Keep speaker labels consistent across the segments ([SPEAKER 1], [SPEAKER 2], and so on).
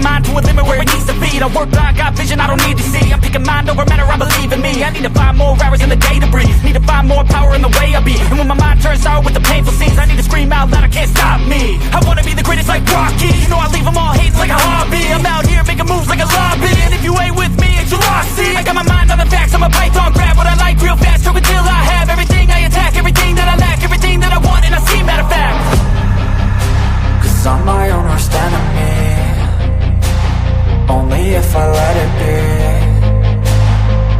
[SPEAKER 1] mind to a limit where it needs to be. I work blind, got vision I don't need to see. I'm picking mind over matter, I believe in me. I need to find more hours in the day to breathe. Need to find more power in the way I be. And when my mind turns sour with the painful scenes, I need to scream out loud, I can't stop me. I wanna be the greatest like Rocky. You know I leave them all hating like a hobby. I'm out here making moves like a lobby. And if you ain't with me, it's your loss, see. I got my mind on the facts, I'm a python, grab what I like real fast. Stroke until I have everything I attack, everything that I lack, everything that I want, and I see, matter of fact.
[SPEAKER 2] Cause I'm my own worst enemy. Only if I let it be.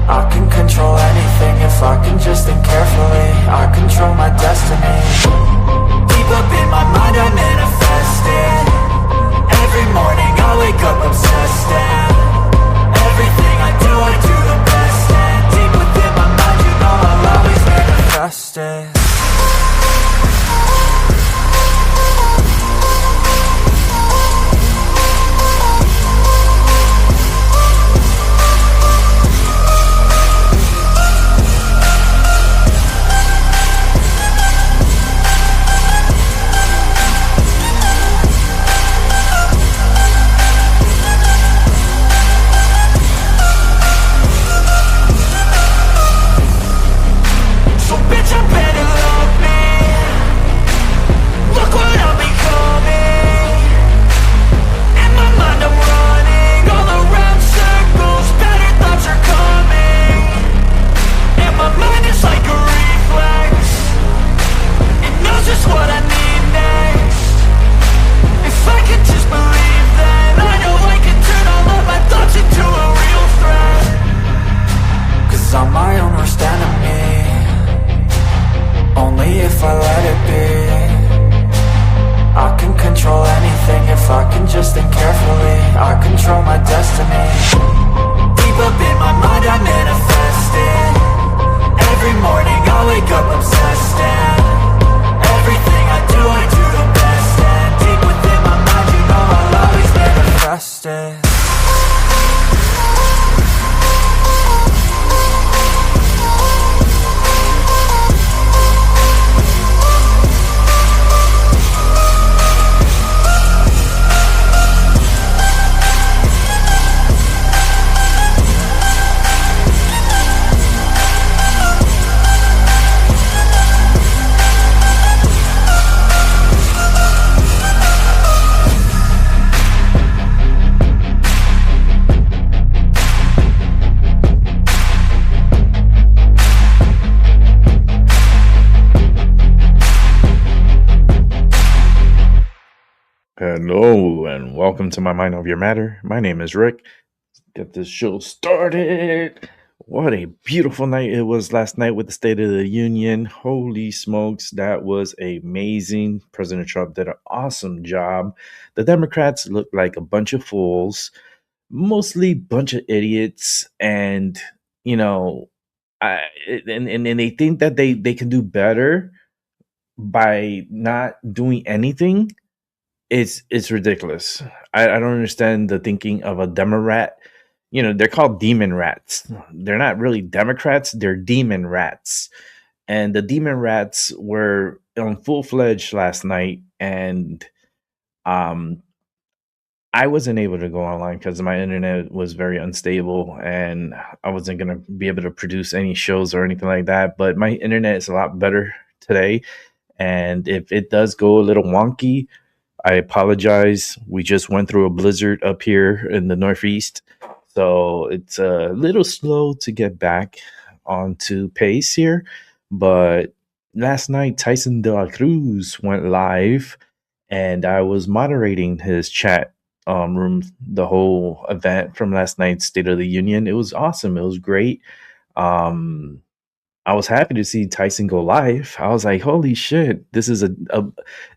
[SPEAKER 2] I can control anything if I can just think carefully. I control my destiny. Deep up in my mind I manifest it. Every morning I wake up obsessed, and everything I do the best. And deep within my mind, you know I'll always manifest it. I'm my own worst enemy. Only if I let it be. I can control anything if I can just think carefully. I control my destiny. Deep up in my mind I manifest it. Every morning I wake up obsessed, and everything I do the best. And deep within my mind, you know I'll always manifest it.
[SPEAKER 3] Hello and welcome to My Mind Over Your Matter. My name is Rick. Let's get this show started. What a beautiful night it was last night with the State of the Union. Holy smokes, that was amazing. President Trump did an awesome job. The Democrats looked like a bunch of fools, mostly a bunch of idiots, and and they think that they can do better by not doing anything. It's ridiculous. I don't understand the thinking of a Democrat. They're called demon rats. They're not really Democrats. They're demon rats. And the demon rats were on full-fledged last night. And I wasn't able to go online because my internet was very unstable. And I wasn't going to be able to produce any shows or anything like that. But my internet is a lot better today. And if it does go a little wonky, I apologize. We just went through a blizzard up here in the Northeast, so it's a little slow to get back onto pace here. But last night, Tyson De La Cruz went live, and I was moderating his chat room the whole event from last night's State of the Union. It was awesome. It was great. I was happy to see Tyson go live. I was like, "Holy shit! This is a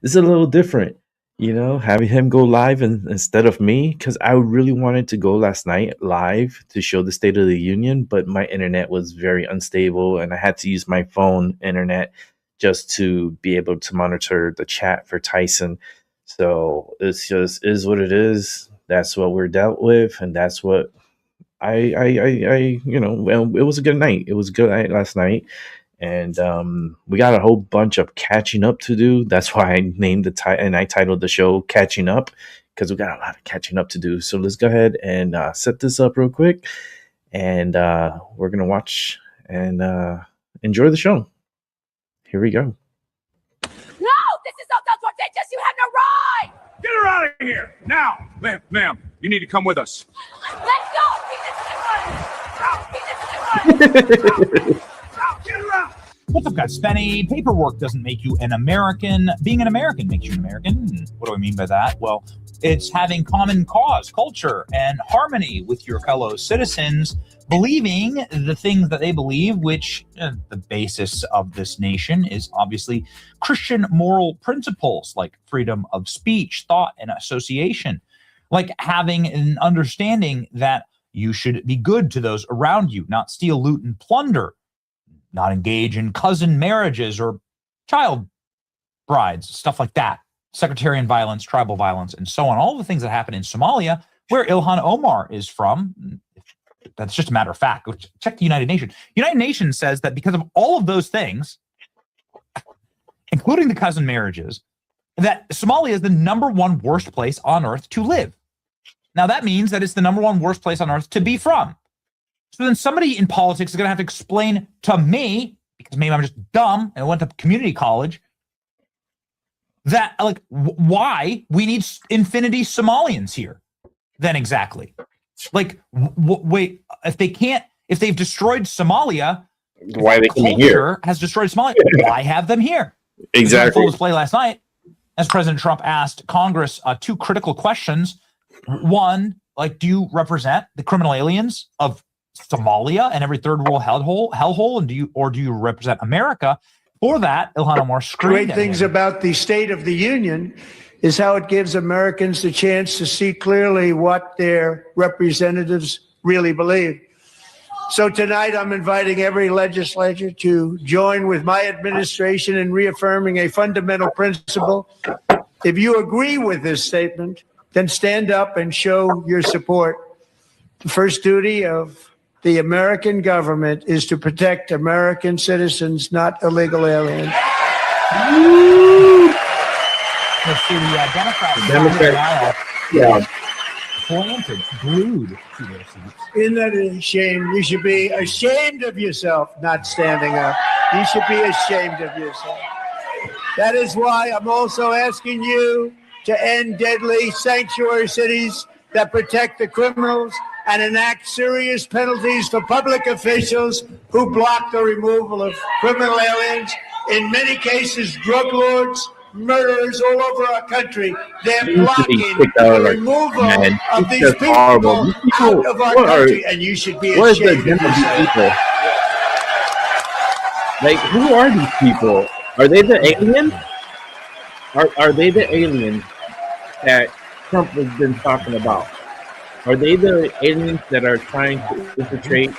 [SPEAKER 3] little different." Having him go live instead of me, because I really wanted to go last night live to show the State of the Union, but my internet was very unstable and I had to use my phone internet just to be able to monitor the chat for Tyson. So it's just is what it is. That's what we're dealt with, and that's what well, it was a good night. It was a good night last night. And we got a whole bunch of catching up to do. That's why I named and I titled the show Catching Up, because we got a lot of catching up to do. So let's go ahead and set this up real quick, and we're gonna watch and enjoy the show. Here we go.
[SPEAKER 4] No, this is so self-tortentious. You have no right.
[SPEAKER 5] Get her out of here now, ma'am. You need to come with us.
[SPEAKER 4] Let's go.
[SPEAKER 5] Get her out.
[SPEAKER 6] What's up, guys? Spenny. Paperwork doesn't make you an American. Being an American makes you an American. What do I mean by that? Well, it's having common cause, culture, and harmony with your fellow citizens, believing the things that they believe, which the basis of this nation is obviously Christian moral principles like freedom of speech, thought, and association, like having an understanding that you should be good to those around you, not steal, loot, and plunder, not engage in cousin marriages or child brides, stuff like that, sectarian violence, tribal violence, and so on. All the things that happen in Somalia, where Ilhan Omar is from. That's just a matter of fact. Check the United Nations. United Nations says that because of all of those things, including the cousin marriages, that Somalia is the #1 worst place on earth to live. Now, that means that it's the #1 worst place on earth to be from. So then somebody in politics is going to have to explain to me, because maybe I'm just dumb and I went to community college, that like why we need infinity Somalians here then exactly. Like, wait, if they've destroyed Somalia,
[SPEAKER 3] Why they can be here?
[SPEAKER 6] Has destroyed Somalia, why have them here?
[SPEAKER 3] Exactly.
[SPEAKER 6] Full display last night, as President Trump asked Congress 2 critical questions. One, like, do you represent the criminal aliens of Somalia and every third world hellhole, and do you represent America? For that, Ilhan Omar screamed.
[SPEAKER 7] Great things about the State of the Union is how it gives Americans the chance to see clearly what their representatives really believe. So tonight, I'm inviting every legislator to join with my administration in reaffirming a fundamental principle. If you agree with this statement, then stand up and show your support. The first duty of the American government is to protect American citizens, not illegal aliens.
[SPEAKER 6] Let's see, the Democrats planted, glued to their seats.
[SPEAKER 7] Isn't that a shame? You should be ashamed of yourself not standing up. You should be ashamed of yourself. That is why I'm also asking you to end deadly sanctuary cities that protect the criminals and enact serious penalties for public officials who block the removal of criminal aliens. In many cases, drug lords, murderers all over our country. They're blocking the removal of these people out of our country, and you should be ashamed of yourself.
[SPEAKER 3] Like, who are these people? Are they the aliens? Are they the aliens that Trump has been talking about? Are they the aliens that are trying to infiltrate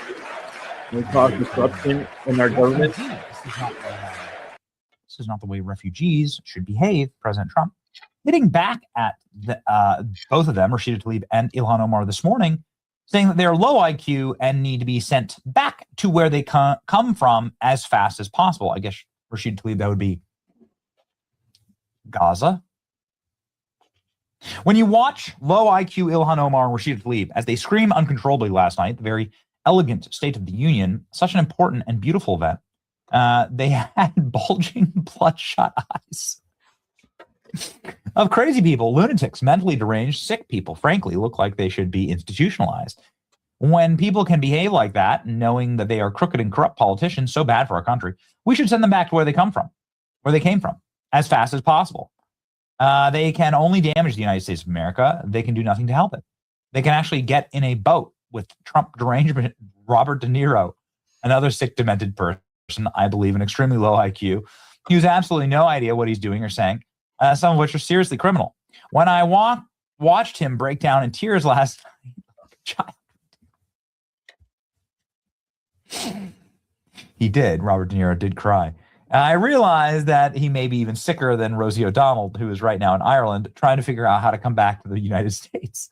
[SPEAKER 3] and cause disruption in our government?
[SPEAKER 6] This is not the way refugees should behave, President Trump. Hitting back at both of them, Rashida Tlaib and Ilhan Omar, this morning, saying that they're low IQ and need to be sent back to where they come from as fast as possible. I guess Rashida Tlaib, that would be Gaza. When you watch low IQ Ilhan Omar and Rashida Tlaib as they scream uncontrollably last night, the very elegant State of the Union, such an important and beautiful event, they had bulging, bloodshot eyes of crazy people, lunatics, mentally deranged, sick people, frankly, look like they should be institutionalized. When people can behave like that, knowing that they are crooked and corrupt politicians, so bad for our country, we should send them back to where they came from, as fast as possible. They can only damage the United States of America. They can do nothing to help it. They can actually get in a boat with Trump derangement, Robert De Niro, another sick, demented person, I believe, an extremely low IQ. He has absolutely no idea what he's doing or saying, some of which are seriously criminal. When I watched him break down in tears last night, child. He did. Robert De Niro did cry. I realized that he may be even sicker than Rosie O'Donnell, who is right now in Ireland, trying to figure out how to come back to the United States.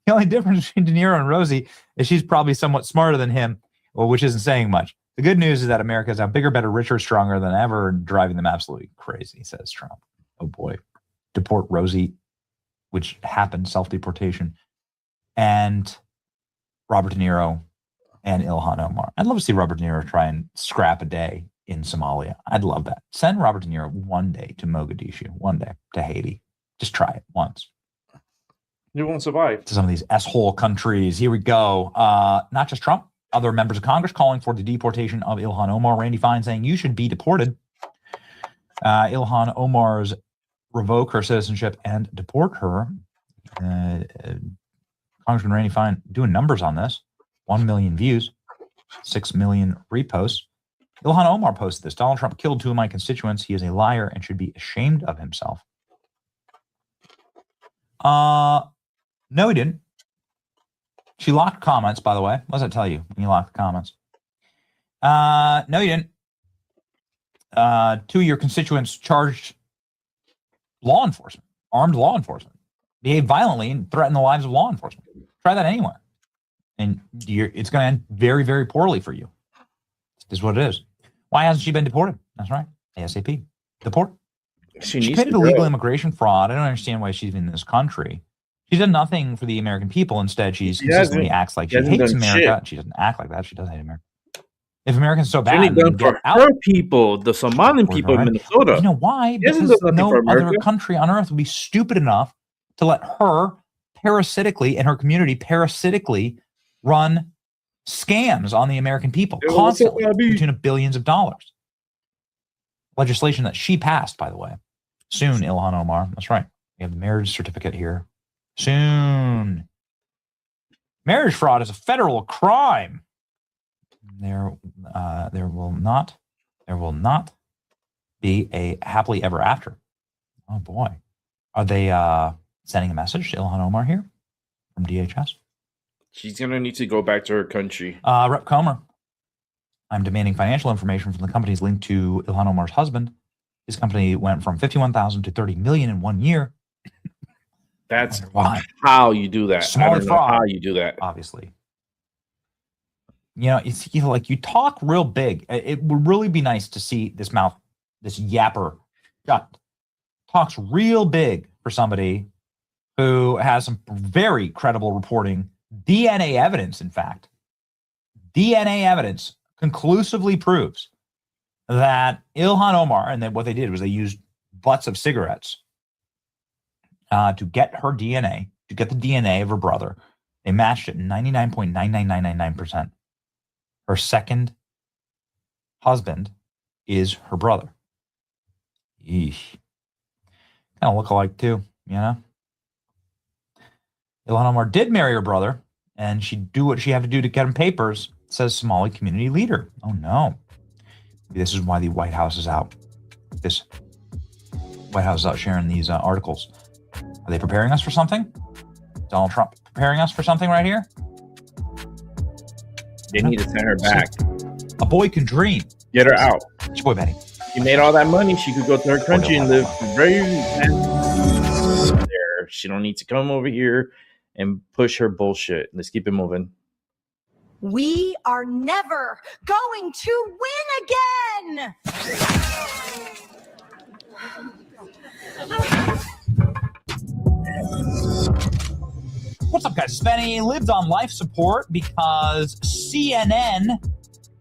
[SPEAKER 6] The only difference between De Niro and Rosie is she's probably somewhat smarter than him, well, which isn't saying much. The good news is that America is now bigger, better, richer, stronger than ever, driving them absolutely crazy, says Trump. Oh boy. Deport Rosie which happened, self-deportation, and Robert De Niro and Ilhan Omar. I'd love to see Robert De Niro try and scrap a day in Somalia. I'd love that. Send Robert De Niro one day to Mogadishu, one day to Haiti. Just try it once.
[SPEAKER 3] You won't survive.
[SPEAKER 6] To some of these S-hole countries. Here we go. Not just Trump. Other members of Congress calling for the deportation of Ilhan Omar. Randy Fine saying you should be deported. Ilhan Omar's revoke her citizenship and deport her. Congressman Randy Fine doing numbers on this. 1 million views, 6 million reposts. Ilhan Omar posted this. Donald Trump killed 2 of my constituents. He is a liar and should be ashamed of himself. No, he didn't. She locked comments, by the way. What does that tell you when you lock the comments? No, you didn't. 2 of your constituents charged law enforcement, armed law enforcement, behaved violently and threatened the lives of law enforcement. Try that anywhere. And it's going to end very, very poorly for you. This is what it is. Why hasn't she been deported? That's right. ASAP. Deport. She committed illegal immigration fraud. I don't understand why she's in this country. She's done nothing for the American people. Instead, she consistently acts like she hates America. She doesn't act like that. She does hate America. If Americans are so bad,
[SPEAKER 3] done for her people, the Somalian people in Minnesota.
[SPEAKER 6] You know why? Because no other country on earth would be stupid enough to let her parasitically and her community parasitically run scams on the American people constantly to the tune of billions of dollars. Legislation that she passed, by the way. Soon, Ilhan Omar. That's right. We have the marriage certificate here. Soon. Marriage fraud is a federal crime. There will not be a happily ever after. Oh boy. Are they sending a message to Ilhan Omar here from DHS?
[SPEAKER 3] She's going to need to go back to her country.
[SPEAKER 6] Rep. Comer. I'm demanding financial information from the companies linked to Ilhan Omar's husband. His company went from 51,000 to 30 million in 1 year.
[SPEAKER 3] That's how you do that. I don't know how you do that.
[SPEAKER 6] Obviously. You know, it's like you talk real big. It would really be nice to see this yapper talks real big for somebody who has some very credible reporting. DNA evidence, in fact. DNA evidence conclusively proves that Ilhan Omar, and then what they did was they used butts of cigarettes to get her DNA, to get the DNA of her brother. They matched it 99.99999%. Her second husband is her brother. Yeesh. Kind of look alike too, you know? Ilhan Omar did marry her brother, and she'd do what she had to do to get him papers, says Somali community leader. Oh no. Maybe this is why the White House is out. This White House is out sharing these articles. Are they preparing us for something? Donald Trump preparing us for something right here?
[SPEAKER 3] They need to send her back.
[SPEAKER 6] A boy can dream.
[SPEAKER 3] Get her out.
[SPEAKER 6] It's your boy Benny.
[SPEAKER 3] She made all that money. She could go to her country and live very there. She don't need to come over here and push her bullshit. Let's keep it moving.
[SPEAKER 4] We are never going to win again.
[SPEAKER 6] What's up, guys? Benny lived on life support because CNN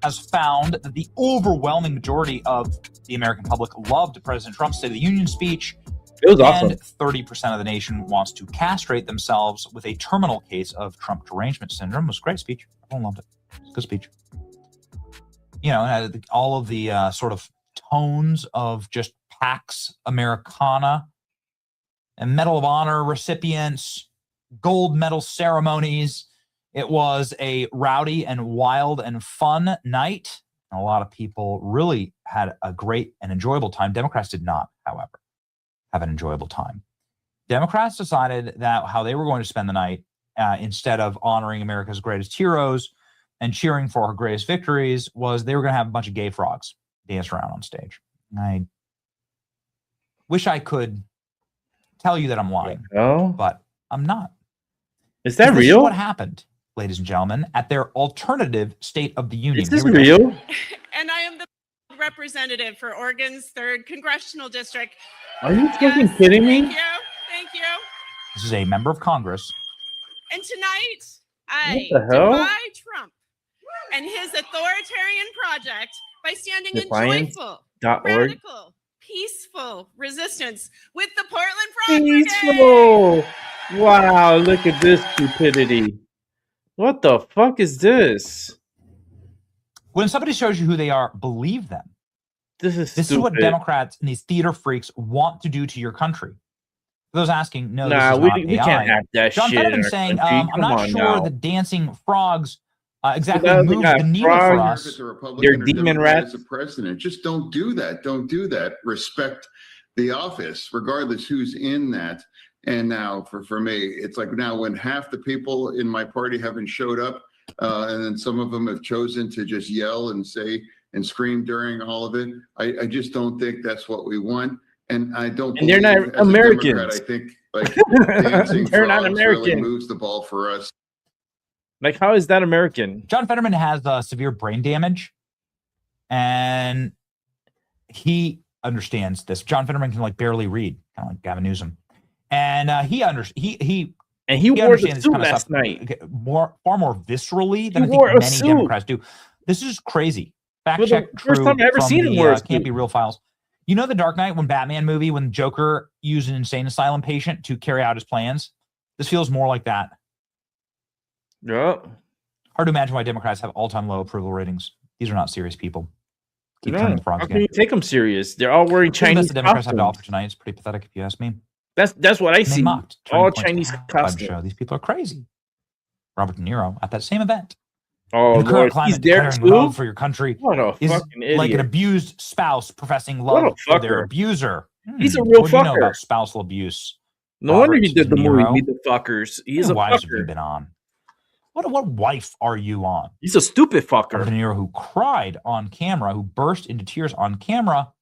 [SPEAKER 6] has found that the overwhelming majority of the American public loved President Trump's State of the Union speech.
[SPEAKER 3] It was awesome.
[SPEAKER 6] And 30% of the nation wants to castrate themselves with a terminal case of Trump derangement syndrome. It was a great speech. Everyone loved it. It was a good speech. You know, all of the sort of tones of just Pax Americana and Medal of Honor recipients, gold medal ceremonies. It was a rowdy and wild and fun night. A lot of people really had a great and enjoyable time. Democrats did not, however, have an enjoyable time. Democrats decided that how they were going to spend the night, instead of honoring America's greatest heroes and cheering for her greatest victories, was they were going to have a bunch of gay frogs dance around on stage. I wish I could tell you that I'm lying, but I'm not.
[SPEAKER 3] Is that real?
[SPEAKER 6] Is what happened, ladies and gentlemen, at their alternative State of the Union.
[SPEAKER 3] Is this real?
[SPEAKER 8] And I am the representative for Oregon's 3rd Congressional District.
[SPEAKER 3] Are you fucking kidding me?
[SPEAKER 8] Thank you. Thank you.
[SPEAKER 6] This is a member of Congress.
[SPEAKER 8] And tonight, I
[SPEAKER 3] What the hell?
[SPEAKER 8] defy Trump and his authoritarian project by standing in joyful,
[SPEAKER 3] Defiance.org.
[SPEAKER 8] radical, peaceful resistance with the Portland Frog Brigade.
[SPEAKER 3] Peaceful. Wow, look at this stupidity. What the fuck is this?
[SPEAKER 6] When somebody shows you who they are, believe them.
[SPEAKER 3] This is
[SPEAKER 6] This
[SPEAKER 3] stupid.
[SPEAKER 6] is what Democrats and these theater freaks want to do to your country. For those asking, no,
[SPEAKER 3] Nah,
[SPEAKER 6] this is not
[SPEAKER 3] we
[SPEAKER 6] AI.
[SPEAKER 3] can't have that
[SPEAKER 6] John
[SPEAKER 3] shit in
[SPEAKER 6] Fetterman
[SPEAKER 3] our
[SPEAKER 6] saying,
[SPEAKER 3] country.
[SPEAKER 6] I'm
[SPEAKER 3] Come
[SPEAKER 6] not
[SPEAKER 3] on
[SPEAKER 6] sure
[SPEAKER 3] now.
[SPEAKER 6] the dancing frogs exactly
[SPEAKER 3] that was the
[SPEAKER 6] moved
[SPEAKER 3] guy,
[SPEAKER 6] the needle for
[SPEAKER 3] frogs.
[SPEAKER 6] us.
[SPEAKER 3] They're demon rats.
[SPEAKER 9] As a president, just don't do that. Don't do that. Respect the office, regardless who's in that. And now, for me, it's like now when half the people in my party haven't showed up, and then some of them have chosen to just yell and say and scream during all of it. I just don't think that's what we want. And I don't.
[SPEAKER 3] And they're not
[SPEAKER 9] believe, as a
[SPEAKER 3] Americans.
[SPEAKER 9] Democrat, I think like dancing
[SPEAKER 3] They're not
[SPEAKER 9] frogs really
[SPEAKER 3] American.
[SPEAKER 9] moves the ball for us.
[SPEAKER 3] Like, how is that American?
[SPEAKER 6] John Fetterman has severe brain damage, and he understands this. John Fetterman can like barely read, kind of like Gavin Newsom, and he wore
[SPEAKER 3] the
[SPEAKER 6] understands
[SPEAKER 3] suit
[SPEAKER 6] this kind of
[SPEAKER 3] last
[SPEAKER 6] stuff
[SPEAKER 3] night.
[SPEAKER 6] far more viscerally than I
[SPEAKER 3] wore
[SPEAKER 6] think
[SPEAKER 3] a
[SPEAKER 6] many
[SPEAKER 3] suit.
[SPEAKER 6] Democrats do. This is crazy. Fact
[SPEAKER 3] Well, the
[SPEAKER 6] check.
[SPEAKER 3] first
[SPEAKER 6] True
[SPEAKER 3] time I ever
[SPEAKER 6] from
[SPEAKER 3] seen him
[SPEAKER 6] the,
[SPEAKER 3] wear a
[SPEAKER 6] Can't
[SPEAKER 3] suit.
[SPEAKER 6] Be Real files. You know the Dark Knight when Batman movie when Joker used an insane asylum patient to carry out his plans. This feels more like that.
[SPEAKER 3] Yeah.
[SPEAKER 6] Hard to imagine why Democrats have all-time low approval ratings. These are not serious people. Keep turning the frogs
[SPEAKER 3] How can
[SPEAKER 6] again.
[SPEAKER 3] you take them serious? They're all wearing
[SPEAKER 6] The best
[SPEAKER 3] Chinese
[SPEAKER 6] the Democrats have to offer
[SPEAKER 3] costumes.
[SPEAKER 6] tonight is pretty pathetic, if you ask me.
[SPEAKER 3] That's what I
[SPEAKER 6] And they
[SPEAKER 3] see.
[SPEAKER 6] mocked
[SPEAKER 3] All
[SPEAKER 6] Turning Point's
[SPEAKER 3] Chinese
[SPEAKER 6] Vibe
[SPEAKER 3] costumes.
[SPEAKER 6] show. These people are crazy. Robert De Niro at that same event.
[SPEAKER 3] Oh,
[SPEAKER 6] In the current
[SPEAKER 3] Lord, he's
[SPEAKER 6] climate,
[SPEAKER 3] there
[SPEAKER 6] declaring love
[SPEAKER 3] too?
[SPEAKER 6] for your country
[SPEAKER 3] What a
[SPEAKER 6] is
[SPEAKER 3] fucking idiot.
[SPEAKER 6] like an abused spouse professing
[SPEAKER 3] What a
[SPEAKER 6] love for their
[SPEAKER 3] fucker.
[SPEAKER 6] abuser.
[SPEAKER 3] He's a real
[SPEAKER 6] What do you know
[SPEAKER 3] fucker.
[SPEAKER 6] about spousal abuse?
[SPEAKER 3] No wonder he
[SPEAKER 6] Robert
[SPEAKER 3] did the
[SPEAKER 6] De
[SPEAKER 3] movie
[SPEAKER 6] Niro?
[SPEAKER 3] Meet the Fuckers. He's
[SPEAKER 6] How
[SPEAKER 3] a
[SPEAKER 6] many wives have you
[SPEAKER 3] fucker.
[SPEAKER 6] been on? What wife are you on?
[SPEAKER 3] He's a stupid
[SPEAKER 6] Robert De
[SPEAKER 3] fucker.
[SPEAKER 6] Niro, who cried on camera, who burst into tears on camera,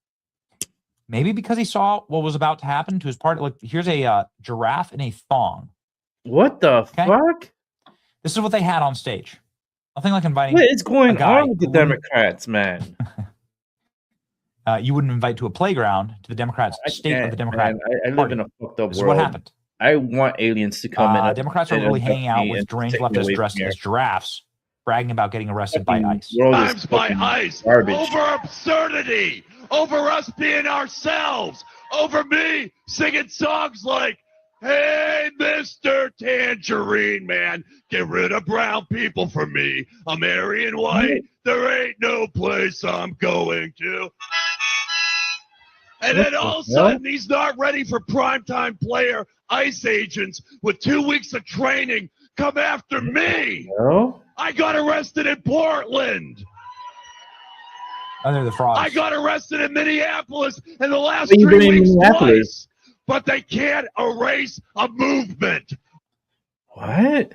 [SPEAKER 6] maybe because he saw what was about to happen to his party. Like, here's a giraffe in a thong.
[SPEAKER 3] What the
[SPEAKER 6] Okay.
[SPEAKER 3] fuck?
[SPEAKER 6] This is what they had on stage. Nothing like inviting.
[SPEAKER 3] What is going
[SPEAKER 6] a guy
[SPEAKER 3] on with the
[SPEAKER 6] who wouldn't-
[SPEAKER 3] Democrats, man?
[SPEAKER 6] You wouldn't invite to a playground to the Democrats'
[SPEAKER 3] I
[SPEAKER 6] state of
[SPEAKER 3] can't,
[SPEAKER 6] the Democrat.
[SPEAKER 3] man. I live
[SPEAKER 6] Party.
[SPEAKER 3] in a fucked up
[SPEAKER 6] This is
[SPEAKER 3] world.
[SPEAKER 6] what happened.
[SPEAKER 3] I want aliens to come in.
[SPEAKER 6] Democrats are
[SPEAKER 3] and
[SPEAKER 6] really
[SPEAKER 3] abduct
[SPEAKER 6] hanging out
[SPEAKER 3] me
[SPEAKER 6] with
[SPEAKER 3] and
[SPEAKER 6] deranged
[SPEAKER 3] take me away
[SPEAKER 6] leftists
[SPEAKER 3] from
[SPEAKER 6] dressed
[SPEAKER 3] here.
[SPEAKER 6] as giraffes, bragging about getting arrested by
[SPEAKER 3] Fucking
[SPEAKER 6] ICE.
[SPEAKER 3] world is
[SPEAKER 5] Times by
[SPEAKER 3] fucking
[SPEAKER 5] ice,
[SPEAKER 3] garbage.
[SPEAKER 5] over absurdity, over us being ourselves, over me singing songs like, hey, Mr. Tangerine Man, get rid of brown people for me. I'm Aryan white, there ain't no place I'm going to. And
[SPEAKER 3] What
[SPEAKER 5] then
[SPEAKER 3] the
[SPEAKER 5] all of a
[SPEAKER 3] hell?
[SPEAKER 5] sudden, he's not ready for primetime player ICE agents with 2 weeks of training come after me.
[SPEAKER 3] No?
[SPEAKER 5] I got arrested in Portland.
[SPEAKER 6] Oh, they're the frogs.
[SPEAKER 5] I got arrested in Minneapolis in the last
[SPEAKER 3] What are you
[SPEAKER 5] 3
[SPEAKER 3] doing in
[SPEAKER 5] weeks
[SPEAKER 3] Minneapolis?
[SPEAKER 5] twice. But they can't erase a movement.
[SPEAKER 3] What?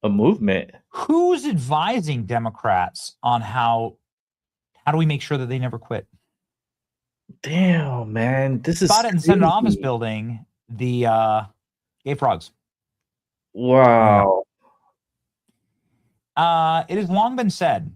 [SPEAKER 3] A movement?
[SPEAKER 6] Who's advising Democrats on how do we make sure that they never quit?
[SPEAKER 3] Damn, man. This is
[SPEAKER 6] Spotted in the Senate office
[SPEAKER 3] crazy.
[SPEAKER 6] building, the gay frogs.
[SPEAKER 3] Wow.
[SPEAKER 6] It has long been said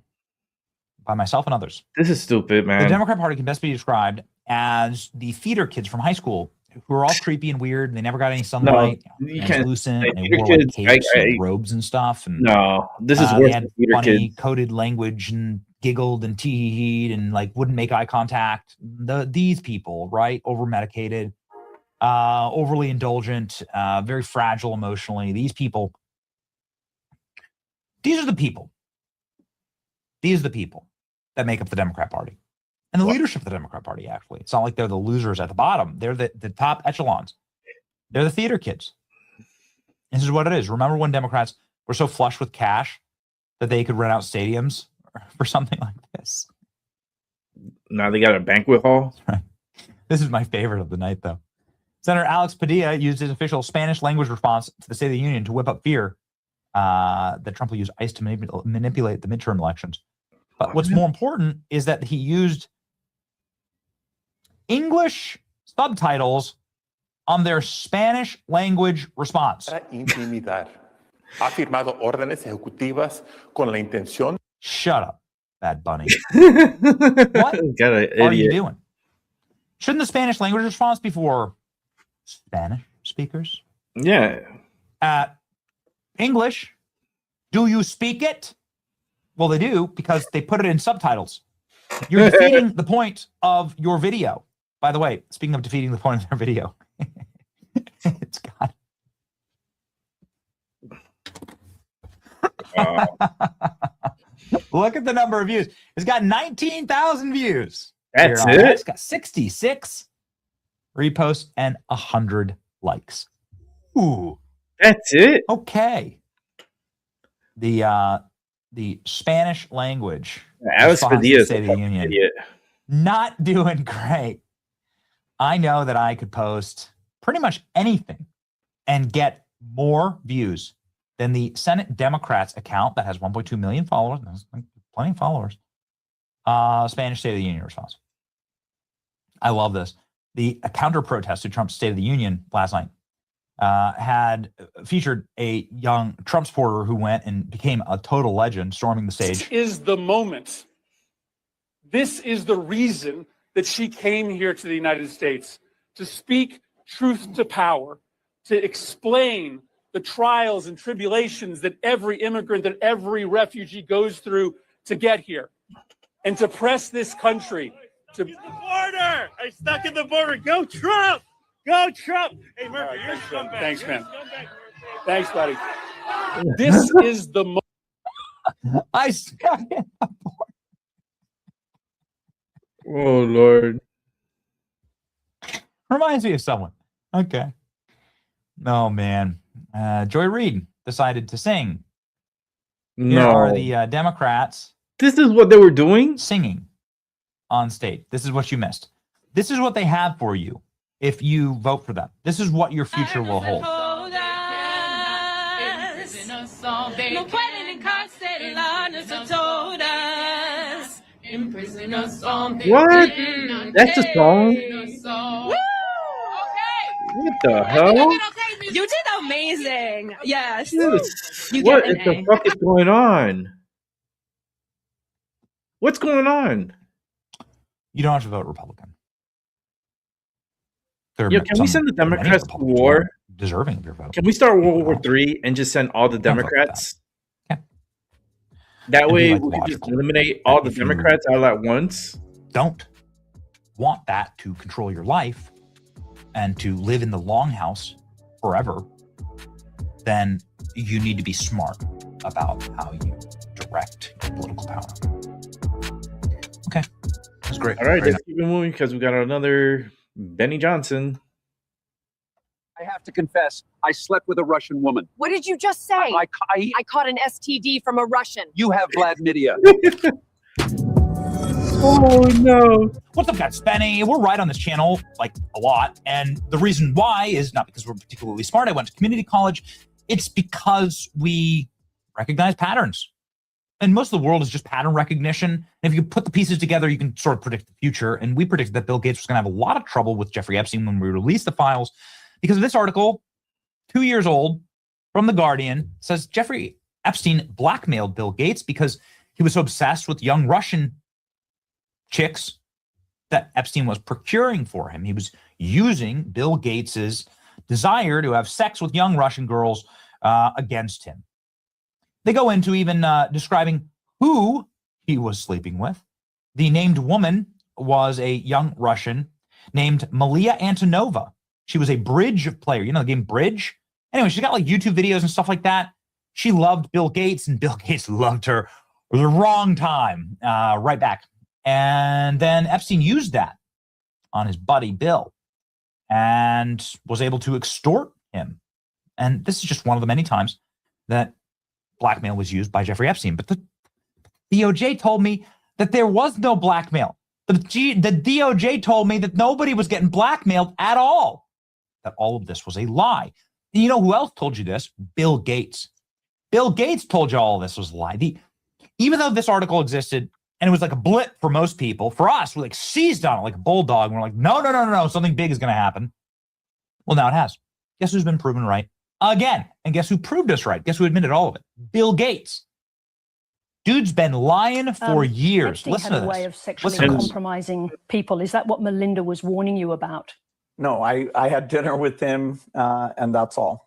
[SPEAKER 6] by myself and others,
[SPEAKER 3] This is stupid,
[SPEAKER 6] the
[SPEAKER 3] man.
[SPEAKER 6] Democrat Party can best be described as the theater kids from high school who are all creepy and weird, and they never got any sunlight.
[SPEAKER 3] you can't.
[SPEAKER 6] Translucent,
[SPEAKER 3] like,
[SPEAKER 6] and they
[SPEAKER 3] theater
[SPEAKER 6] wore like
[SPEAKER 3] kids,
[SPEAKER 6] capes
[SPEAKER 3] I-
[SPEAKER 6] and robes and stuff. And
[SPEAKER 3] No, this is
[SPEAKER 6] they
[SPEAKER 3] worse
[SPEAKER 6] had
[SPEAKER 3] than theater
[SPEAKER 6] funny
[SPEAKER 3] kids.
[SPEAKER 6] coded language and giggled and tee-heed and like wouldn't make eye contact. These people, right? Over medicated, overly indulgent, very fragile emotionally. These people. These are the people. These are the people that make up the Democrat Party. And the leadership of the Democrat Party, actually. It's not like they're the losers at the bottom. They're the top echelons. They're the theater kids. This is what it is. Remember when Democrats were so flush with cash that they could rent out stadiums for something like this?
[SPEAKER 3] Now they got a banquet hall.
[SPEAKER 6] This is my favorite of the night, though. Senator Alex Padilla used his official Spanish language response to the State of the Union to whip up fear that Trump will use ICE to manipulate the midterm elections. But what's more important is that he used English subtitles on their Spanish language response.
[SPEAKER 10] Intimidar. Ha firmado órdenes ejecutivas con la intención.
[SPEAKER 6] Shut up, Bad Bunny.
[SPEAKER 3] What got an
[SPEAKER 6] What are you
[SPEAKER 3] idiot?
[SPEAKER 6] doing? Shouldn't the Spanish language response be for Spanish speakers?
[SPEAKER 3] Yeah.
[SPEAKER 6] English, do you speak it? Well, they do because they put it in subtitles. You're defeating the point of your video. By the way, speaking of defeating the point of their video, it's got. Look at the number of views. It's got 19,000 views.
[SPEAKER 3] That's it?
[SPEAKER 6] It's got 66 reposts and 100 likes. Ooh.
[SPEAKER 3] That's it?
[SPEAKER 6] Okay. The Spanish language
[SPEAKER 3] Alex Padilla is
[SPEAKER 6] State
[SPEAKER 3] a
[SPEAKER 6] of the Union.
[SPEAKER 3] idiot.
[SPEAKER 6] Not doing great. I know that I could post pretty much anything and get more views than the Senate Democrats account that has 1.2 million followers. That's plenty of followers. Spanish State of the Union response. I love this. The counter protest to Trump's State of the Union last night had featured a young Trump supporter who went and became a total legend, storming the stage.
[SPEAKER 11] This is the moment. This is the reason that she came here to the United States, to speak truth to power, to explain the trials and tribulations that every immigrant, that every refugee goes through to get here, and to press this country to the border. I stuck at the border. Go Trump! Go Trump! Hey Murphy, you're a scumbag. Thanks, man. Thanks, buddy. This is the moment.
[SPEAKER 6] I stuck at the border.
[SPEAKER 3] Oh, Lord.
[SPEAKER 6] Reminds me of someone. Okay. Oh, man. Joy Reid decided to sing. Here are the Democrats.
[SPEAKER 3] This is what they were doing?
[SPEAKER 6] Singing on stage. This is what you missed. This is what they have for you if you vote for them. This is what your future will hold.
[SPEAKER 3] What? That's a song? What the hell?
[SPEAKER 4] You did amazing. Yes. You
[SPEAKER 3] What
[SPEAKER 4] get an
[SPEAKER 3] the
[SPEAKER 4] A.
[SPEAKER 3] fuck is going on? What's going on?
[SPEAKER 6] You don't have to vote Republican.
[SPEAKER 3] Can we send the Democrats to war?
[SPEAKER 6] Deserving of your vote.
[SPEAKER 3] Can we start World War III and just send all the Democrats? That way we can just eliminate all the Democrats all at once.
[SPEAKER 6] Don't want that to control your life and to live in the longhouse forever, then you need to be smart about how you direct your political power. Okay. That's great.
[SPEAKER 3] All right,
[SPEAKER 6] Very
[SPEAKER 3] let's keep it moving because we got another Benny Johnson.
[SPEAKER 12] I have to confess, I slept with a Russian woman.
[SPEAKER 4] What did you just say?
[SPEAKER 12] I
[SPEAKER 4] caught an STD from a Russian.
[SPEAKER 12] You have chlamydia.
[SPEAKER 3] Oh, no.
[SPEAKER 6] What's up, guys? Benny. We're right on this channel, like, a lot. And the reason why is not because we're particularly smart. I went to community college. It's because we recognize patterns. And most of the world is just pattern recognition. And if you put the pieces together, you can sort of predict the future. And we predicted that Bill Gates was going to have a lot of trouble with Jeffrey Epstein when we released the files. Because of this article, 2 years old, from The Guardian, says Jeffrey Epstein blackmailed Bill Gates because he was so obsessed with young Russian chicks that Epstein was procuring for him. He was using Bill Gates's desire to have sex with young Russian girls against him. They go into even describing who he was sleeping with. The named woman was a young Russian named Malia Antonova. She was a bridge player. You know the game Bridge? Anyway, she's got like YouTube videos and stuff like that. She loved Bill Gates, and Bill Gates loved her the wrong time, right back. And then Epstein used that on his buddy Bill and was able to extort him. And this is just one of the many times that blackmail was used by Jeffrey Epstein. But the DOJ told me that there was no blackmail. The DOJ told me that nobody was getting blackmailed at all, that all of this was a lie. And you know who else told you this? Bill Gates. Bill Gates told you all of this was a lie. Even though this article existed, and it was like a blip for most people, for us, we like seized on it like a bulldog. And we're like, no, something big is going to happen. Well, now it has. Guess who's been proven right again? And guess who proved us right? Guess who admitted all of it? Bill Gates. Dude's been lying for years.
[SPEAKER 13] Epstein
[SPEAKER 6] Listen
[SPEAKER 13] had
[SPEAKER 6] to
[SPEAKER 13] a
[SPEAKER 6] this.
[SPEAKER 13] way of sexually
[SPEAKER 6] Listen to this.
[SPEAKER 13] compromising people. Is that what Melinda was warning you about? No, I had dinner with him, and that's all.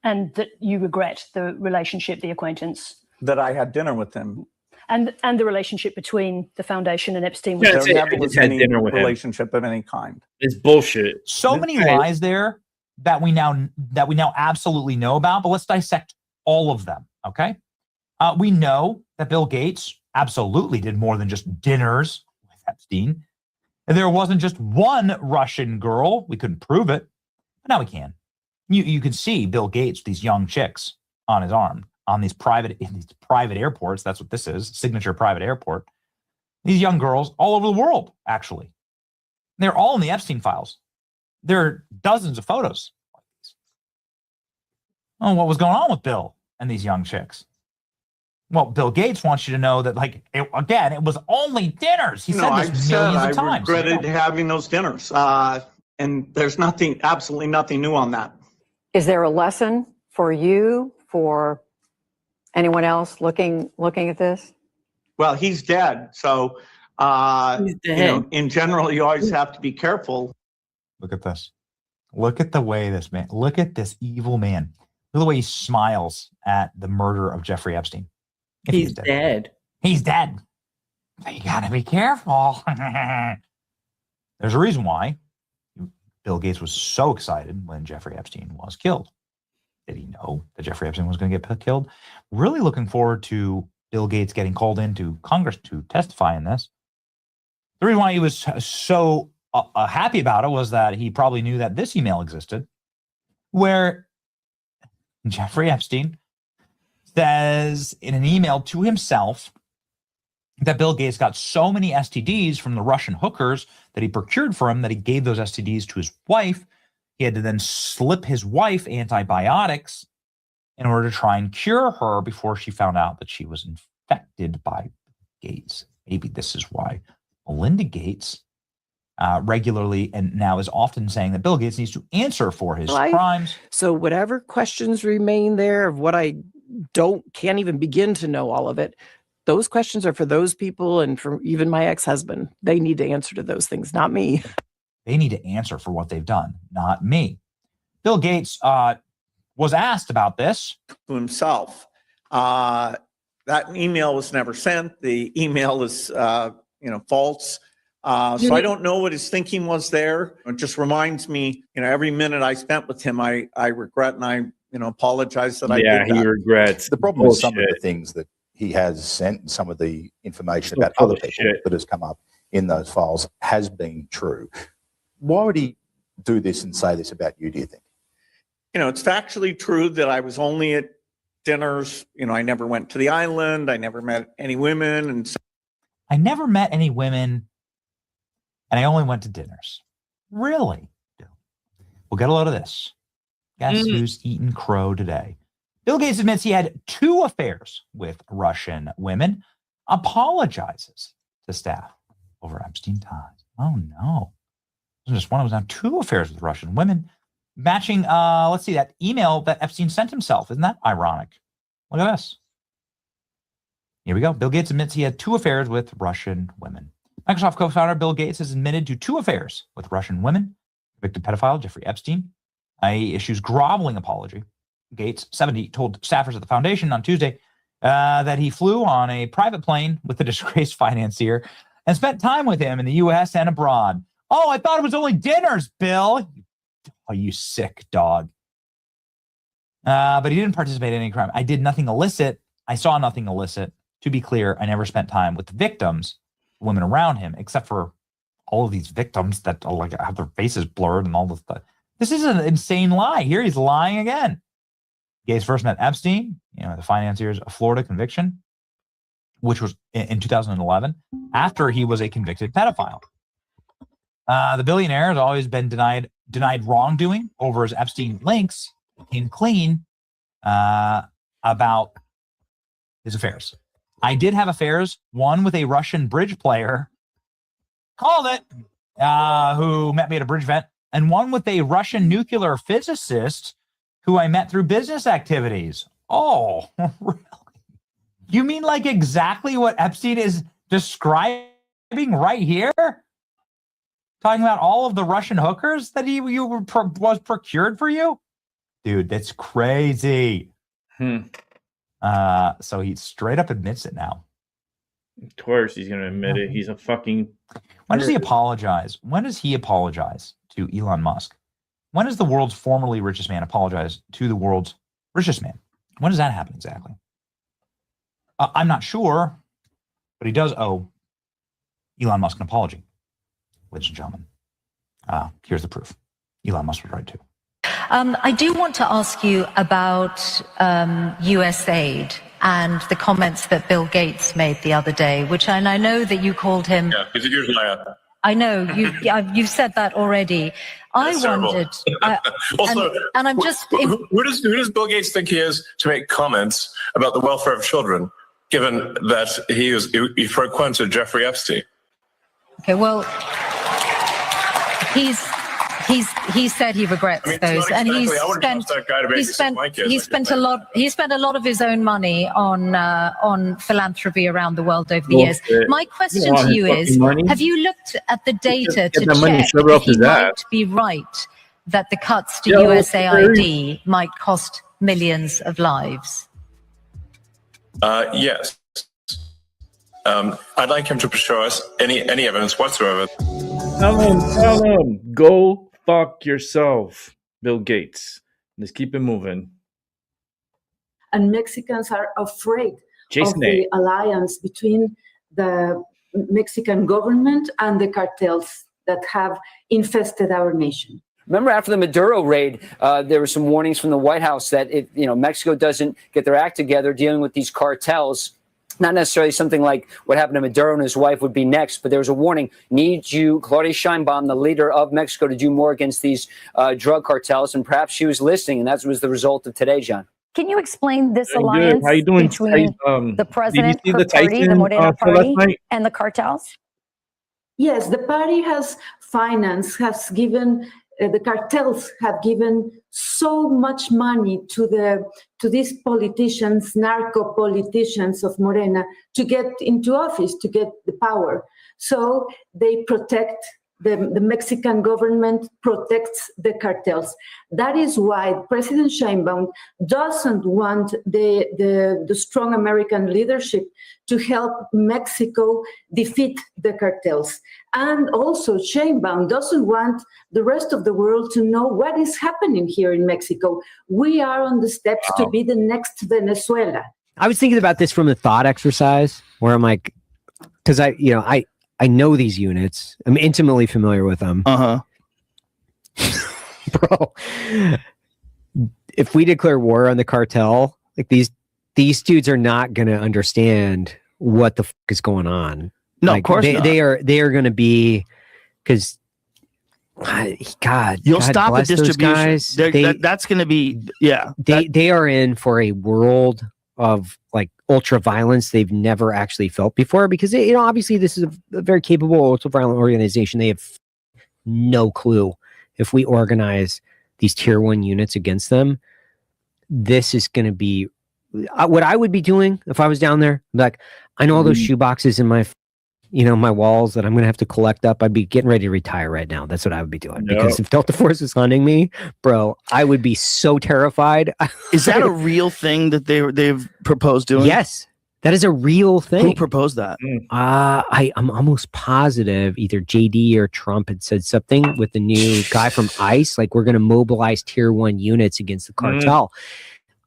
[SPEAKER 14] And that you regret the relationship, the acquaintance?
[SPEAKER 13] That I had dinner with him.
[SPEAKER 14] And the relationship between the foundation and Epstein?
[SPEAKER 13] There never was any relationship of any kind.
[SPEAKER 3] It's bullshit.
[SPEAKER 6] So many lies there that we now absolutely know about, but let's dissect all of them, okay? We know that Bill Gates absolutely did more than just dinners with Epstein. There wasn't just one Russian girl. We couldn't prove it, but now we can. You can see Bill Gates, these young chicks on his arm, on these private airports. That's what this is, signature private airport. These young girls all over the world, actually. They're all in the Epstein files. There are dozens of photos like these. Oh, what was going on with Bill and these young chicks? Well, Bill Gates wants you to know that, it was only dinners. He said this millions of times.
[SPEAKER 13] I regretted having those dinners, and there's absolutely nothing new on that.
[SPEAKER 15] Is there a lesson for you, for anyone else looking at this?
[SPEAKER 13] Well, he's dead, so in general, you always have to be careful.
[SPEAKER 6] Look at this. Look at the way this man. Look at this evil man. Look at the way he smiles at the murder of Jeffrey Epstein.
[SPEAKER 16] He's dead.
[SPEAKER 6] He's dead. You gotta be careful. There's a reason why Bill Gates was so excited when Jeffrey Epstein was killed. Did he know that Jeffrey Epstein was going to get killed? Really looking forward to Bill Gates getting called into Congress to testify in this. The reason why he was so happy about it was that he probably knew that this email existed, where Jeffrey Epstein says in an email to himself that Bill Gates got so many STDs from the Russian hookers that he procured for him that he gave those STDs to his wife. He had to then slip his wife antibiotics in order to try and cure her before she found out that she was infected by Gates. Maybe this is why Melinda Gates regularly and now is often saying that Bill Gates needs to answer for his crimes.
[SPEAKER 16] So whatever questions remain there of what I can't even begin to know all of it, those questions are for those people and for even my ex-husband. They need to answer to those things, not me.
[SPEAKER 6] They need to answer for what they've done, not me. Bill Gates was asked about this.
[SPEAKER 13] To himself. That email was never sent. The email is, false. So I don't know what his thinking was there. It just reminds me, every minute I spent with him, I regret and I, apologize that I did that.
[SPEAKER 3] Yeah, he regrets.
[SPEAKER 17] The problem with some of the things that he has sent and some of the information about other people that has come up in those files has been true. Why would he do this and say this about you, do you think?
[SPEAKER 13] It's factually true that I was only at dinners. I never went to the island. I never met any women. And
[SPEAKER 6] I never met any women, and I only went to dinners. Really? We'll get a load of this. Guess who's eating crow today? Bill Gates admits he had 2 affairs with Russian women, apologizes to staff over Epstein ties. Oh, no. It wasn't just one, it was now 2 affairs with Russian women, matching, let's see, that email that Epstein sent himself. Isn't that ironic? Look at this. Here we go. Bill Gates admits he had 2 affairs with Russian women. Microsoft co-founder Bill Gates has admitted to 2 affairs with Russian women. Convicted pedophile Jeffrey Epstein. He issues groveling apology. Gates, 70, told staffers at the foundation on Tuesday that he flew on a private plane with the disgraced financier and spent time with him in the U.S. and abroad. Oh, I thought it was only dinners, Bill. Oh, you sick dog. But he didn't participate in any crime. I did nothing illicit. I saw nothing illicit. To be clear, I never spent time with the victims, women around him, except for all of these victims that have their faces blurred and all this stuff. This is an insane lie. Here he's lying again. Gates first met Epstein, the financier's Florida conviction, which was in 2011, after he was a convicted pedophile. The billionaire has always been denied wrongdoing over his Epstein links. Came clean about his affairs. I did have affairs, one with a Russian bridge player, called it, who met me at a bridge event, and one with a Russian nuclear physicist who I met through business activities. Oh, really? You mean like exactly what Epstein is describing right here? talking about all of the Russian hookers that was procured for you? Dude, that's crazy. So he straight up admits it now.
[SPEAKER 3] Of course he's going to admit it. He's a fucking...
[SPEAKER 6] When does he apologize? When does he apologize to Elon Musk? When does the world's formerly richest man apologize to the world's richest man? When does that happen exactly? I'm not sure, but he does owe Elon Musk an apology, ladies and gentlemen. Here's the proof. Elon Musk was right too.
[SPEAKER 18] I do want to ask you about US aid and the comments that Bill Gates made the other day, and I know that you called him.
[SPEAKER 19] Yeah, he's a huge liar.
[SPEAKER 18] I know you've said that already. I wondered.
[SPEAKER 19] Also,
[SPEAKER 18] and I'm just.
[SPEAKER 19] Who does Bill Gates think he is to make comments about the welfare of children, given that he frequented Jeffrey Epstein?
[SPEAKER 18] Okay, well, he said he regrets those, and he spent a lot of his own money on philanthropy around the world over the years. My question to you is: have you looked at the data to check if he might be right that the cuts to USAID might cost millions of lives?
[SPEAKER 19] Yes. I'd like him to show us any evidence whatsoever.
[SPEAKER 3] Tell him, go fuck yourself, Bill Gates. Let's keep it moving.
[SPEAKER 20] And Mexicans are afraid of the alliance between the Mexican government and the cartels that have infested our nation.
[SPEAKER 12] Remember, after the Maduro raid, there were some warnings from the White House that if Mexico doesn't get their act together dealing with these cartels, not necessarily something like what happened to Maduro and his wife would be next, but there was a warning. Need you, Claudia Sheinbaum, the leader of Mexico, to do more against these drug cartels, and perhaps she was listening, and that was the result of today, John.
[SPEAKER 21] Can you explain this alliance between the president, her party, the Morena party, and the cartels?
[SPEAKER 20] Yes, the party has financed, has given, the cartels have given so much money to these politicians, narco politicians of Morena, to get into office, to get the power. So they protect, the Mexican government protects the cartels. That is why President Sheinbaum doesn't want the strong American leadership to help Mexico defeat the cartels. And also Sheinbaum doesn't want the rest of the world to know what is happening here in Mexico. We are on the steps to be the next Venezuela.
[SPEAKER 22] I was thinking about this from a thought exercise where I'm like, because I know these units. I'm intimately familiar with them. Bro, if we declare war on the cartel, like these dudes are not going to understand what the fuck is going on.
[SPEAKER 23] No,
[SPEAKER 22] like,
[SPEAKER 23] of course not.
[SPEAKER 22] They are going to be, because God,
[SPEAKER 23] you'll
[SPEAKER 22] God
[SPEAKER 23] stop the
[SPEAKER 22] bless those
[SPEAKER 23] distribution.
[SPEAKER 22] guys.
[SPEAKER 23] That's going to be, yeah.
[SPEAKER 22] They are in for a world of like ultra violence they've never actually felt before, because obviously this is a very capable ultra violent organization. They have no clue if we organize these tier 1 units against them. This is going to be what I would be doing if I was down there. Like, I know all those shoe boxes in my my walls that I'm going to have to collect up. I'd be getting ready to retire right now. That's what I would be doing. Because if Delta Force is hunting me, bro, I would be so terrified.
[SPEAKER 23] Is that a real thing that they've proposed doing?
[SPEAKER 22] Yes, that is a real thing.
[SPEAKER 23] Who proposed that?
[SPEAKER 22] I'm almost positive either JD or Trump had said something with the new guy from ICE, like we're going to mobilize tier 1 units against the cartel.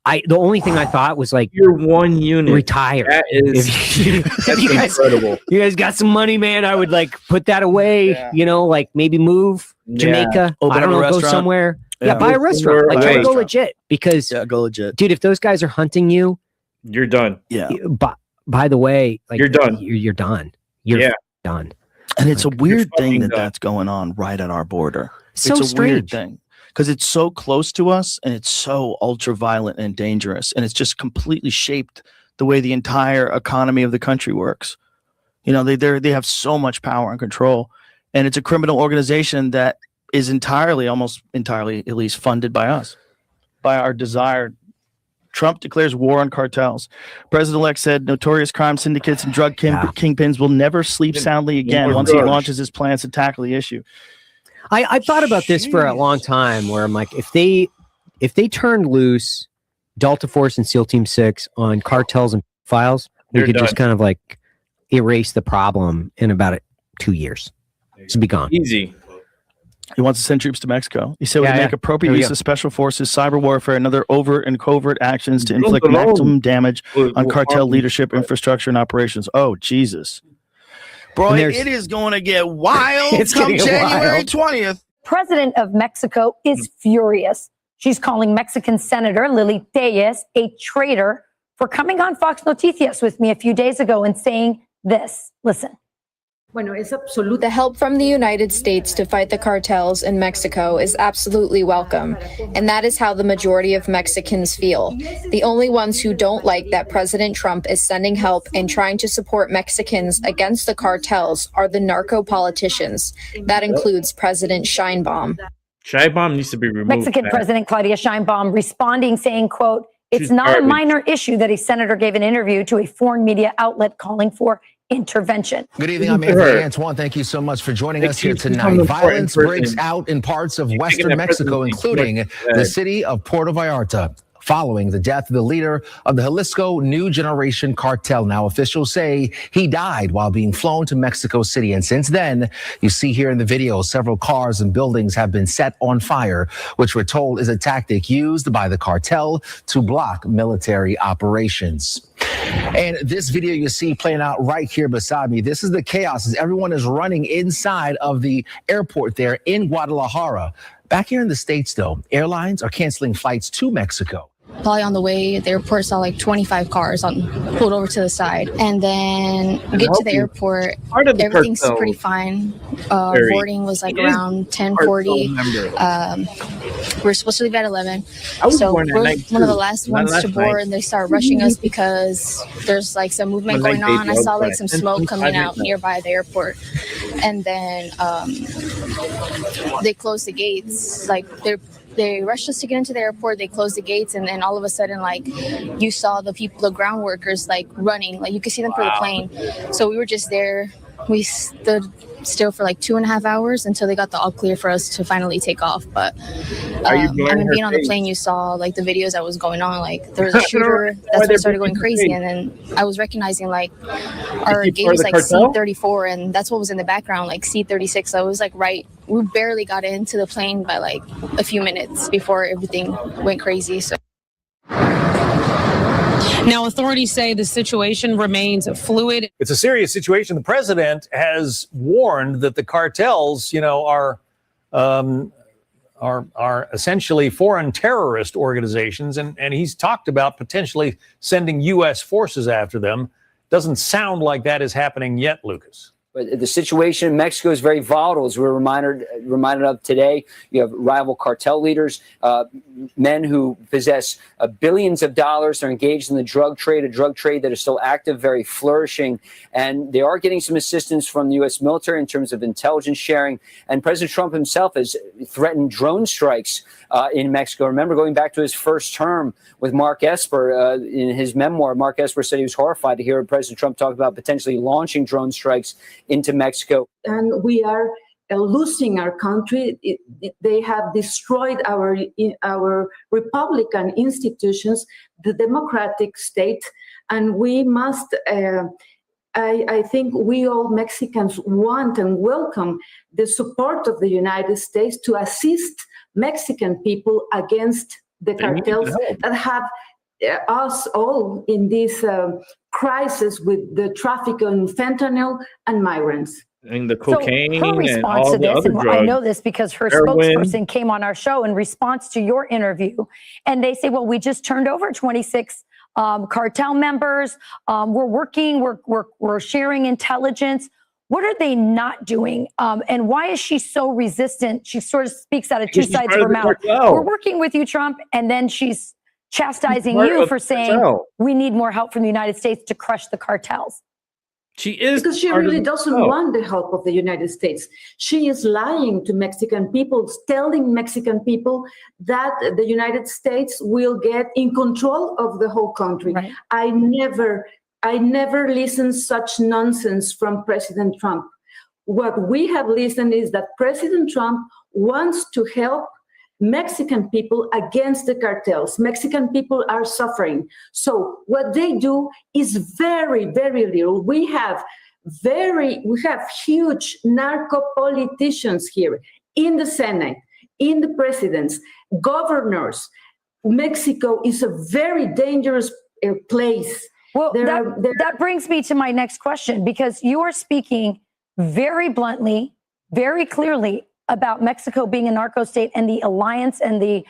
[SPEAKER 22] The only thing I thought was like
[SPEAKER 3] tier 1 unit
[SPEAKER 22] retire.
[SPEAKER 3] That is that's incredible.
[SPEAKER 22] You guys got some money, man. I would like put that away. Like maybe move Jamaica. I don't know, go somewhere. Yeah, buy a restaurant. Like try to go legit, because
[SPEAKER 23] go legit,
[SPEAKER 22] dude. If those guys are hunting you,
[SPEAKER 3] you're done.
[SPEAKER 23] Yeah.
[SPEAKER 22] By the way, like
[SPEAKER 3] you're done.
[SPEAKER 22] You're done. You're done.
[SPEAKER 23] And it's a weird thing that's going on right at our border.
[SPEAKER 22] So
[SPEAKER 23] it's a
[SPEAKER 22] strange.
[SPEAKER 23] Weird thing. Because it's so close to us and it's so ultra violent and dangerous, and it's just completely shaped the way the entire economy of the country works. They have so much power and control, and it's a criminal organization that is almost entirely, at least, funded by us, by our desired Trump declares war on cartels. President-elect said notorious crime syndicates and drug kingpins will never sleep soundly again once he launches his plans to tackle the issue.
[SPEAKER 22] I've thought about this for a long time, where I'm like, if they turned loose Delta Force and SEAL Team 6 on cartels and files, we could just kind of like erase the problem in about 2 years. It's be gone.
[SPEAKER 3] Easy.
[SPEAKER 23] He wants to send troops to Mexico. He said we make appropriate use of special forces, cyber warfare, and other overt and covert actions to inflict maximum damage on cartel leadership, infrastructure, and operations. Oh, Jesus. Bro, it is going to get wild come January 20th.
[SPEAKER 21] President of Mexico is furious. She's calling Mexican Senator Lily Tellez a traitor for coming on Fox Noticias with me a few days ago and saying this. Listen.
[SPEAKER 1] The help from the United States to fight the cartels in Mexico is absolutely welcome, and that is how the majority of Mexicans feel. The only ones who don't like that President Trump is sending help and trying to support Mexicans against the cartels are the narco politicians. That includes President Sheinbaum.
[SPEAKER 3] Sheinbaum needs to be removed.
[SPEAKER 21] Mexican President Claudia Sheinbaum responding, saying, quote, "It's not a minor issue that a senator gave an interview to a foreign media outlet calling for intervention."
[SPEAKER 2] Good evening. I'm Anthony Antoine. Thank you so much for joining us here tonight. Violence breaks out in parts of western Mexico, including the city of Puerto Vallarta, following the death of the leader of the Jalisco New Generation Cartel. Now, officials say he died while being flown to Mexico City. And since then, you see here in the video, several cars and buildings have been set on fire, which we're told is a tactic used by the cartel to block military operations. And this video you see playing out right here beside me, this is the chaos as everyone is running inside of the airport there in Guadalajara. Back here in the States, though, airlines are canceling flights to Mexico.
[SPEAKER 1] Probably on the way, the airport saw like 25 cars pulled over to the side. And then we get to the airport, everything's pretty fine. Boarding was like around 10:40. We're supposed to leave at 11. So we're one of the last ones to board, and they start rushing us because there's like some movement going on. I saw like some smoke coming out nearby the airport. And then they closed the gates. Like they rushed us to get into the airport. They closed the gates, and then all of a sudden, like, you saw the people, the ground workers, like running, like you could see them through the plane. So we were just there. We stood still for like 2.5 hours until they got the all clear for us to finally take off. But I mean, being on the plane, you saw like the videos that was going on. Like there was a shooter. That's when it started going crazy, and then I was recognizing like our gate was like C-34, and that's what was in the background, like C-36. So it was like right. We barely got into the plane by like a few minutes before everything went crazy. So.
[SPEAKER 7] Now, authorities say the situation remains fluid. It's a serious situation. The president has warned that the cartels, are essentially foreign terrorist organizations, and he's talked about potentially sending U.S. forces after them. Doesn't sound like that is happening yet, Lucas.
[SPEAKER 12] But the situation in Mexico is very volatile, as we're reminded of today. You have rival cartel leaders, men who possess billions of dollars. They're engaged in the drug trade, a drug trade that is still active, very flourishing. And they are getting some assistance from the U.S. military in terms of intelligence sharing. And President Trump himself has threatened drone strikes in Mexico. Remember, going back to his first term with Mark Esper, in his memoir, Mark Esper said he was horrified to hear President Trump talk about potentially launching drone strikes into Mexico.
[SPEAKER 20] And we are losing our country. They have destroyed our Republican institutions, the democratic state, and we must. I think we all Mexicans want and welcome the support of the United States to assist Mexican people against the cartels that have us all in this crisis with the traffic in fentanyl and migrants.
[SPEAKER 3] And the cocaine
[SPEAKER 21] her response
[SPEAKER 3] and all
[SPEAKER 21] to
[SPEAKER 3] the
[SPEAKER 21] this,
[SPEAKER 3] other
[SPEAKER 21] and
[SPEAKER 3] drugs.
[SPEAKER 21] I know this because her
[SPEAKER 3] Heroin.
[SPEAKER 21] spokesperson came on our show in response to your interview, and they say, well, we just turned over 26 cartel members. We're working, we're sharing intelligence. What are they not doing? And why is she so resistant? She sort of speaks out of two sides of her mouth. We're working with you, Trump, and then she's chastising you for saying we need more help from the United States to crush the cartels.
[SPEAKER 3] She is
[SPEAKER 20] because she really doesn't want the help of the United States. She is lying to Mexican people, telling Mexican people that the United States will get in control of the whole country.
[SPEAKER 21] Right.
[SPEAKER 20] I never listened such nonsense from President Trump. What we have listened is that President Trump wants to help Mexican people against the cartels. Mexican people are suffering. So what they do is very, very little. We have huge narco politicians here in the Senate, in the presidents, governors. Mexico is a very dangerous place.
[SPEAKER 21] Well, that brings me to my next question, because you are speaking very bluntly, very clearly about Mexico being a narco state and the alliance and the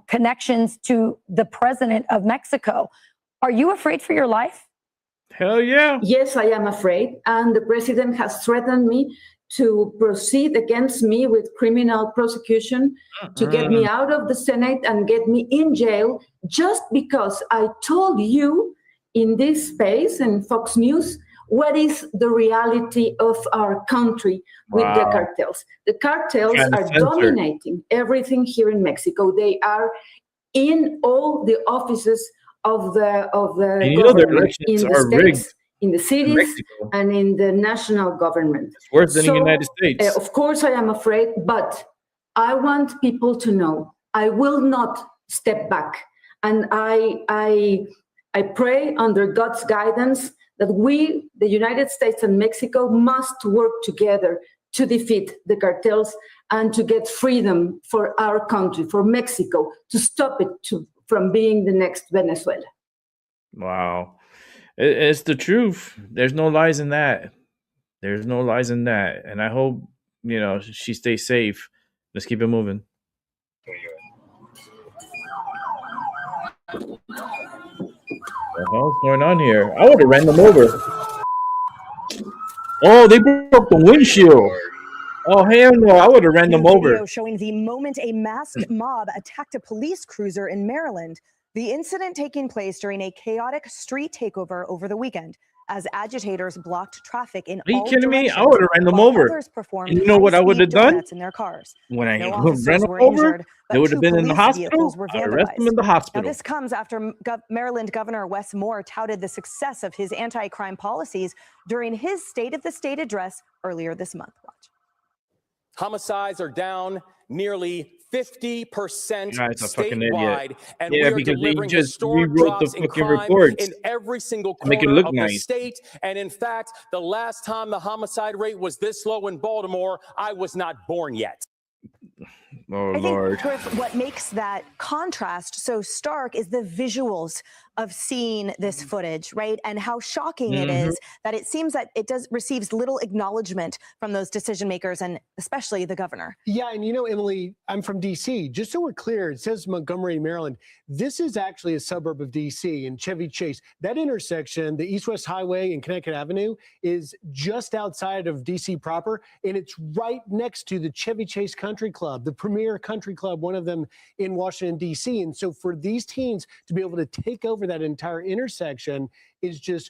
[SPEAKER 21] connections to the president of Mexico. Are you afraid for your life?
[SPEAKER 3] Hell yeah.
[SPEAKER 20] Yes, I am afraid. And the president has threatened me to proceed against me with criminal prosecution to get me out of the Senate and get me in jail just because I told you in this space and Fox News what is the reality of our country with the cartels. The cartels are dominating everything here in Mexico. They are in all the offices of the government, in the states, in the cities, and in the national government.
[SPEAKER 3] It's worse than the United States.
[SPEAKER 20] Of course, I am afraid, but I want people to know I will not step back. And I pray under God's guidance that we, the United States and Mexico, must work together to defeat the cartels and to get freedom for our country, for Mexico, to stop it from being the next Venezuela.
[SPEAKER 3] Wow. It's the truth. There's no lies in that. There's no lies in that. And I hope, she stays safe. Let's keep it moving. What the hell's going on here? I would have ran them over. Oh, they broke the windshield. Oh, hell no. I would have ran them over.
[SPEAKER 5] Showing the moment a masked mob attacked a police cruiser in Maryland. The incident taking place during a chaotic street takeover over the weekend as agitators blocked traffic in all directions.
[SPEAKER 3] Are you kidding me? I would have ran them over. And you know what I would have done?
[SPEAKER 5] In their cars.
[SPEAKER 3] When I ran them over, they would have been in the hospital. I arrest them in the hospital.
[SPEAKER 5] Now, this comes after Maryland Governor Wes Moore touted the success of his anti-crime policies during his State of the State address earlier this month. Watch.
[SPEAKER 8] Homicides are down nearly 50%
[SPEAKER 3] statewide,
[SPEAKER 8] and
[SPEAKER 3] yeah,
[SPEAKER 8] we're
[SPEAKER 3] because
[SPEAKER 8] delivering
[SPEAKER 3] they just
[SPEAKER 8] historic
[SPEAKER 3] rewrote the
[SPEAKER 8] drops in
[SPEAKER 3] fucking
[SPEAKER 8] crime
[SPEAKER 3] reports
[SPEAKER 8] in every single
[SPEAKER 3] to make it
[SPEAKER 8] corner
[SPEAKER 3] look
[SPEAKER 8] of
[SPEAKER 3] nice.
[SPEAKER 8] the state. And in fact, the last time the homicide rate was this low in Baltimore, I was not born yet.
[SPEAKER 3] Oh,
[SPEAKER 5] I
[SPEAKER 3] Lord.
[SPEAKER 5] think, Griff, what makes that contrast so stark is the visuals of seeing this footage, right? And how shocking it is that it seems that it receives little acknowledgement from those decision makers and especially the governor.
[SPEAKER 9] Yeah, and Emily, I'm from DC. Just so we're clear, it says Montgomery, Maryland. This is actually a suburb of DC in Chevy Chase. That intersection, the East-West Highway and Connecticut Avenue, is just outside of DC proper, and it's right next to the Chevy Chase Country Club, the premier country club, one of them in Washington, DC. And so for these teens to be able to take over that entire intersection is just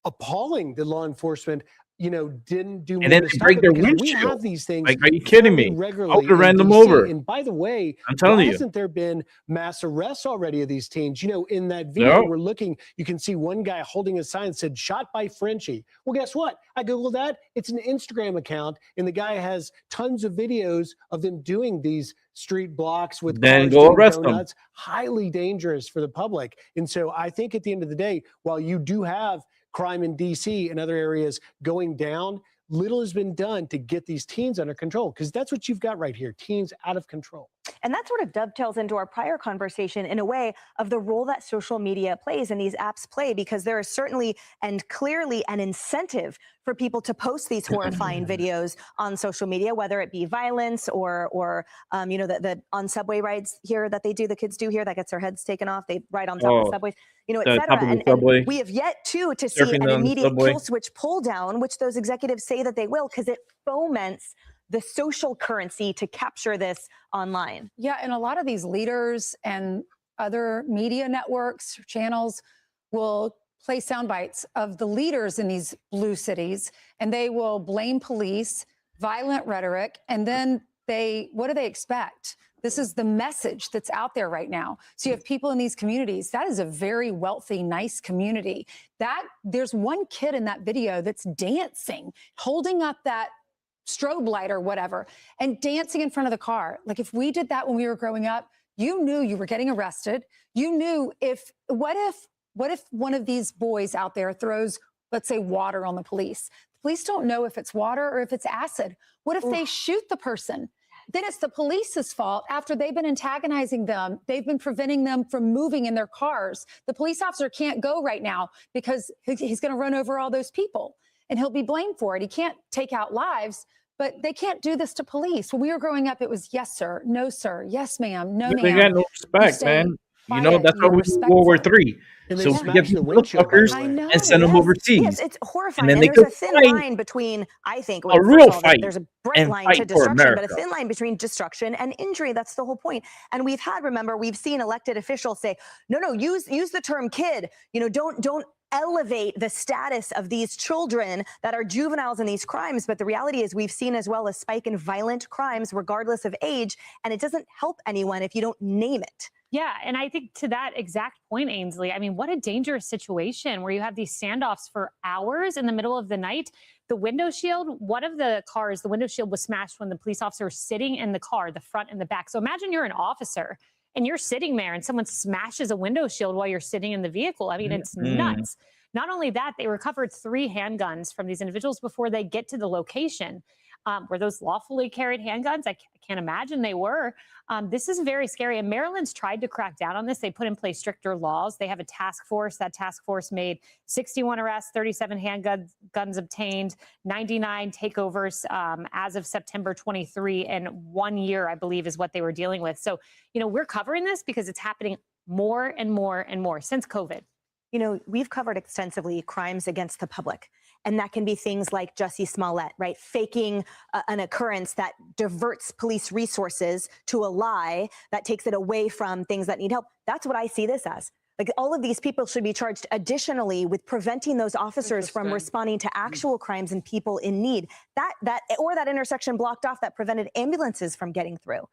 [SPEAKER 9] appalling that law enforcement, didn't do more.
[SPEAKER 3] And then
[SPEAKER 9] to
[SPEAKER 3] they
[SPEAKER 9] stop
[SPEAKER 3] break
[SPEAKER 9] it,
[SPEAKER 3] their
[SPEAKER 9] because we
[SPEAKER 3] windshield.
[SPEAKER 9] have these things.
[SPEAKER 3] Like, are you kidding me? I would have ran them over.
[SPEAKER 9] And by the way,
[SPEAKER 3] I'm telling
[SPEAKER 9] why
[SPEAKER 3] you.
[SPEAKER 9] hasn't there been mass arrests already of these teens? In that video we're looking, you can see one guy holding a sign that said "Shot by Frenchie." Well, guess what? I Googled that. It's an Instagram account, and the guy has tons of videos of them doing these street blocks with
[SPEAKER 3] Then
[SPEAKER 9] cars
[SPEAKER 3] go
[SPEAKER 9] doing
[SPEAKER 3] arrest them.
[SPEAKER 9] donuts. Highly dangerous for the public. And so I think at the end of the day, while you do have crime in DC and other areas going down, little has been done to get these teens under control, because that's what you've got right here, teens out of control.
[SPEAKER 5] And that sort of dovetails into our prior conversation in a way of the role that social media plays and these apps play, because there is certainly and clearly an incentive for people to post these horrifying videos on social media, whether it be violence or the on subway rides here that the kids do here that gets their heads taken off. They ride on top of subways, et cetera. And we have yet to see an immediate kill switch pull down, which those executives say that they will, because it foments the social currency to capture this online.
[SPEAKER 24] Yeah, and a lot of these leaders and other media networks, channels will
[SPEAKER 4] play sound bites of the leaders in these blue cities, and they will blame police, violent rhetoric, and then what do they expect? This is the message that's out there right now. So you have people in these communities. That is a very wealthy, nice community. There's one kid in that video that's dancing, holding up that strobe light or whatever, and dancing in front of the car. Like, if we did that when we were growing up, you knew you were getting arrested. You knew what if one of these boys out there throws, let's say, water on the police? The police don't know if it's water or if it's acid. What if they shoot the person? Then it's the police's fault after they've been antagonizing them. They've been preventing them from moving in their cars. The police officer can't go right now because he's going to run over all those people and he'll be blamed for it. He can't take out lives, but they can't do this to police. When we were growing up, it was yes, sir, no, sir, yes, ma'am, no, ma'am.
[SPEAKER 3] They got no respect, man. You know, that's why we do World War III. So we get the motherfuckers and send them overseas.
[SPEAKER 5] Yes, it's horrifying.
[SPEAKER 3] And
[SPEAKER 5] And
[SPEAKER 3] then they
[SPEAKER 5] there's a
[SPEAKER 3] could
[SPEAKER 5] thin
[SPEAKER 3] fight
[SPEAKER 5] line between, I think,
[SPEAKER 3] a real fight
[SPEAKER 5] there's a bright
[SPEAKER 3] and
[SPEAKER 5] line
[SPEAKER 3] fight
[SPEAKER 5] to
[SPEAKER 3] for
[SPEAKER 5] destruction, but a
[SPEAKER 3] America.
[SPEAKER 5] thin line between destruction and injury. That's the whole point. And we've seen elected officials say, no, use the term kid. You know, don't elevate the status of these children that are juveniles in these crimes. But the reality is we've seen as well a spike in violent crimes regardless of age, and it doesn't help anyone if you don't name it.
[SPEAKER 10] Yeah, and I think to that exact point, Ainsley, I mean, what a dangerous situation where you have these standoffs for hours in the middle of the night. The window shield, one of the cars, the window shield was smashed when the police officer was sitting in the car, the front and the back. So imagine you're an officer and you're sitting there and someone smashes a window shield while you're sitting in the vehicle. I mean, it's nuts. Not only that, they recovered 3 handguns from these individuals before they get to the location. Were those lawfully carried handguns? I can't imagine they were. This is very scary. And Maryland's tried to crack down on this. They put in place stricter laws. They have a task force. That task force made 61 arrests, 37 handguns obtained, 99 takeovers as of September 23, and 1 year, I believe, is what they were dealing with. So, you know, we're covering this because it's happening more and more and more since COVID.
[SPEAKER 5] You know, we've covered extensively crimes against the public. And that can be things like Jussie Smollett, right? Faking an occurrence that diverts police resources to a lie that takes it away from things that need help. That's what I see this as. Like, all of these people should be charged additionally with preventing those officers from responding to actual crimes and people in need. That intersection blocked off that prevented ambulances from getting through.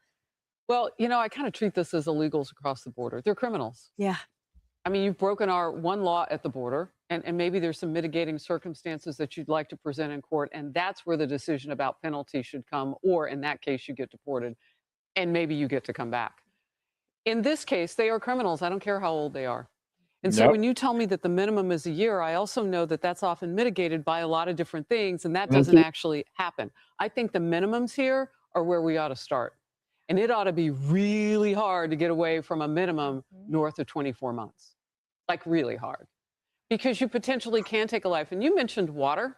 [SPEAKER 11] Well, you know, I kind of treat this as illegals across the border. They're criminals.
[SPEAKER 5] Yeah.
[SPEAKER 11] I mean, you've broken our one law at the border, and maybe there's some mitigating circumstances that you'd like to present in court, and that's where the decision about penalty should come, or in that case, you get deported, and maybe you get to come back. In this case, they are criminals. I don't care how old they are. And so when you tell me that the minimum is a year, I also know that that's often mitigated by a lot of different things, and that doesn't actually happen. I think the minimums here are where we ought to start. And it ought to be really hard to get away from a minimum north of 24 months. Like, really hard, because you potentially can take a life. And you mentioned water,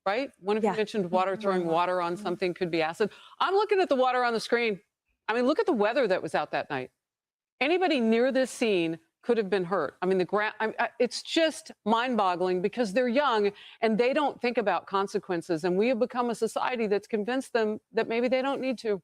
[SPEAKER 11] right? One of you mentioned water, throwing water on something could be acid. I'm looking at the water on the screen. I mean, look at the weather that was out that night. Anybody near this scene could have been hurt. I mean, the ground, it's just mind-boggling because they're young and they don't think about consequences. And we have become a society that's convinced them that maybe they don't need to.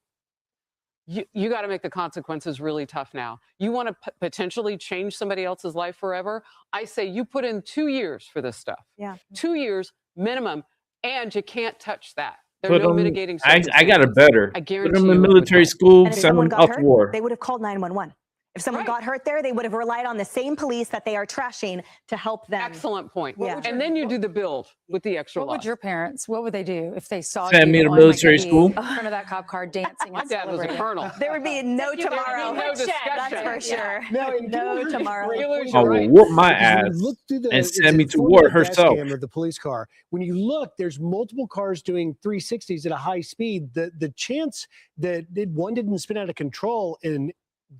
[SPEAKER 11] You got to make the consequences really tough now. You want to potentially change somebody else's life forever? I say you put in 2 years for this stuff.
[SPEAKER 5] Yeah.
[SPEAKER 11] 2 years minimum, and you can't touch that. There are no mitigating
[SPEAKER 3] I
[SPEAKER 11] circumstances.
[SPEAKER 3] got it better.
[SPEAKER 11] I
[SPEAKER 3] Put
[SPEAKER 11] guarantee
[SPEAKER 3] them in
[SPEAKER 11] you it would
[SPEAKER 3] military
[SPEAKER 11] help.
[SPEAKER 3] school,
[SPEAKER 5] And if
[SPEAKER 3] send
[SPEAKER 5] someone
[SPEAKER 3] them
[SPEAKER 5] got
[SPEAKER 3] out to
[SPEAKER 5] hurt,
[SPEAKER 3] war.
[SPEAKER 5] they would have called 911. If someone got hurt there, they would have relied on the same police that they are trashing to help them.
[SPEAKER 11] Excellent point.
[SPEAKER 5] Yeah.
[SPEAKER 11] And then you do the build with the extra
[SPEAKER 4] What
[SPEAKER 11] laws.
[SPEAKER 4] would your parents, what would they do if they saw
[SPEAKER 3] Send
[SPEAKER 4] you
[SPEAKER 3] me to
[SPEAKER 4] on,
[SPEAKER 3] military
[SPEAKER 4] like,
[SPEAKER 3] school.
[SPEAKER 4] in front of that cop car dancing?
[SPEAKER 11] My dad was a colonel.
[SPEAKER 5] There would be no tomorrow.
[SPEAKER 11] no discussion.
[SPEAKER 5] That's for sure.
[SPEAKER 9] No,
[SPEAKER 5] tomorrow.
[SPEAKER 3] I will whoop my
[SPEAKER 9] Because when
[SPEAKER 3] ass
[SPEAKER 9] you look through the-
[SPEAKER 3] and
[SPEAKER 9] it's
[SPEAKER 3] send me
[SPEAKER 9] a
[SPEAKER 3] to war
[SPEAKER 9] 48 dash
[SPEAKER 3] herself.
[SPEAKER 9] cam of the police car. When you look, there's multiple cars doing 360s at a high speed. The chance that one didn't spin out of control and,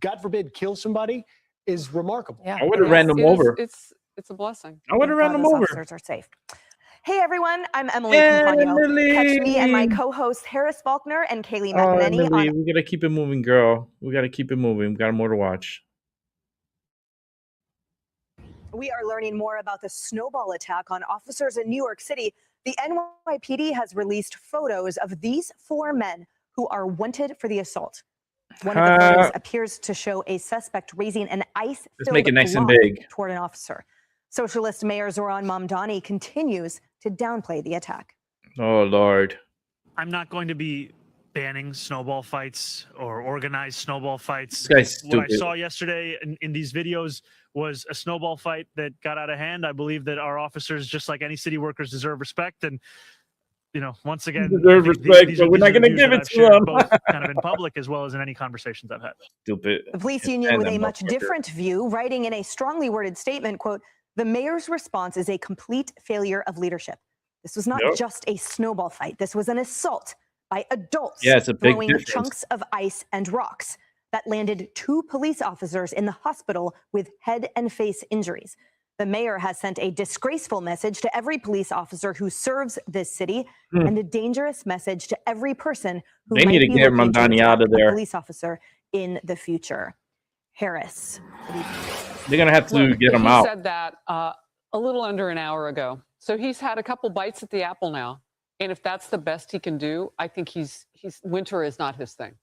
[SPEAKER 9] God forbid, kill somebody is remarkable.
[SPEAKER 11] Yeah.
[SPEAKER 3] I would have ran them over.
[SPEAKER 11] It's a blessing.
[SPEAKER 3] I would have ran them over.
[SPEAKER 5] Officers are safe. Hey everyone, I'm Emily Compagno. Catch me and my co-hosts Harris Faulkner and Kaylee
[SPEAKER 3] Oh,
[SPEAKER 5] McEnany
[SPEAKER 3] Emily,
[SPEAKER 5] on.
[SPEAKER 3] we gotta keep it moving, girl. We gotta keep it moving. We got more to watch.
[SPEAKER 5] We are learning more about the snowball attack on officers in New York City. The NYPD has released photos of these 4 men who are wanted for the assault. One of the photos appears to show a suspect raising an ice-filled
[SPEAKER 3] make it nice and
[SPEAKER 5] block
[SPEAKER 3] big.
[SPEAKER 5] toward an officer. Socialist Mayor Zoran Mamdani continues to downplay the attack.
[SPEAKER 3] Oh, Lord.
[SPEAKER 14] I'm not going to be banning snowball fights or organized snowball fights.
[SPEAKER 3] This guy's
[SPEAKER 14] What I
[SPEAKER 3] stupid.
[SPEAKER 14] saw yesterday in these videos was a snowball fight that got out of hand. I believe that our officers, just like any city workers, deserve respect. And, you know, once again,
[SPEAKER 3] Deserve respect, but we're not going to give it to them.
[SPEAKER 14] both kind of in public as well as in any conversations I've had.
[SPEAKER 3] Stupid.
[SPEAKER 5] The police union with a much different view, writing in a strongly worded statement, quote, "The mayor's response is a complete failure of leadership. This was not just a snowball fight. This was an assault by adults
[SPEAKER 3] Yeah, it's a big
[SPEAKER 5] throwing
[SPEAKER 3] difference.
[SPEAKER 5] chunks of ice and rocks that landed 2 police officers in the hospital with head and face injuries. The mayor has sent a disgraceful message to every police officer who serves this city and a dangerous message to every person who
[SPEAKER 3] They
[SPEAKER 5] might
[SPEAKER 3] need to
[SPEAKER 5] be
[SPEAKER 3] get
[SPEAKER 5] looking to
[SPEAKER 3] Mamdani out of
[SPEAKER 5] attack a
[SPEAKER 3] there.
[SPEAKER 5] police officer in the future." Harris.
[SPEAKER 3] They're going to have to
[SPEAKER 11] Look,
[SPEAKER 3] get him
[SPEAKER 11] he
[SPEAKER 3] out.
[SPEAKER 11] said that a little under an hour ago. So he's had a couple bites at the apple now. And if that's the best he can do, I think winter is not his thing.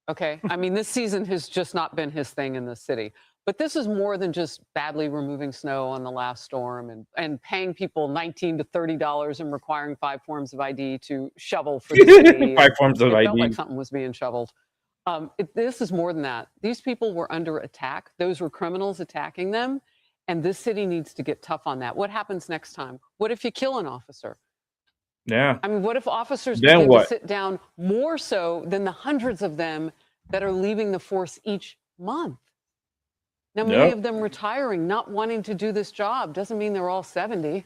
[SPEAKER 11] Okay. I mean, this season has just not been his thing in the city. But this is more than just badly removing snow on the last storm and paying people $19 to $30 and requiring 5 forms of ID to shovel for the city.
[SPEAKER 3] 5 forms of
[SPEAKER 11] It felt
[SPEAKER 3] ID.
[SPEAKER 11] like something was being shoveled. This is more than that. These people were under attack. Those were criminals attacking them. And this city needs to get tough on that. What happens next time? What if you kill an officer?
[SPEAKER 3] Yeah.
[SPEAKER 11] I mean, what if officers
[SPEAKER 3] Then
[SPEAKER 11] begin
[SPEAKER 3] what?
[SPEAKER 11] to sit down more so than the hundreds of them that are leaving the force each month? Now, many
[SPEAKER 3] Yep.
[SPEAKER 11] of them retiring, not wanting to do this job, doesn't mean they're all 70.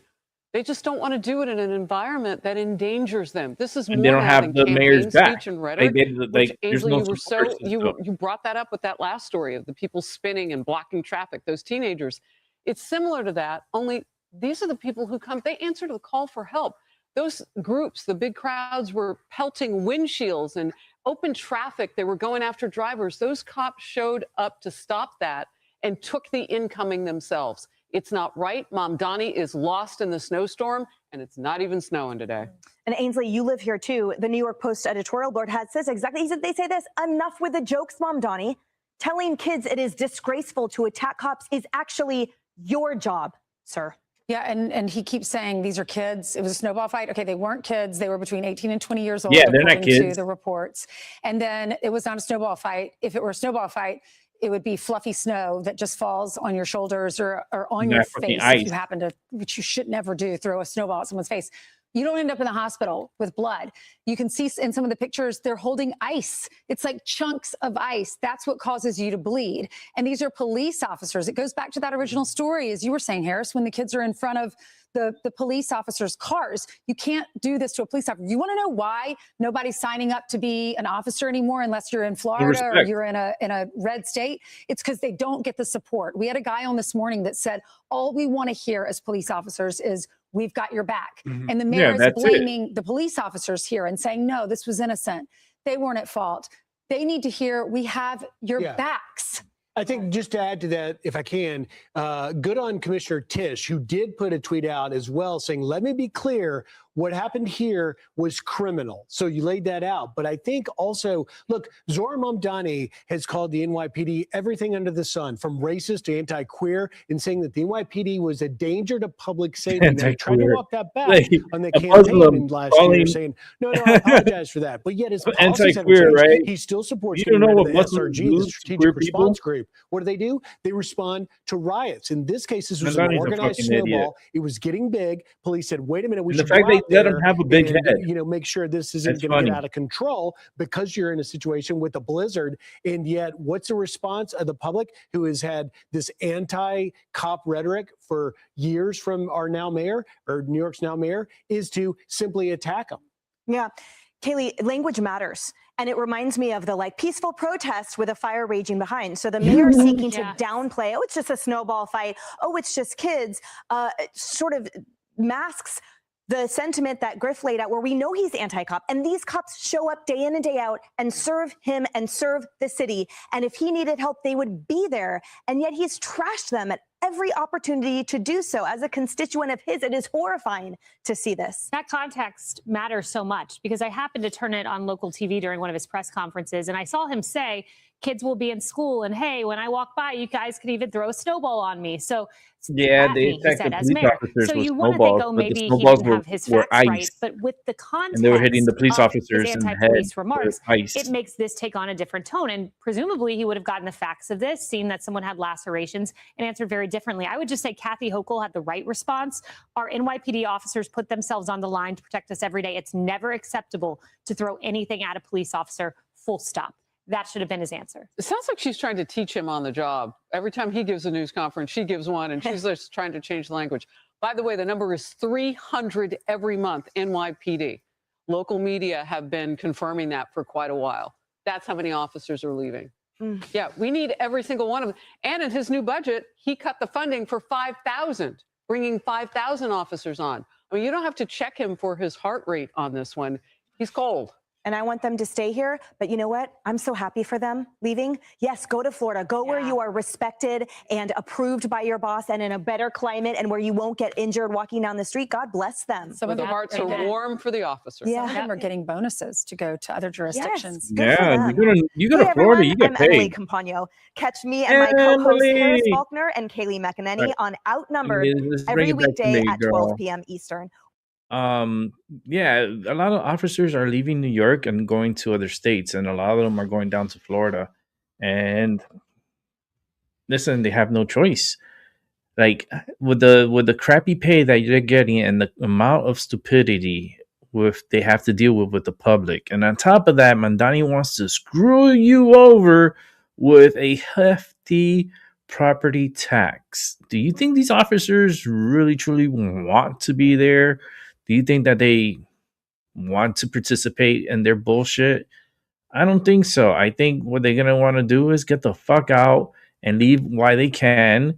[SPEAKER 11] They just don't want to do it in an environment that endangers them. This is more
[SPEAKER 3] And they don't
[SPEAKER 11] now
[SPEAKER 3] have
[SPEAKER 11] than
[SPEAKER 3] the
[SPEAKER 11] campaign
[SPEAKER 3] mayor's back.
[SPEAKER 11] speech and rhetoric.
[SPEAKER 3] There's
[SPEAKER 11] Ainsley,
[SPEAKER 3] no
[SPEAKER 11] you were
[SPEAKER 3] support
[SPEAKER 11] so
[SPEAKER 3] system.
[SPEAKER 11] you brought that up with that last story of the people spinning and blocking traffic. Those teenagers. It's similar to that. Only these are the people who come. They answer to the call for help. Those groups, the big crowds, were pelting windshields and open traffic. They were going after drivers. Those cops showed up to stop that and took the incoming themselves. It's not right. Mamdani is lost in the snowstorm, and it's not even snowing today.
[SPEAKER 5] And Ainsley, you live here too. The New York Post editorial board says exactly. They say this: enough with the jokes, Mamdani. Telling kids it is disgraceful to attack cops is actually your job, sir.
[SPEAKER 4] Yeah, and he keeps saying these are kids. It was a snowball fight. Okay, they weren't kids. They were between 18 and 20 years old,
[SPEAKER 3] Yeah, they're not
[SPEAKER 4] according to
[SPEAKER 3] kids.
[SPEAKER 4] the reports. And then it was not a snowball fight. If it were a snowball fight, it would be fluffy snow that just falls on your shoulders or on your
[SPEAKER 3] Not fucking
[SPEAKER 4] face
[SPEAKER 3] ice.
[SPEAKER 4] if you happen to, which you should never do, throw a snowball at someone's face. You don't end up in the hospital with blood. You can see in some of the pictures, they're holding ice. It's like chunks of ice. That's what causes you to bleed. And these are police officers. It goes back to that original story, as you were saying, Harris, when the kids are in front of the police officers' cars. You can't do this to a police officer. You want to know why nobody's signing up to be an officer anymore unless you're in Florida or you're in a red state? It's because they don't get the support. We had a guy on this morning that said, all we want to hear as police officers is, we've got your back. And the mayor is blaming the police officers here and saying, no, this was innocent. They weren't at fault. They need to hear, we have your backs.
[SPEAKER 9] I think just to add to that, if I can, good on Commissioner Tisch, who did put a tweet out as well saying, let me be clear, what happened here was criminal. So you laid that out. But I think also, look, Zoran Mamdani has called the NYPD everything under the sun, from racist to anti-queer, and saying that the NYPD was a danger to public safety. Now, he tried to walk that back on the campaign last year, saying, no, I apologize for that. But yet his policies haven't changed.
[SPEAKER 3] Right?
[SPEAKER 9] He still supports
[SPEAKER 3] You don't know what
[SPEAKER 9] the
[SPEAKER 3] Muslims
[SPEAKER 9] SRG,
[SPEAKER 3] do
[SPEAKER 9] the
[SPEAKER 3] to
[SPEAKER 9] Strategic
[SPEAKER 3] queer
[SPEAKER 9] Response
[SPEAKER 3] people?
[SPEAKER 9] Group. What do? They respond to riots. In this case, this was
[SPEAKER 3] Mamdani's
[SPEAKER 9] an
[SPEAKER 3] a
[SPEAKER 9] organized
[SPEAKER 3] fucking
[SPEAKER 9] snowball.
[SPEAKER 3] idiot.
[SPEAKER 9] It was getting big. Police said, wait a minute, we
[SPEAKER 3] And the
[SPEAKER 9] should
[SPEAKER 3] fact
[SPEAKER 9] go
[SPEAKER 3] they
[SPEAKER 9] out
[SPEAKER 3] let him
[SPEAKER 9] there
[SPEAKER 3] have a big
[SPEAKER 9] and,
[SPEAKER 3] head.
[SPEAKER 9] make sure this isn't
[SPEAKER 3] That's
[SPEAKER 9] going to
[SPEAKER 3] funny.
[SPEAKER 9] get out of control because you're in a situation with a blizzard. And yet, what's the response of the public who has had this anti-cop rhetoric for years from our now mayor, or New York's now mayor, is to simply attack them.
[SPEAKER 5] Yeah. Kaylee, language matters. And it reminds me of the peaceful protest with a fire raging behind. So the mayor seeking to downplay, oh, it's just a snowball fight. Oh, it's just kids, sort of masks the sentiment that Griff laid out, where we know he's anti-cop, and these cops show up day in and day out and serve him and serve the city. And if he needed help, they would be there. And yet he's trashed them at every opportunity to do so. As a constituent of his, it is horrifying to see this.
[SPEAKER 10] That context matters so much, because I happened to turn it on local TV during one of his press conferences, and I saw him say, kids will be in school, and hey, when I walk by, you guys could even throw a snowball on me. So
[SPEAKER 3] Yeah,
[SPEAKER 10] at
[SPEAKER 3] they
[SPEAKER 10] me, he
[SPEAKER 3] attacked the
[SPEAKER 10] said, as
[SPEAKER 3] police
[SPEAKER 10] mayor.
[SPEAKER 3] officers
[SPEAKER 10] So
[SPEAKER 3] with
[SPEAKER 10] you want to think,
[SPEAKER 3] snowballs,
[SPEAKER 10] oh,
[SPEAKER 3] but the
[SPEAKER 10] maybe he
[SPEAKER 3] snowballs
[SPEAKER 10] didn't have his
[SPEAKER 3] were
[SPEAKER 10] facts right.
[SPEAKER 3] ice,
[SPEAKER 10] But with the
[SPEAKER 3] and they were hitting the
[SPEAKER 10] context
[SPEAKER 3] police
[SPEAKER 10] of his
[SPEAKER 3] officers in the head
[SPEAKER 10] anti-police
[SPEAKER 3] with
[SPEAKER 10] remarks,
[SPEAKER 3] ice.
[SPEAKER 10] it makes this take on a different tone. And presumably he would have gotten the facts of this, seen that someone had lacerations, and answered very differently. I would just say Kathy Hochul had the right response. Our NYPD officers put themselves on the line to protect us every day. It's never acceptable to throw anything at a police officer, full stop. That should have been his answer.
[SPEAKER 11] It sounds like she's trying to teach him on the job. Every time he gives a news conference, she gives one, and she's just trying to change the language. By the way, the number is 300 every month, NYPD. Local media have been confirming that for quite a while. That's how many officers are leaving. Yeah, we need every single one of them. And in his new budget, he cut the funding for 5,000, bringing 5,000 officers on. I mean, you don't have to check him for his heart rate on this one. He's cold.
[SPEAKER 5] And I want them to stay here. But you know what? I'm so happy for them leaving. Yes, go to Florida. Go where you are respected and approved by your boss and in a better climate and where you won't get injured walking down the street. God bless them.
[SPEAKER 11] Some of their hearts are warm for the officers.
[SPEAKER 5] Yeah.
[SPEAKER 4] Some of them are getting bonuses to go to other jurisdictions.
[SPEAKER 5] Good for
[SPEAKER 3] Yeah,
[SPEAKER 5] them.
[SPEAKER 3] you go to
[SPEAKER 5] Hey,
[SPEAKER 3] Florida,
[SPEAKER 5] everyone,
[SPEAKER 3] you get
[SPEAKER 5] I'm Emily
[SPEAKER 3] paid.
[SPEAKER 5] Campagno. Catch me and my co-host
[SPEAKER 3] Emily!
[SPEAKER 5] Harris Faulkner and Kaylee McEnany
[SPEAKER 3] Right.
[SPEAKER 5] on Outnumbered
[SPEAKER 3] Let's bring
[SPEAKER 5] every
[SPEAKER 3] it back to
[SPEAKER 5] weekday
[SPEAKER 3] me,
[SPEAKER 5] at 12
[SPEAKER 3] girl.
[SPEAKER 5] p.m. Eastern.
[SPEAKER 3] Yeah, a lot of officers are leaving New York and going to other states, and a lot of them are going down to Florida. And listen, they have no choice. Like with the crappy pay that you're getting and the amount of stupidity they have to deal with the public, and on top of that, Mandani wants to screw you over with a hefty property tax. Do you think these officers really truly want to be there? Do you think that they want to participate in their bullshit? I don't think so. I think what they're gonna want to do is get the fuck out and leave while they can,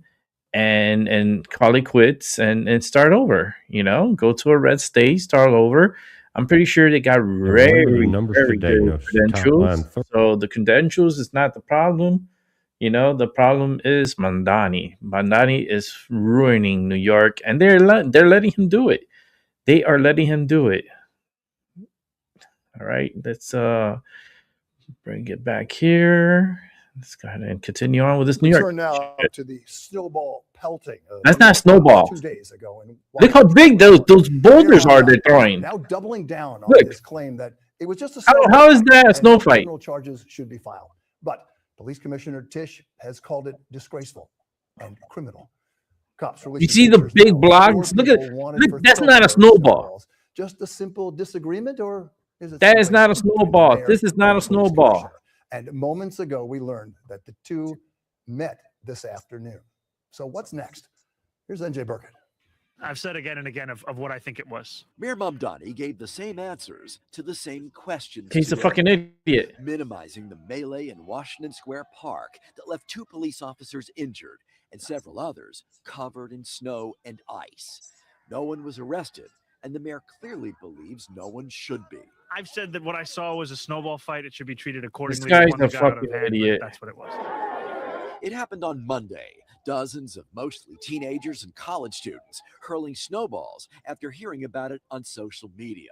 [SPEAKER 3] and call it quits and start over. You know, go to a red state, start over. I'm pretty sure they got very good credentials. So the credentials is not the problem. You know, the problem is Mandani. Mandani is ruining New York, and they're letting him do it. They are letting him do it. All right, let's bring it back here. Let's go ahead and continue on with this New York.
[SPEAKER 15] Turn now to the snowball pelting.
[SPEAKER 3] That's not snowball.
[SPEAKER 15] 2 days ago.
[SPEAKER 3] Look how big those boulders are they're throwing.
[SPEAKER 15] Now doubling down on
[SPEAKER 3] Look.
[SPEAKER 15] his claim that it was just a
[SPEAKER 3] How is that a
[SPEAKER 15] and
[SPEAKER 3] snow fight?
[SPEAKER 15] criminal charges should be filed. But Police Commissioner Tisch has called it disgraceful and criminal. Cops
[SPEAKER 3] You see the big blocks? Look at that's not a snowball.
[SPEAKER 15] Just a simple disagreement, or is it?
[SPEAKER 3] That is not a snowball. This is not a snowball.
[SPEAKER 15] And moments ago, we learned that the two met this afternoon. So what's next? Here's NJ Burkett.
[SPEAKER 14] I've said again and again of what I think it was.
[SPEAKER 16] Mayor Mamdani gave the same answers to the same questions.
[SPEAKER 3] He's a
[SPEAKER 16] today,
[SPEAKER 3] fucking idiot.
[SPEAKER 16] minimizing the melee in Washington Square Park that left 2 police officers injured and several others covered in snow and ice. No one was arrested, and the mayor clearly believes no one should be.
[SPEAKER 14] I've said that what I saw was a snowball fight. It should be treated accordingly.
[SPEAKER 3] This guy's
[SPEAKER 14] One that
[SPEAKER 3] a
[SPEAKER 14] got out of
[SPEAKER 3] fucking
[SPEAKER 14] hand, but
[SPEAKER 3] idiot.
[SPEAKER 14] That's what it was.
[SPEAKER 16] It happened on Monday. Dozens of mostly teenagers and college students hurling snowballs after hearing about it on social media.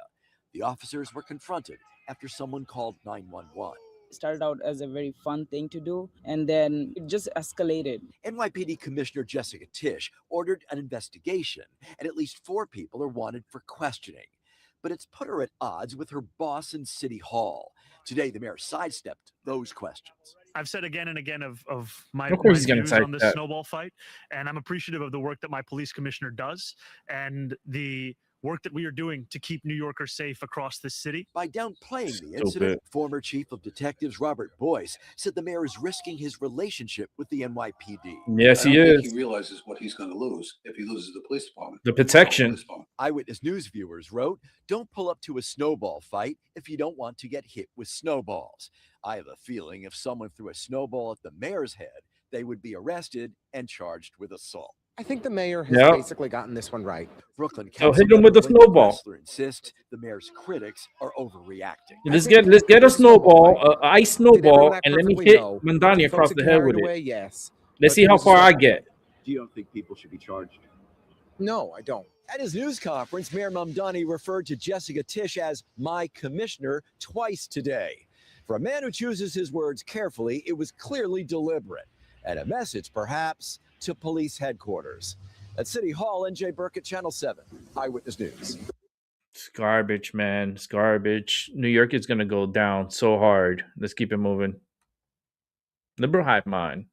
[SPEAKER 16] The officers were confronted after someone called 911.
[SPEAKER 17] Started out as a very fun thing to do, and then it just escalated.
[SPEAKER 16] NYPD Commissioner Jessica Tisch ordered an investigation, and at least 4 people are wanted for questioning. But it's put her at odds with her boss in City Hall. Today, the mayor sidestepped those questions.
[SPEAKER 14] I've said again and again of my
[SPEAKER 3] Of course he's gonna
[SPEAKER 14] views
[SPEAKER 3] cite
[SPEAKER 14] on this
[SPEAKER 3] that.
[SPEAKER 14] snowball fight, and I'm appreciative of the work that my police commissioner does and the work that we are doing to keep New Yorkers safe across this city.
[SPEAKER 16] By downplaying the
[SPEAKER 3] Stupid.
[SPEAKER 16] incident, former chief of detectives Robert Boyce said the mayor is risking his relationship with the NYPD.
[SPEAKER 3] Yes, he
[SPEAKER 24] I don't think
[SPEAKER 3] is.
[SPEAKER 24] he realizes what he's going to lose if he loses the police department.
[SPEAKER 3] The protection.
[SPEAKER 16] Eyewitness News viewers wrote, "Don't pull up to a snowball fight if you don't want to get hit with snowballs. I have a feeling if someone threw a snowball at the mayor's head, they would be arrested and charged with assault."
[SPEAKER 25] I think the mayor has
[SPEAKER 3] Yep.
[SPEAKER 25] basically gotten this one right.
[SPEAKER 16] Brooklyn
[SPEAKER 3] So hit him
[SPEAKER 16] Councilman
[SPEAKER 3] with the
[SPEAKER 16] Linda
[SPEAKER 3] snowball.
[SPEAKER 16] Ressler insists the mayor's critics are overreacting.
[SPEAKER 3] Let's get a snowball, ice snowball, and let me hit Mandani across the head with it.
[SPEAKER 25] Yes.
[SPEAKER 3] Let's see how far I get.
[SPEAKER 16] You don't think people should be charged?
[SPEAKER 25] No, I don't.
[SPEAKER 26] At his news conference, Mayor Mamdani referred to Jessica Tisch as my commissioner twice today. For a man who chooses his words carefully, it was clearly deliberate. and a message, perhaps, to police headquarters. At City Hall, NJ Burkett, Channel 7, Eyewitness News.
[SPEAKER 3] It's garbage, man. It's garbage. New York is going to go down so hard. Let's keep it moving. Liberal hive mind.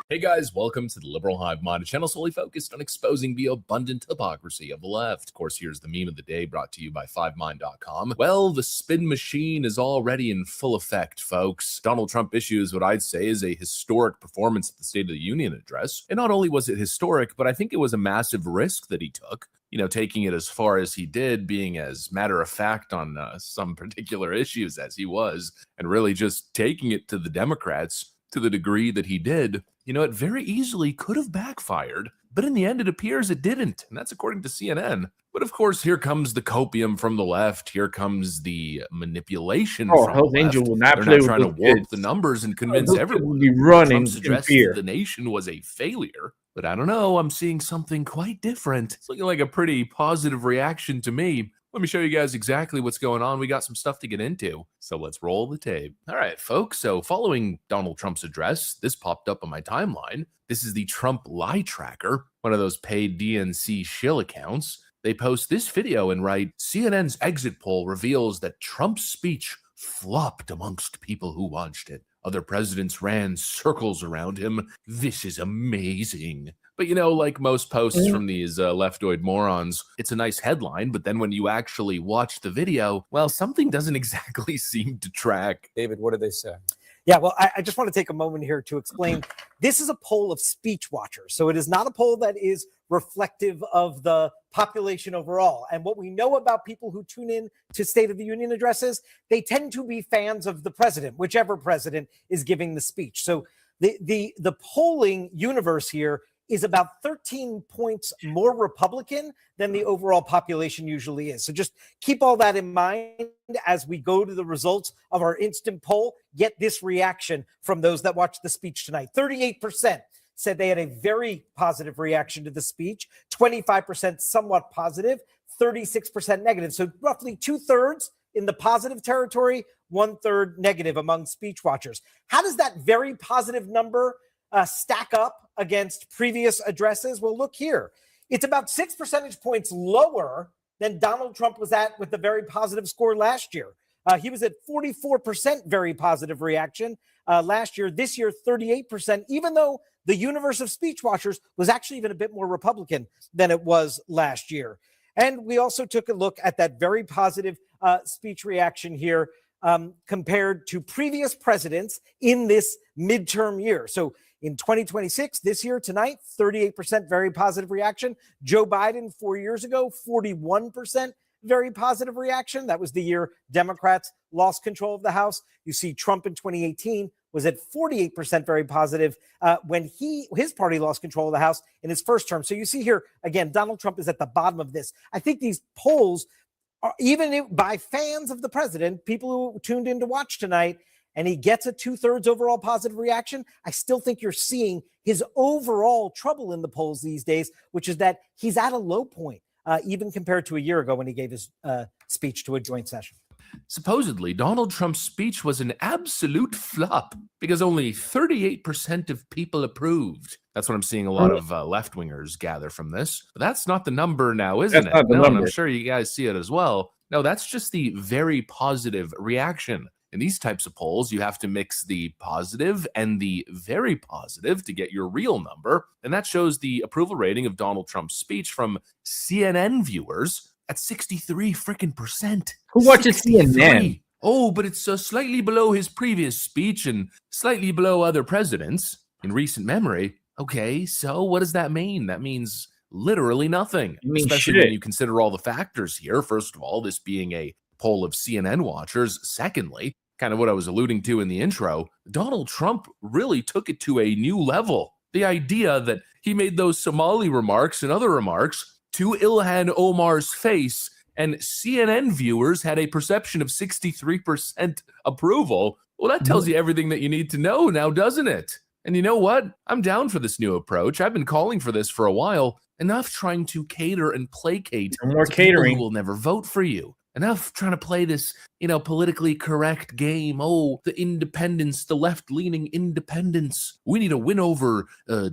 [SPEAKER 6] Hey guys, welcome to the Liberal Hive Mind, a channel solely focused on exposing the abundant hypocrisy of the left. Of course, here's the meme of the day brought to you by 5mind.com. Well, the spin machine is already in full effect, folks. Donald Trump issues what I'd say is a historic performance at the State of the Union address. And not only was it historic, but I think it was a massive risk that he took. You know, taking it as far as he did, being as matter of fact on some particular issues as he was, and really just taking it to the Democrats to the degree that he did. You know, it very easily could have backfired, but in the end, it appears it didn't, and that's according to CNN. But of course, here comes the copium from the left. Here comes the manipulation from
[SPEAKER 3] Hell's
[SPEAKER 6] the
[SPEAKER 3] Angel
[SPEAKER 6] left.
[SPEAKER 3] will not
[SPEAKER 6] They're
[SPEAKER 3] play
[SPEAKER 6] not
[SPEAKER 3] with
[SPEAKER 6] trying to
[SPEAKER 3] those
[SPEAKER 6] warp
[SPEAKER 3] kids.
[SPEAKER 6] the numbers and convince
[SPEAKER 3] Those kids
[SPEAKER 6] everyone.
[SPEAKER 3] will be running
[SPEAKER 6] Trump
[SPEAKER 3] in
[SPEAKER 6] suggested
[SPEAKER 3] fear.
[SPEAKER 6] that the nation was a failure, but I don't know. I'm seeing something quite different. It's looking like a pretty positive reaction to me. Let me show you guys exactly what's going on. We got some stuff to get into, so let's roll the tape. All right, folks, so following Donald Trump's address, this popped up on my timeline. This is the Trump Lie Tracker, one of those paid DNC shill accounts. They post this video and write, CNN's exit poll reveals that Trump's speech flopped amongst people who watched it. Other presidents ran circles around him. This is amazing. But you know, like most posts from these leftoid morons, it's a nice headline, but then when you actually watch the video, well, something doesn't exactly seem to track.
[SPEAKER 13] David, what did they say? Yeah, well, I just want to take a moment here to explain. This is a poll of speech watchers. So it is not a poll that is reflective of the population overall. And what we know about people who tune in to State of the Union addresses, they tend to be fans of the president, whichever president is giving the speech. So the polling universe here is about 13 points more Republican than the overall population usually is. So just keep all that in mind as we go to the results of our instant poll. Get this reaction from those that watched the speech tonight. 38% said they had a very positive reaction to the speech, 25% somewhat positive, 36% negative. So roughly 2/3 in the positive territory, 1/3 negative among speech watchers. How does that very positive number stack up against previous addresses? Well, look here. It's about 6 percentage points lower than Donald Trump was at with the very positive score last year. He was at 44% very positive reaction last year. This year, 38%, even though the universe of speech watchers was actually even a bit more Republican than it was last year. And we also took a look at that very positive speech reaction here compared to previous presidents in this midterm year. So in 2026, this year, tonight, 38% very positive reaction. Joe Biden 4 years ago, 41% very positive reaction. That was the year Democrats lost control of the House. You see Trump in 2018 was at 48% very positive when his party lost control of the House in his first term. So you see here, again, Donald Trump is at the bottom of this. I think these polls are even by fans of the president, people who tuned in to watch tonight, and he gets a 2/3 overall positive reaction, I still think you're seeing his overall trouble in the polls these days, which is that he's at a low point, even compared to a year ago when he gave his speech to a joint session.
[SPEAKER 6] Supposedly, Donald Trump's speech was an absolute flop because only 38% of people approved. That's what I'm seeing a lot of left-wingers gather from this. But that's not the number now, isn't it? No, and I'm sure you guys see it as well. No, that's just the very positive reaction. In these types of polls, you have to mix the positive and the very positive to get your real number. And that shows the approval rating of Donald Trump's speech from CNN viewers at 63 freaking percent.
[SPEAKER 3] Who watches CNN?
[SPEAKER 6] Oh, but it's slightly below his previous speech and slightly below other presidents in recent memory. Okay, so what does that mean? That means literally nothing, especially when you consider all the factors here. First of all, this being a poll of CNN watchers. Secondly, kind of what I was alluding to in the intro, Donald Trump really took it to a new level. The idea that he made those Somali remarks and other remarks to Ilhan Omar's face, and CNN viewers had a perception of 63% approval. Well, that tells you everything that you need to know now, doesn't it? And you know what? I'm down for this new approach. I've been calling for this for a while. Enough trying to cater and placate
[SPEAKER 3] more
[SPEAKER 6] to
[SPEAKER 3] catering.
[SPEAKER 6] people who will never vote for you. Enough trying to play this, politically correct game. Oh, the independents, the left-leaning independents. We need to win over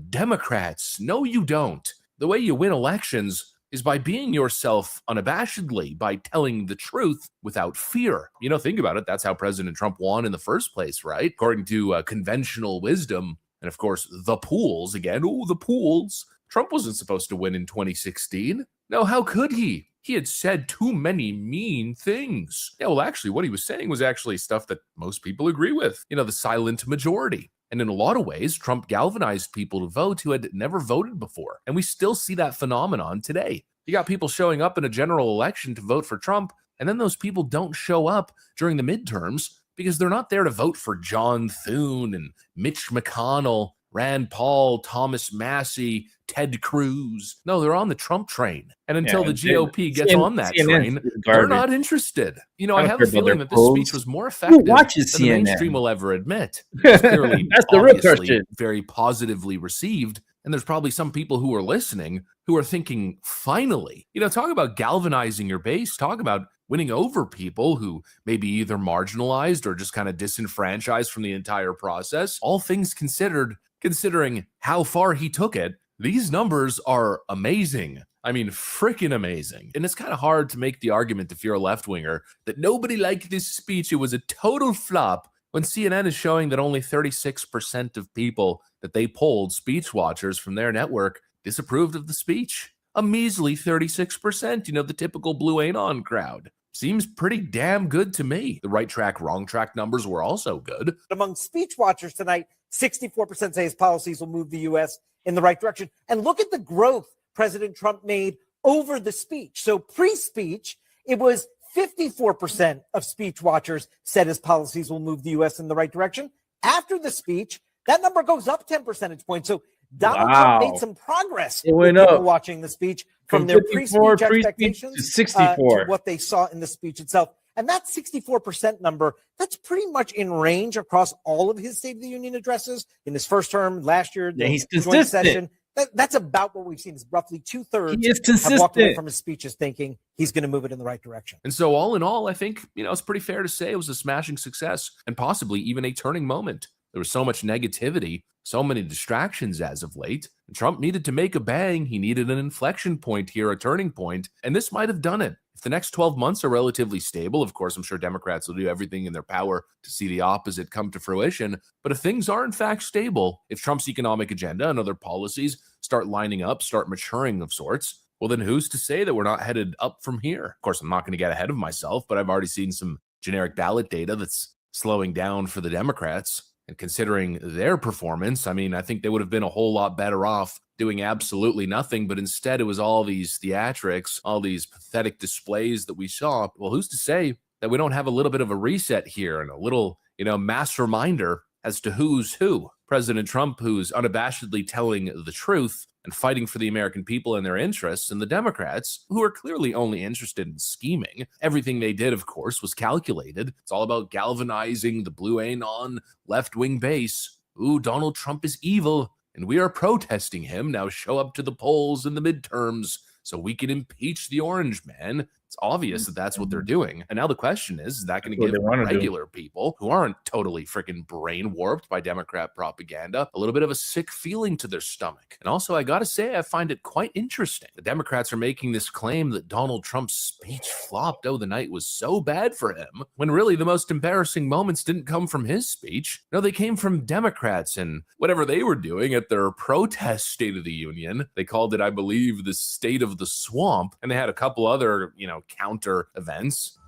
[SPEAKER 6] Democrats. No, you don't. The way you win elections is by being yourself unabashedly, by telling the truth without fear. Think about it. That's how President Trump won in the first place, right? According to conventional wisdom. And of course, the pools again. Oh, the pools. Trump wasn't supposed to win in 2016. No, how could he? He had said too many mean things. Yeah, well, actually, what he was saying was actually stuff that most people agree with. The silent majority. And in a lot of ways, Trump galvanized people to vote who had never voted before. And we still see that phenomenon today. You got people showing up in a general election to vote for Trump, and then those people don't show up during the midterms because they're not there to vote for John Thune and Mitch McConnell, Rand Paul, Thomas Massey, Ted Cruz. No, they're on the Trump train. And until the GOP gets on that train, they're not interested. I have a feeling that this speech was more effective than the mainstream will ever admit. It's clearly,
[SPEAKER 3] that's the real question.
[SPEAKER 6] Very positively received. And there's probably some people who are listening who are thinking, finally, talk about galvanizing your base, talk about winning over people who may be either marginalized or just kind of disenfranchised from the entire process. All things considered, considering how far he took it, these numbers are amazing. I mean, freaking amazing. And it's kind of hard to make the argument if you're a left-winger that nobody liked this speech. It was a total flop when CNN is showing that only 36% of people that they polled, speech watchers from their network, disapproved of the speech. A measly 36%, the typical Blue Anon crowd. Seems pretty damn good to me. The right track, wrong track numbers were also good.
[SPEAKER 13] Among speech watchers tonight, 64% say his policies will move the U.S. in the right direction. And look at the growth President Trump made over the speech. So pre-speech, it was 54% of speech watchers said his policies will move the U.S. in the right direction. After the speech, that number goes up 10 percentage points. So Donald Trump made some progress with people watching the speech from their pre-speech expectations
[SPEAKER 3] to 64
[SPEAKER 13] to what they saw in the speech itself. And that 64% number, that's pretty much in range across all of his State of the Union addresses in his first term last year.
[SPEAKER 3] Yeah, he's
[SPEAKER 13] joint
[SPEAKER 3] consistent.
[SPEAKER 13] session. That's about what we've seen. Is roughly 2/3
[SPEAKER 3] He is
[SPEAKER 13] have walked away
[SPEAKER 3] consistent
[SPEAKER 13] from his speeches thinking he's going to move it in the right direction.
[SPEAKER 6] And so all in all, I think, it's pretty fair to say it was a smashing success and possibly even a turning moment. There was so much negativity, so many distractions as of late. And Trump needed to make a bang. He needed an inflection point here, a turning point, and this might have done it. If the next 12 months are relatively stable, of course, I'm sure Democrats will do everything in their power to see the opposite come to fruition. But if things are in fact stable, if Trump's economic agenda and other policies start lining up, start maturing of sorts, well, then who's to say that we're not headed up from here? Of course, I'm not going to get ahead of myself, but I've already seen some generic ballot data that's slowing down for the Democrats. And considering their performance, I mean, I think they would have been a whole lot better off doing absolutely nothing. But instead, it was all these theatrics, all these pathetic displays that we saw. Well, who's to say that we don't have a little bit of a reset here and a little, mass reminder as to who's who? President Trump, who's unabashedly telling the truth and fighting for the American people and their interests, and the Democrats, who are clearly only interested in scheming. Everything they did, of course, was calculated. It's all about galvanizing the Blue Anon left-wing base. Ooh, Donald Trump is evil, and we are protesting him. Now show up to the polls in the midterms so we can impeach the orange man. It's obvious that that's what they're doing. And now the question is that going to give regular people who aren't totally freaking brain warped by Democrat propaganda a little bit of a sick feeling to their stomach? And also, I got to say, I find it quite interesting. The Democrats are making this claim that Donald Trump's speech flopped. Oh, the night was so bad for him, when really the most embarrassing moments didn't come from his speech. No, they came from Democrats and whatever they were doing at their protest State of the Union. They called it, I believe, the State of the Swamp. And they had a couple other, counter events.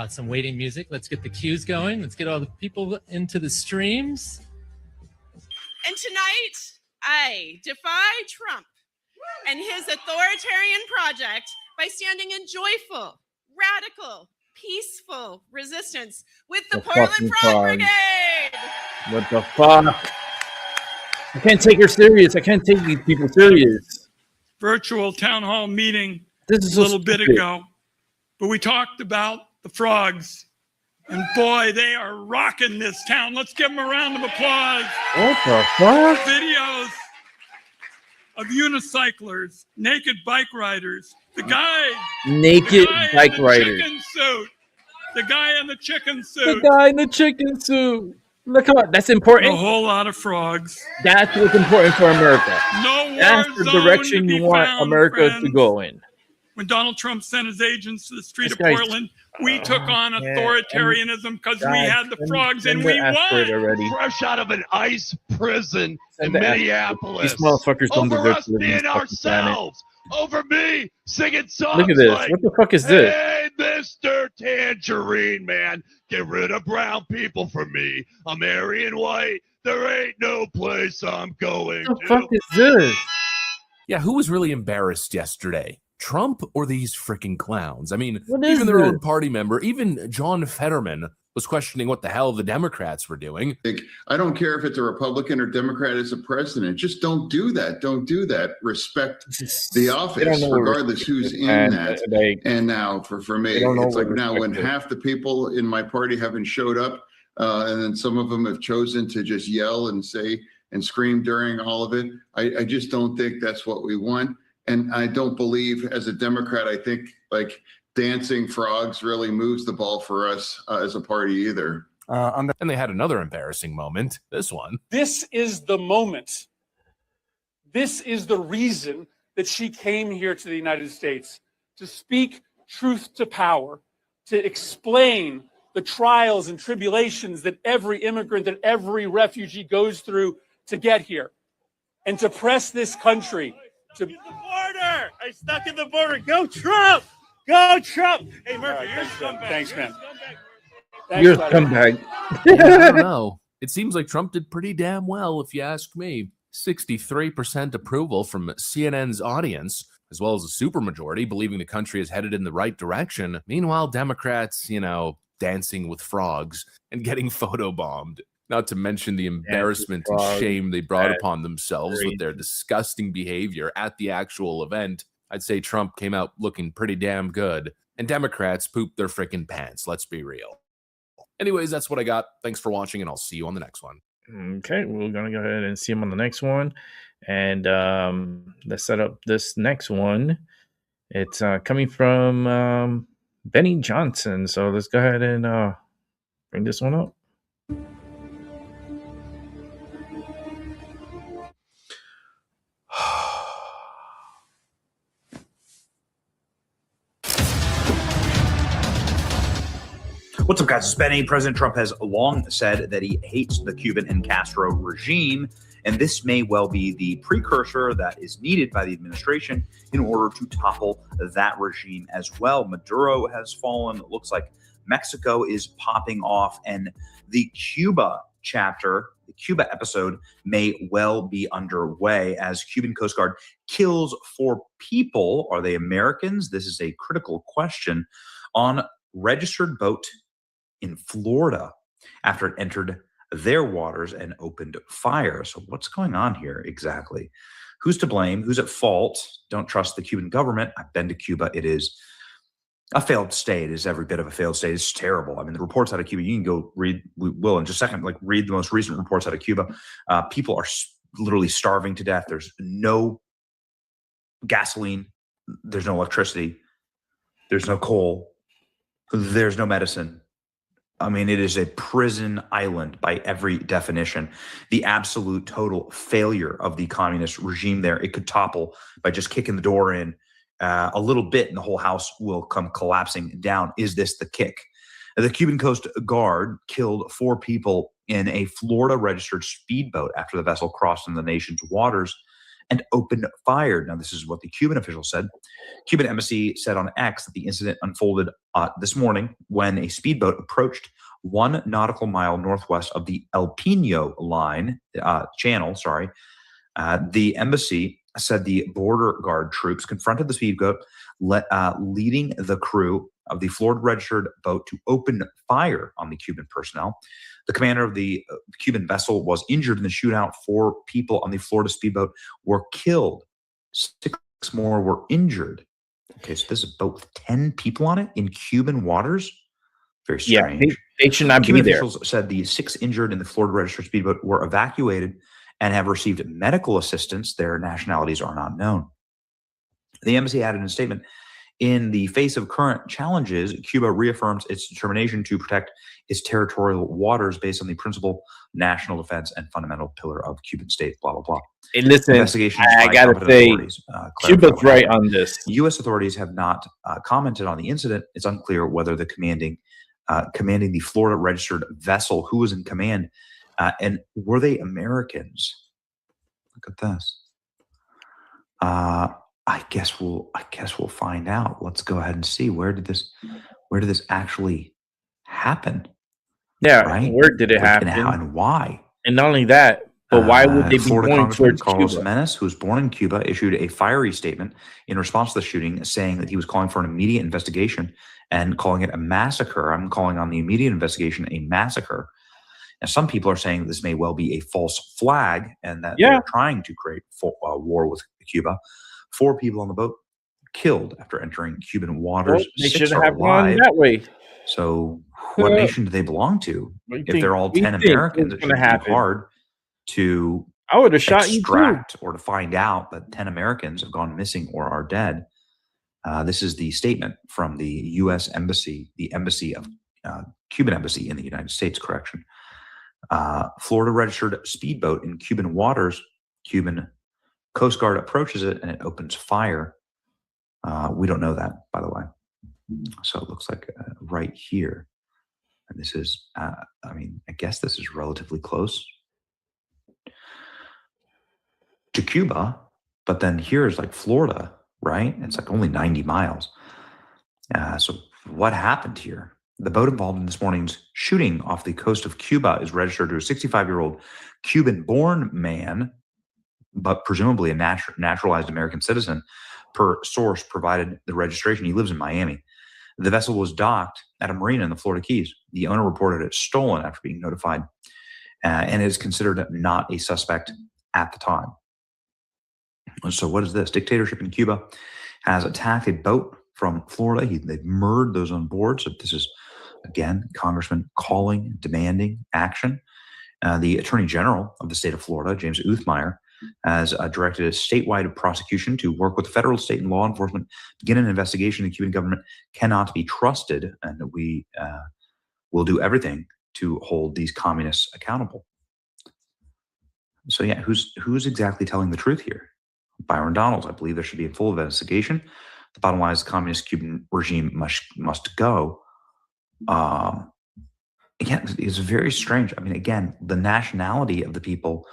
[SPEAKER 1] Some waiting music. Let's get the cues going. Let's get all the people into the streams.
[SPEAKER 2] And tonight, I defy Trump and his authoritarian project by standing in joyful, radical, peaceful resistance with the Portland Pride Brigade.
[SPEAKER 3] What the fuck? I can't take her serious. I can't take these people serious.
[SPEAKER 18] Virtual town hall meeting
[SPEAKER 3] this is
[SPEAKER 18] a little bit ago. But we talked about the frogs, and boy, they are rocking this town. Let's give them a round of applause.
[SPEAKER 3] What the fuck?
[SPEAKER 18] Videos of unicyclers, naked bike riders, the guy
[SPEAKER 3] Naked bike
[SPEAKER 18] in the
[SPEAKER 3] riders.
[SPEAKER 18] chicken suit, the guy in the chicken
[SPEAKER 3] The
[SPEAKER 18] suit,
[SPEAKER 3] guy in the chicken suit. Look, come on, that's
[SPEAKER 18] and
[SPEAKER 3] important.
[SPEAKER 18] a whole lot of frogs.
[SPEAKER 3] That's what's important for America.
[SPEAKER 18] No war
[SPEAKER 3] That's the
[SPEAKER 18] zone
[SPEAKER 3] direction
[SPEAKER 18] to
[SPEAKER 3] you
[SPEAKER 18] be
[SPEAKER 3] want
[SPEAKER 18] found,
[SPEAKER 3] America to
[SPEAKER 18] friends.
[SPEAKER 3] go in.
[SPEAKER 18] When Donald Trump sent his agents to the street
[SPEAKER 3] This
[SPEAKER 18] of
[SPEAKER 3] guy's-
[SPEAKER 18] Portland, we took on
[SPEAKER 3] yeah,
[SPEAKER 18] authoritarianism because we
[SPEAKER 3] God,
[SPEAKER 18] had the
[SPEAKER 3] send-
[SPEAKER 18] frogs and
[SPEAKER 3] send
[SPEAKER 18] we
[SPEAKER 3] the asteroid
[SPEAKER 18] won.
[SPEAKER 3] already.
[SPEAKER 7] Fresh out of an ICE prison
[SPEAKER 3] Send
[SPEAKER 7] in
[SPEAKER 3] the asteroid.
[SPEAKER 7] Minneapolis.
[SPEAKER 3] These motherfuckers don't
[SPEAKER 7] Over
[SPEAKER 3] deserve
[SPEAKER 7] us
[SPEAKER 3] to live in this
[SPEAKER 7] being
[SPEAKER 3] fucking planet.
[SPEAKER 7] ourselves. Over me singing songs
[SPEAKER 3] Look at this.
[SPEAKER 7] like,
[SPEAKER 3] What the fuck is this?
[SPEAKER 7] Hey, Mr. Tangerine Man, get rid of brown people for me. I'm Aryan white. There ain't no place I'm going
[SPEAKER 3] What the
[SPEAKER 7] to.
[SPEAKER 3] fuck is this?
[SPEAKER 6] Yeah, who was really embarrassed yesterday? Trump or these freaking clowns? I mean,
[SPEAKER 3] What is
[SPEAKER 6] even their own
[SPEAKER 3] this?
[SPEAKER 6] party member, even John Fetterman was questioning what the hell the Democrats were doing.
[SPEAKER 12] I don't care if it's a Republican or Democrat as a president. Just don't do that. Don't do that. Respect the office,
[SPEAKER 3] know what
[SPEAKER 12] regardless
[SPEAKER 3] respect
[SPEAKER 12] who's
[SPEAKER 3] is,
[SPEAKER 12] in
[SPEAKER 3] man.
[SPEAKER 12] that.
[SPEAKER 3] Like,
[SPEAKER 12] And now, for me,
[SPEAKER 3] they don't know
[SPEAKER 12] it's
[SPEAKER 3] what
[SPEAKER 12] like now when
[SPEAKER 3] respect is.
[SPEAKER 12] half the people in my party haven't showed up, and then some of them have chosen to just yell and say and scream during all of it. I just don't think that's what we want. And I don't believe, as a Democrat, I think like dancing frogs really moves the ball for us as a party either.
[SPEAKER 6] And they had another embarrassing moment. This one.
[SPEAKER 19] This is the moment. This is the reason that she came here to the United States, to speak truth to power, to explain the trials and tribulations that every immigrant, that every refugee goes through to get here, and to press this country to...
[SPEAKER 21] Border! I stuck in the border. Go Trump! Go Trump! Hey, Murphy, you're a scumbag.
[SPEAKER 19] Thanks, man.
[SPEAKER 3] You're a scumbag.
[SPEAKER 6] I don't know. It seems like Trump did pretty damn well, if you ask me. 63% approval from CNN's audience, as well as a supermajority believing the country is headed in the right direction. Meanwhile, Democrats, dancing with frogs and getting photobombed. Not to mention the embarrassment and shame they brought upon themselves with their disgusting behavior at the actual event. I'd say Trump came out looking pretty damn good. And Democrats pooped their freaking pants, let's be real. Anyways, that's what I got. Thanks for watching, and I'll see you on the next one.
[SPEAKER 3] Okay, we're gonna go ahead and see him on the next one, and let's set up this next one. It's coming from Benny Johnson. So let's go ahead and bring this one up.
[SPEAKER 22] What's up, guys? It's Benny. President Trump has long said that he hates the Cuban and Castro regime, and this may well be the precursor that is needed by the administration in order to topple that regime as well. Maduro has fallen. It looks like Mexico is popping off, and the Cuba chapter, the Cuba episode, may well be underway as Cuban Coast Guard kills 4 people. Are they Americans? This is a critical question. On registered boat in Florida after it entered their waters and opened fire. So what's going on here exactly? Who's to blame? Who's at fault? Don't trust the Cuban government. I've been to Cuba. It is a failed state. It is every bit of a failed state. It's terrible. I mean, the reports out of Cuba, you can go read, we will in just a second, read the most recent reports out of Cuba. People are literally starving to death. There's no gasoline. There's no electricity. There's no coal. There's no medicine. I mean, it is a prison island by every definition. The absolute total failure of the communist regime there. It could topple by just kicking the door in a little bit and the whole house will come collapsing down. Is this the kick? The Cuban Coast Guard killed 4 people in a Florida registered speedboat after the vessel crossed in the nation's waters and opened fire. Now, this is what the Cuban official said. Cuban embassy said on X that the incident unfolded this morning when a speedboat approached 1 nautical mile northwest of the El Pino channel. The embassy said the border guard troops confronted the speedboat, leading the crew of the Florida registered boat to open fire on the Cuban personnel. The commander of the Cuban vessel was injured in the shootout. 4 people on the Florida speedboat were killed. 6 more were injured. Okay, so this is a boat with 10 people on it in Cuban waters. Very strange.
[SPEAKER 3] Yeah, they should not
[SPEAKER 22] Cuban
[SPEAKER 3] be there.
[SPEAKER 22] officials said the 6 injured in the Florida registered speedboat were evacuated and have received medical assistance. Their nationalities are not known. The embassy added in a statement, in the face of current challenges, Cuba reaffirms its determination to protect its territorial waters based on the principle, national defense, and fundamental pillar of Cuban state, blah, blah, blah.
[SPEAKER 3] Hey, listen,
[SPEAKER 22] Investigations
[SPEAKER 3] I
[SPEAKER 22] by
[SPEAKER 3] gotta
[SPEAKER 22] competent
[SPEAKER 3] say,
[SPEAKER 22] authorities, clarify
[SPEAKER 3] Cuba's
[SPEAKER 22] what
[SPEAKER 3] right
[SPEAKER 22] happened.
[SPEAKER 3] on this.
[SPEAKER 22] U.S. authorities have not commented on the incident. It's unclear whether the commanding the Florida registered vessel, who was in command, and were they Americans? Look at this. I guess we'll find out. Let's go ahead and see, where did this actually happen?
[SPEAKER 3] Yeah,
[SPEAKER 22] right.
[SPEAKER 3] where did it
[SPEAKER 22] Like,
[SPEAKER 3] happen,
[SPEAKER 22] and how and why?
[SPEAKER 3] And not only that, but why would they be
[SPEAKER 22] Florida
[SPEAKER 3] going
[SPEAKER 22] Congressman
[SPEAKER 3] towards
[SPEAKER 22] Carlos
[SPEAKER 3] Cuba?
[SPEAKER 22] Menes, who was born in Cuba, issued a fiery statement in response to the shooting, saying that he was calling for an immediate investigation and calling it a massacre. I'm calling on the immediate investigation a massacre. And some people are saying this may well be a false flag and that they're trying to create war with Cuba. 4 people on the boat killed after entering Cuban waters.
[SPEAKER 3] Well, they
[SPEAKER 22] 6
[SPEAKER 3] shouldn't
[SPEAKER 22] are
[SPEAKER 3] have gone
[SPEAKER 22] alive.
[SPEAKER 3] that way.
[SPEAKER 22] So what nation do they belong to? If they're all 10 Americans, it should be hard to
[SPEAKER 3] I would have shot you too.
[SPEAKER 22] extract or to find out that 10 Americans have gone missing or are dead. This is the statement from the U.S. Embassy, the embassy of Cuban embassy in the United States, correction. Florida registered speedboat in Cuban waters. Cuban Coast Guard approaches it and it opens fire. We don't know that, by the way. So it looks like right here. And this is, I guess this is relatively close to Cuba, but then here is like Florida, right? It's like only 90 miles. So what happened here? The boat involved in this morning's shooting off the coast of Cuba is registered to a 65-year-old Cuban-born man, but presumably a naturalized American citizen. Per source provided the registration, he lives in Miami. The vessel was docked at a marina in the Florida Keys. The owner reported it stolen after being notified, and is considered not a suspect at the time. So what is this? Dictatorship in Cuba has attacked a boat from Florida. They've murdered those on board. So this is, again, Congressman calling, demanding action. The Attorney General of the state of Florida, James Uthmeyer, has directed a statewide prosecution to work with federal, state, and law enforcement, begin an investigation. The Cuban government cannot be trusted, and we will do everything to hold these communists accountable. So yeah, who's exactly telling the truth here? Byron Donalds. I believe there should be a full investigation. The bottom line is the communist Cuban regime must go. Again, it's very strange. I mean, again, the nationality of the people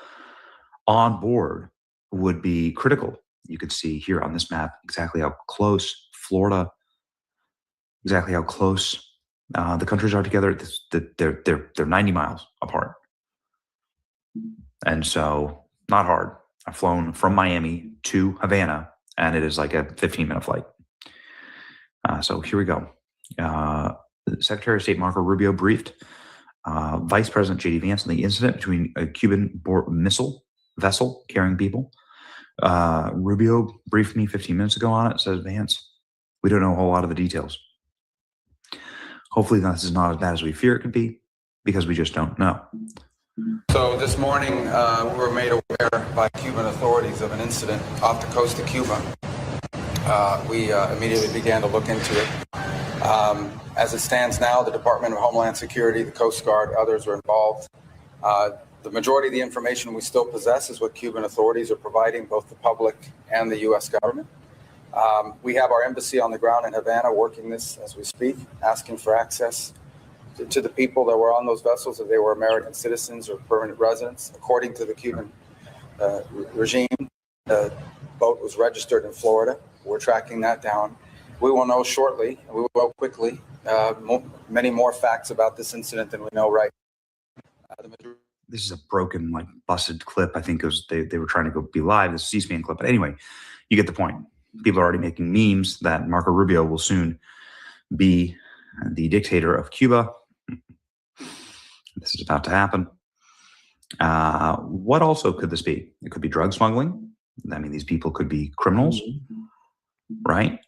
[SPEAKER 22] on board would be critical. You could see here on this map exactly how close Florida, exactly how close the countries are together. They're 90 miles apart, and so not hard. I've flown from Miami to Havana, and it is like a 15-minute flight. So here we go. Secretary of State Marco Rubio briefed Vice President J.D. Vance on the incident between a Cuban missile vessel carrying people. Rubio briefed me 15 minutes ago on it. Says, Vance, we don't know a whole lot of the details. Hopefully this is not as bad as we fear it could be, because we just don't know.
[SPEAKER 8] So this morning, we were made aware by Cuban authorities of an incident off the coast of Cuba. We immediately began to look into it. As it stands now, the Department of Homeland Security, the Coast Guard, others are involved. The majority of the information we still possess is what Cuban authorities are providing, both the public and the U.S. government. We have our embassy on the ground in Havana working this as we speak, asking for access to the people that were on those vessels, if they were American citizens or permanent residents. According to the Cuban regime, the boat was registered in Florida. We're tracking that down. We will know shortly, and we will know quickly, many more facts about this incident than we know right now.
[SPEAKER 22] This is a broken, busted clip. I think it was they were trying to go be live. This C-SPAN clip. But anyway, you get the point. People are already making memes that Marco Rubio will soon be the dictator of Cuba. This is about to happen. What also could this be? It could be drug smuggling. I mean, these people could be criminals, right?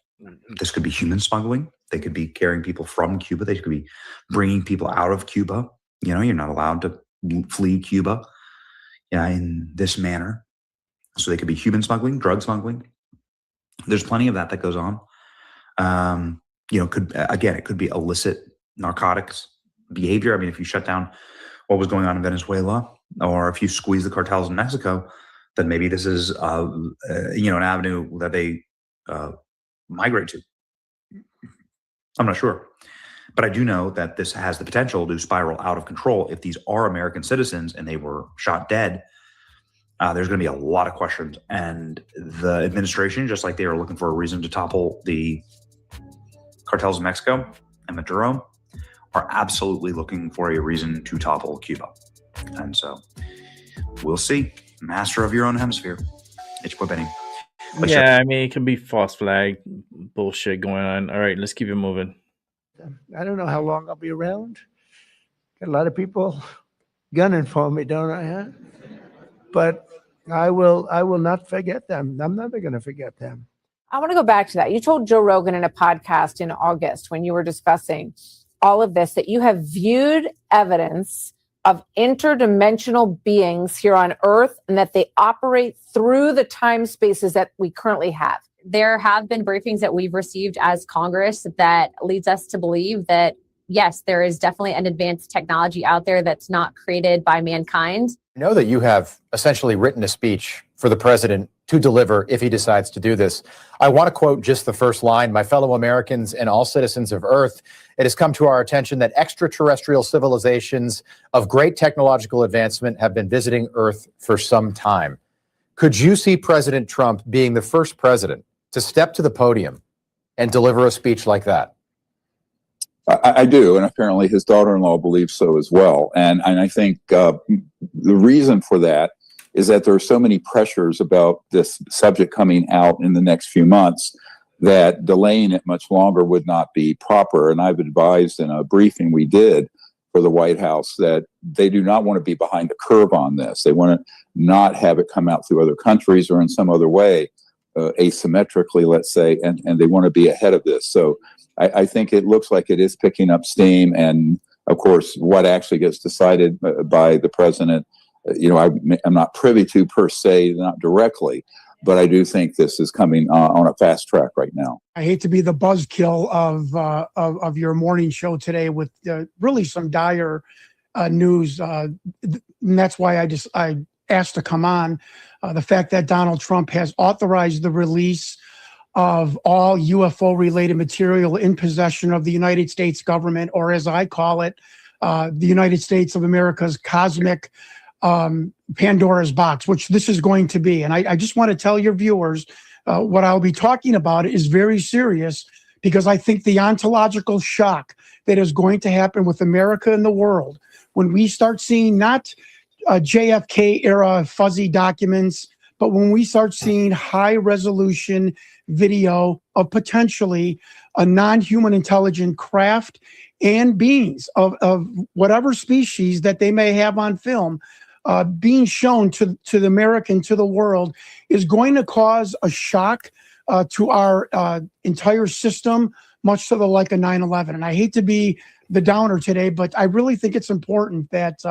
[SPEAKER 22] This could be human smuggling. They could be carrying people from Cuba. They could be bringing people out of Cuba. You're not allowed to flee Cuba. in this manner. So they could be human smuggling, drug smuggling. There's plenty of that goes on. It could be illicit narcotics behavior. I mean, if you shut down what was going on in Venezuela, or if you squeeze the cartels in Mexico, then maybe this is an avenue that they migrate to. I'm not sure. But I do know that this has the potential to spiral out of control. If these are American citizens and they were shot dead, there's going to be a lot of questions. And the administration, just like they are looking for a reason to topple the cartels in Mexico and Maduro, are absolutely looking for a reason to topple Cuba. And so we'll see. Master of your own hemisphere. It's Benny.
[SPEAKER 3] Yeah, I mean, it can be false flag bullshit going on. All right, let's keep it moving.
[SPEAKER 4] I don't know how long I'll be around. Got a lot of people gunning for me, don't I? Huh? But I will not forget them. I'm never going to forget them.
[SPEAKER 9] I want to go back to that. You told Joe Rogan in a podcast in August when you were discussing all of this that you have viewed evidence of interdimensional beings here on Earth and that they operate through the time spaces that we currently have.
[SPEAKER 10] There have been briefings that we've received as Congress that leads us to believe that, yes, there is definitely an advanced technology out there that's not created by mankind.
[SPEAKER 11] I know that you have essentially written a speech for the president to deliver if he decides to do this. I want to quote just the first line: "My fellow Americans and all citizens of Earth, it has come to our attention that extraterrestrial civilizations of great technological advancement have been visiting Earth for some time." Could you see President Trump being the first president to step to the podium and deliver a speech like that?
[SPEAKER 20] I do, and apparently his daughter-in-law believes so as well. And I think the reason for that is that there are so many pressures about this subject coming out in the next few months that delaying it much longer would not be proper. And I've advised in a briefing we did for the White House that they do not want to be behind the curve on this. They want to not have it come out through other countries or in some other way, asymmetrically, let's say, and they want to be ahead of this. So I think it looks like it is picking up steam. And of course, what actually gets decided by the president, I'm not privy to per se, not directly, but I do think this is coming on a fast track right now.
[SPEAKER 23] I hate to be the buzzkill of your morning show today with really some dire news. And that's why I asked to come on. The fact that Donald Trump has authorized the release of all UFO-related material in possession of the United States government, or as I call it, the United States of America's cosmic Pandora's box, which this is going to be. And I just want to tell your viewers what I'll be talking about is very serious, because I think the ontological shock that is going to happen with America and the world when we start seeing not JFK era fuzzy documents, but when we start seeing high resolution video of potentially a non-human intelligent craft and beings of whatever species that they may have on film being shown to the American, to the world, is going to cause a shock to our entire system, much to the like of 9/11. And I hate to be the downer today, but I really think it's important that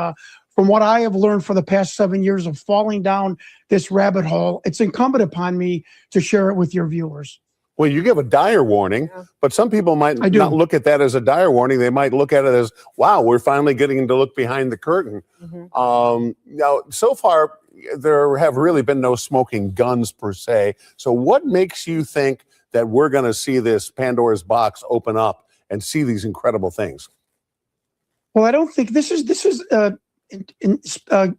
[SPEAKER 23] from what I have learned for the past 7 years of falling down this rabbit hole, it's incumbent upon me to share it with your viewers.
[SPEAKER 27] Well, you give a dire warning, but some people might not look at that as a dire warning. They might look at it as, wow, we're finally getting to look behind the curtain. Now, so far, there have really been no smoking guns per se. So what makes you think that we're going to see this Pandora's box open up and see these incredible things?
[SPEAKER 23] Well, I don't think this is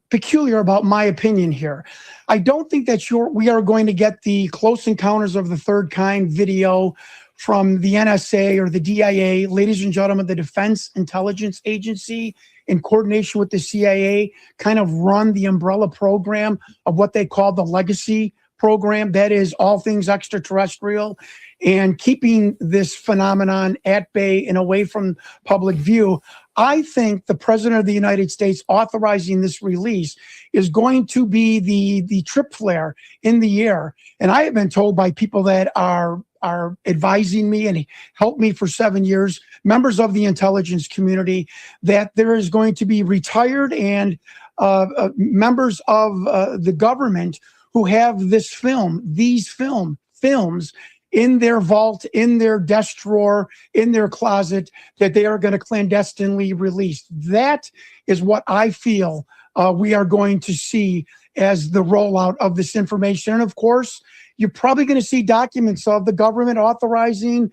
[SPEAKER 23] peculiar about my opinion here. I don't think that we are going to get the Close Encounters of the Third Kind video from the NSA or the DIA. Ladies and gentlemen, the Defense Intelligence Agency, in coordination with the CIA, kind of run the umbrella program of what they call the legacy program. That is all things extraterrestrial, and keeping this phenomenon at bay and away from public view. I think the President of the United States authorizing this release is going to be the trip flare in the air. And I have been told by people that are are advising me and helped me for 7 years, members of the intelligence community, that there is going to be retired and members of the government who have these films in their vault, in their desk drawer, in their closet, that they are going to clandestinely release. That is what I feel we are going to see as the rollout of this information. And of course, you're probably going to see documents of the government authorizing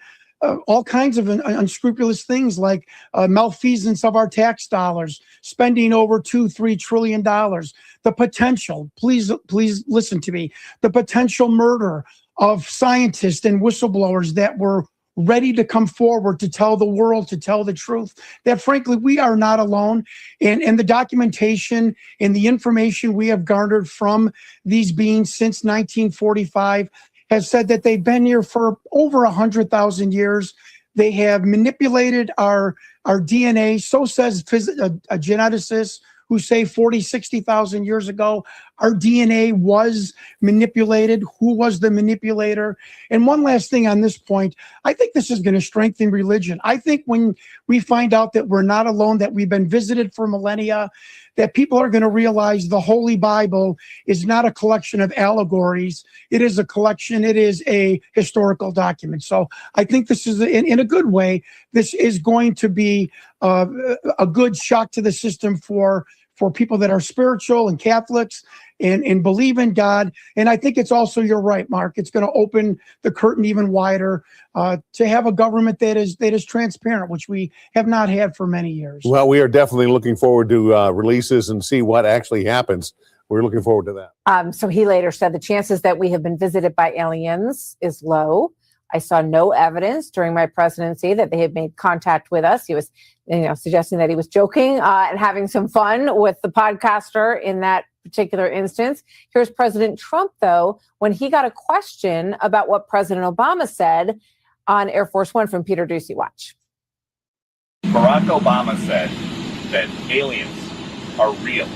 [SPEAKER 23] all kinds of unscrupulous things like malfeasance of our tax dollars, spending over $2-3 trillion, the potential, please listen to me, the potential murder of scientists and whistleblowers that were ready to come forward to tell the world, to tell the truth, that frankly, we are not alone. And the documentation and the information we have garnered from these beings since 1945 has said that they've been here for over 100,000 years. They have manipulated our DNA. So says a geneticist who say 40, 60,000 years ago, our DNA was manipulated. Who was the manipulator? And one last thing on this point, I think this is going to strengthen religion. I think when we find out that we're not alone, that we've been visited for millennia, that people are going to realize the Holy Bible is not a collection of allegories. It is a collection. It is a historical document. So I think this is, in a good way, this is going to be a good shock to the system for people that are spiritual and Catholics and believe in God. And I think it's also, you're right, Mark, it's going to open the curtain even wider to have a government that is transparent, which we have not had for many years.
[SPEAKER 27] Well, we are definitely looking forward to releases and see what actually happens. We're looking forward to that.
[SPEAKER 9] So he later said the chances that we have been visited by aliens is low. I saw no evidence during my presidency that they had made contact with us. He was, suggesting that he was joking and having some fun with the podcaster in that particular instance. Here's President Trump, though, when he got a question about what President Obama said on Air Force One from Peter Doocy. Watch.
[SPEAKER 5] Barack Obama said that aliens are real.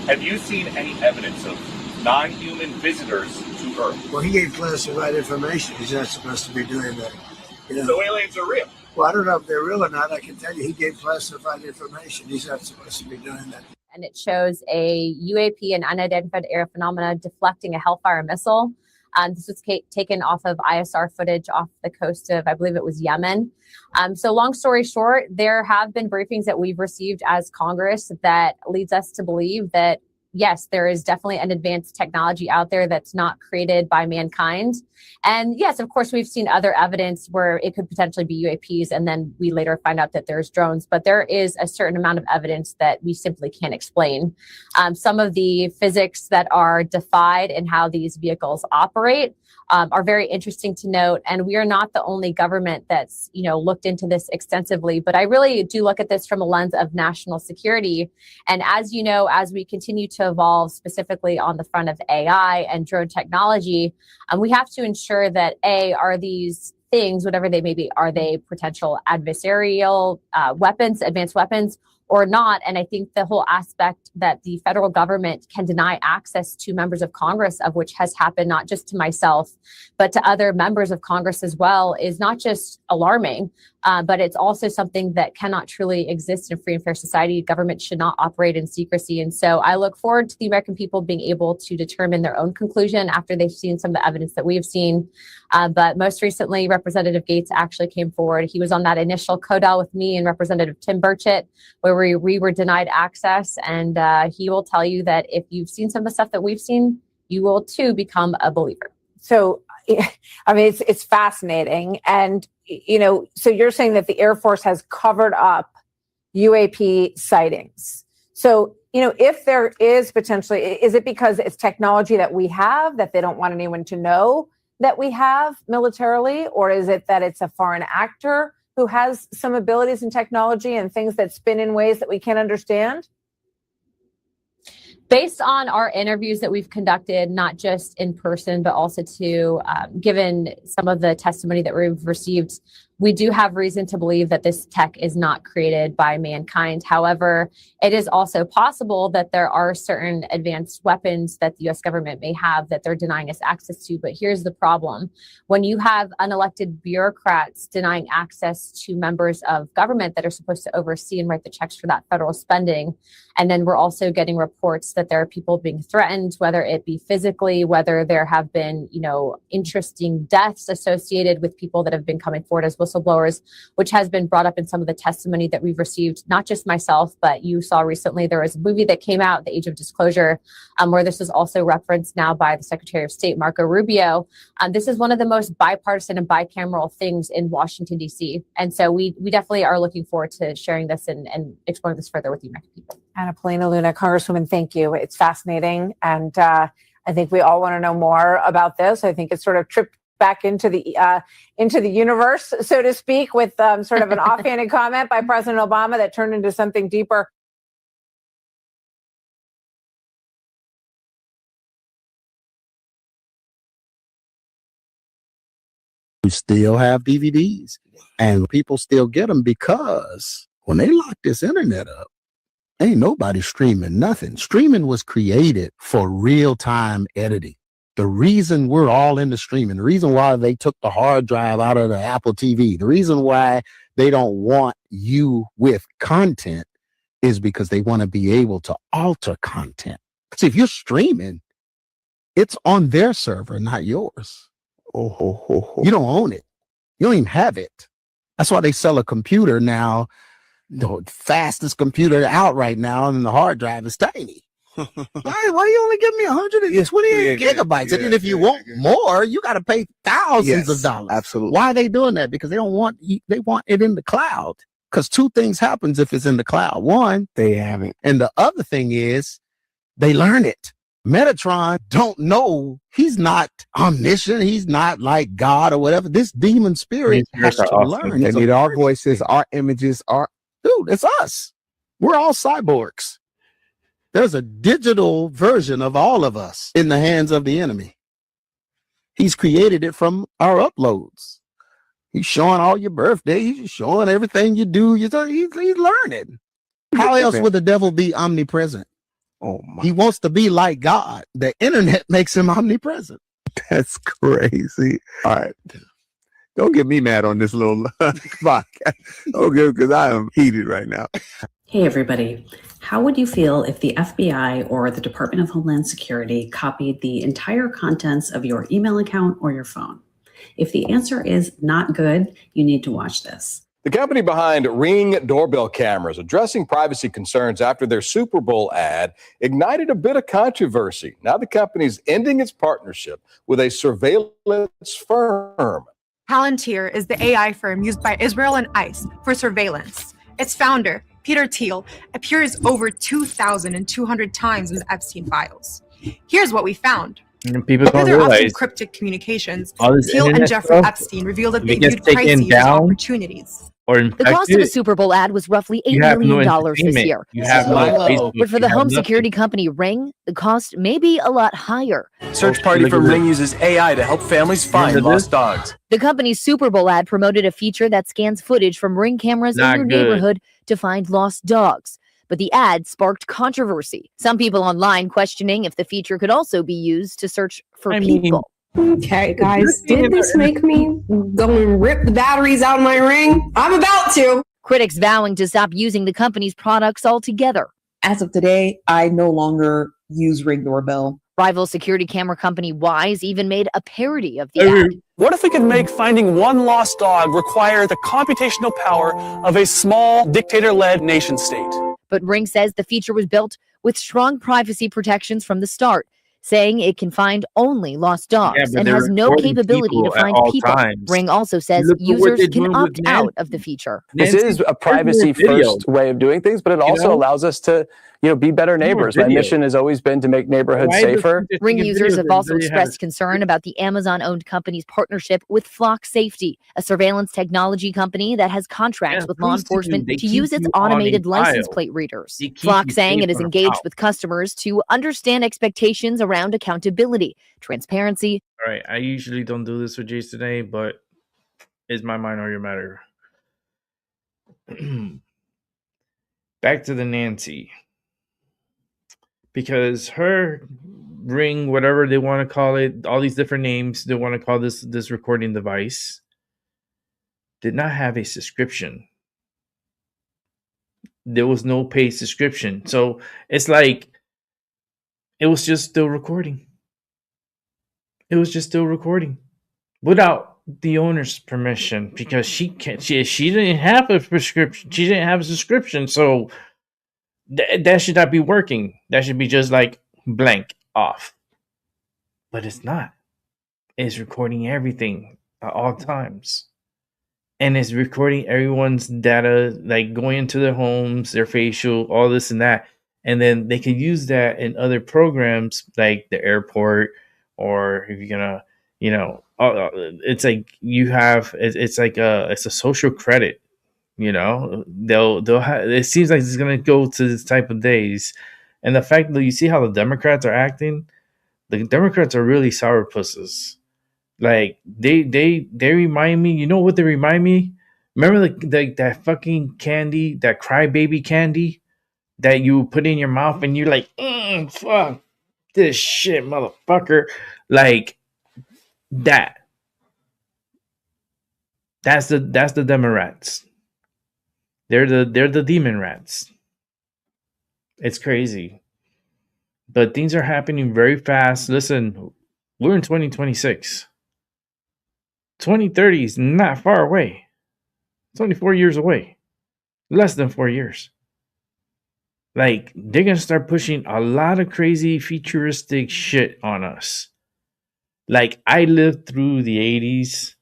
[SPEAKER 5] Have you seen any evidence of non-human visitors to Earth?
[SPEAKER 4] Well, he gave classified information. He's not supposed to be doing that.
[SPEAKER 5] So aliens are real?
[SPEAKER 4] Well, I don't know if they're real or not. I can tell you he gave classified information. He's not supposed to be doing that.
[SPEAKER 10] And it shows a UAP, an unidentified air phenomena, deflecting a Hellfire missile. This was taken off of ISR footage off the coast of, I believe it was Yemen. So long story short, there have been briefings that we've received as Congress that leads us to believe that, yes, there is definitely an advanced technology out there that's not created by mankind. And yes, of course, we've seen other evidence where it could potentially be UAPs, and then we later find out that there's drones. But there is a certain amount of evidence that we simply can't explain. Some of the physics that are defied in how these vehicles operate are very interesting to note. And we are not the only government that's, looked into this extensively. But I really do look at this from a lens of national security. And as you know, as we continue to evolve specifically on the front of AI and drone technology, we have to ensure that are these things, whatever they may be, are they potential adversarial weapons, advanced weapons, or not? And I think the whole aspect that the federal government can deny access to members of Congress, of which has happened not just to myself, but to other members of Congress as well, is not just alarming, but it's also something that cannot truly exist in a free and fair society. Government should not operate in secrecy. And so I look forward to the American people being able to determine their own conclusion after they've seen some of the evidence that we have seen. But most recently, Representative Gates actually came forward. He was on that initial CODAL with me and Representative Tim Burchett, where we were denied access. And he will tell you that if you've seen some of the stuff that we've seen, you will too become a believer.
[SPEAKER 9] So, I mean, it's fascinating. And, so you're saying that the Air Force has covered up UAP sightings. So, if there is potentially, is it because it's technology that we have that they don't want anyone to know that we have militarily? Or is it that it's a foreign actor who has some abilities in technology and things that spin in ways that we can't understand?
[SPEAKER 10] Based on our interviews that we've conducted, not just in person, but also given some of the testimony that we've received We do have reason to believe that this tech is not created by mankind. However, it is also possible that there are certain advanced weapons that the US government may have that they're denying us access to. But here's the problem. When you have unelected bureaucrats denying access to members of government that are supposed to oversee and write the checks for that federal spending, and then we're also getting reports that there are people being threatened, whether it be physically, whether there have been, interesting deaths associated with people that have been coming forward as whistleblowers, which has been brought up in some of the testimony that we've received, not just myself, but you saw recently there was a movie that came out, The Age of Disclosure, where this is also referenced now by the Secretary of State, Marco Rubio. This is one of the most bipartisan and bicameral things in Washington, D.C. And so we definitely are looking forward to sharing this and exploring this further with you, American people.
[SPEAKER 9] Anna Polina Luna, Congresswoman, thank you. It's fascinating. And I think we all want to know more about this. I think it's sort of tripped back into the universe, so to speak, with sort of an offhanded comment by President Obama that turned into something deeper.
[SPEAKER 14] We still have DVDs, and people still get them because when they lock this internet up, ain't nobody streaming nothing. Streaming was created for real-time editing. The reason we're all into streaming, the reason why they took the hard drive out of the Apple TV, the reason why they don't want you with content is because they want to be able to alter content. See, if you're streaming, it's on their server, not yours. You don't own it. You don't even have it. That's why they sell a computer now, the fastest computer out right now, and the hard drive is tiny. Why you only give me 128 gigabytes? And then if you want more, you got to pay thousands of dollars.
[SPEAKER 15] Absolutely.
[SPEAKER 14] Why are they doing that? Because they want it in the cloud. Because two things happens if it's in the cloud. One, they have it. And the other thing is they learn it. Metatron don't know. He's not omniscient. He's not like God or whatever. This demon spirit has to learn.
[SPEAKER 15] They need our voices, our images,
[SPEAKER 14] Dude, it's us. We're all cyborgs. There's a digital version of all of us in the hands of the enemy. He's created it from our uploads. He's showing all your birthdays. He's showing everything you do. He's learning. How else would the devil be omnipresent?
[SPEAKER 15] Oh my.
[SPEAKER 14] He wants to be like God. The internet makes him omnipresent.
[SPEAKER 15] That's crazy. All right. Don't get me mad on this little podcast. Okay, because I am heated right now.
[SPEAKER 16] Hey, everybody. How would you feel if the FBI or the Department of Homeland Security copied the entire contents of your email account or your phone? If the answer is not good, you need to watch this.
[SPEAKER 17] The company behind Ring doorbell cameras addressing privacy concerns after their Super Bowl ad ignited a bit of controversy. Now the company's ending its partnership with a surveillance firm.
[SPEAKER 24] Palantir is the AI firm used by Israel and ICE for surveillance. Its founder, Peter Thiel, appears over 2,200 times in the Epstein files. Here's what we found.
[SPEAKER 3] And people
[SPEAKER 24] Through
[SPEAKER 3] don't
[SPEAKER 24] their often
[SPEAKER 3] realize
[SPEAKER 24] cryptic communications,
[SPEAKER 3] all this
[SPEAKER 24] Thiel and
[SPEAKER 3] internet
[SPEAKER 24] Jeffrey
[SPEAKER 3] stuff,
[SPEAKER 24] Epstein revealed that
[SPEAKER 3] if
[SPEAKER 24] they
[SPEAKER 3] it gets
[SPEAKER 24] viewed
[SPEAKER 3] taken
[SPEAKER 24] crises as
[SPEAKER 3] down
[SPEAKER 24] opportunities.
[SPEAKER 3] or
[SPEAKER 25] The cost of a
[SPEAKER 3] infected,
[SPEAKER 25] Super Bowl ad was roughly $8
[SPEAKER 3] you have no
[SPEAKER 25] million this
[SPEAKER 3] entertainment.
[SPEAKER 25] year.
[SPEAKER 3] You have no Facebook.
[SPEAKER 25] But for
[SPEAKER 3] You
[SPEAKER 25] the
[SPEAKER 3] have
[SPEAKER 25] home
[SPEAKER 3] nothing.
[SPEAKER 25] security company Ring, the cost may be a lot higher.
[SPEAKER 26] Search party from Ring uses AI to help families find lost dogs.
[SPEAKER 25] The company's Super Bowl ad promoted a feature that scans footage from Ring cameras in
[SPEAKER 26] Not
[SPEAKER 25] your
[SPEAKER 26] good.
[SPEAKER 25] neighborhood to find lost dogs. But the ad sparked controversy. Some people online questioning if the feature could also be used to search for people.
[SPEAKER 28] Okay, guys, did this make me go and rip the batteries out of my Ring? I'm about to.
[SPEAKER 25] Critics vowing to stop using the company's products altogether.
[SPEAKER 29] As of today, I no longer use Ring doorbell.
[SPEAKER 25] Rival security camera company Wise even made a parody of the ad.
[SPEAKER 19] What if we could make finding one lost dog require the computational power of a small dictator-led nation state?
[SPEAKER 25] But Ring says the feature was built with strong privacy protections from the start, saying it can find only lost dogs
[SPEAKER 3] but
[SPEAKER 25] and
[SPEAKER 3] they're
[SPEAKER 25] has no
[SPEAKER 3] recording
[SPEAKER 25] capability to
[SPEAKER 3] people at
[SPEAKER 25] find
[SPEAKER 3] all
[SPEAKER 25] people.
[SPEAKER 3] times.
[SPEAKER 25] Ring also says
[SPEAKER 3] Look at what
[SPEAKER 25] users
[SPEAKER 3] they're
[SPEAKER 25] can
[SPEAKER 3] doing
[SPEAKER 25] opt
[SPEAKER 3] with
[SPEAKER 25] out of the feature.
[SPEAKER 30] This is a privacy first way of doing things, but it also allows us to, be better neighbors. My mission has always been to make neighborhoods safer.
[SPEAKER 25] Ring users have also expressed concern about the Amazon-owned company's partnership with Flock Safety, a surveillance technology company that has contracts with law enforcement
[SPEAKER 3] They
[SPEAKER 25] to
[SPEAKER 3] keep
[SPEAKER 25] use its
[SPEAKER 3] you on a
[SPEAKER 25] automated license
[SPEAKER 3] file.
[SPEAKER 25] plate readers.
[SPEAKER 3] They keep
[SPEAKER 25] Flock
[SPEAKER 3] you
[SPEAKER 25] saying
[SPEAKER 3] safe
[SPEAKER 25] it is
[SPEAKER 3] on a
[SPEAKER 25] engaged
[SPEAKER 3] file.
[SPEAKER 25] with customers to understand expectations around accountability, transparency.
[SPEAKER 3] All right, I usually don't do this with Jason today, but is My Mind or Your Matter. Back to the Nancy. Because her ring, whatever they want to call it, all these different names they want to call this recording device, did not have a subscription. There was no paid subscription. So it's like it was just still recording. It was just still recording without the owner's permission, because she didn't have a prescription. She didn't have a subscription. So that should not be working. That should be just like blank off. But it's not. It's recording everything at all times. And it's recording everyone's data, like going into their homes, their facial, all this and that. And then they can use that in other programs like the airport, or if you're gonna, it's like you have, it's like it's a social credit. They'll have, it seems like it's gonna go to this type of days. And the fact that you see how the Democrats are acting, the Democrats are really sourpusses. Like they remind me, you know what they remind me? Remember that fucking candy, that crybaby candy that you put in your mouth and you're like, fuck this shit, motherfucker. Like that. That's the Democrats. They're the demon rats. It's crazy. But things are happening very fast. Listen, we're in 2026. 2030 is not far away. It's only 4 years away. Less than 4 years. Like, they're going to start pushing a lot of crazy futuristic shit on us. Like, I lived through the 80s.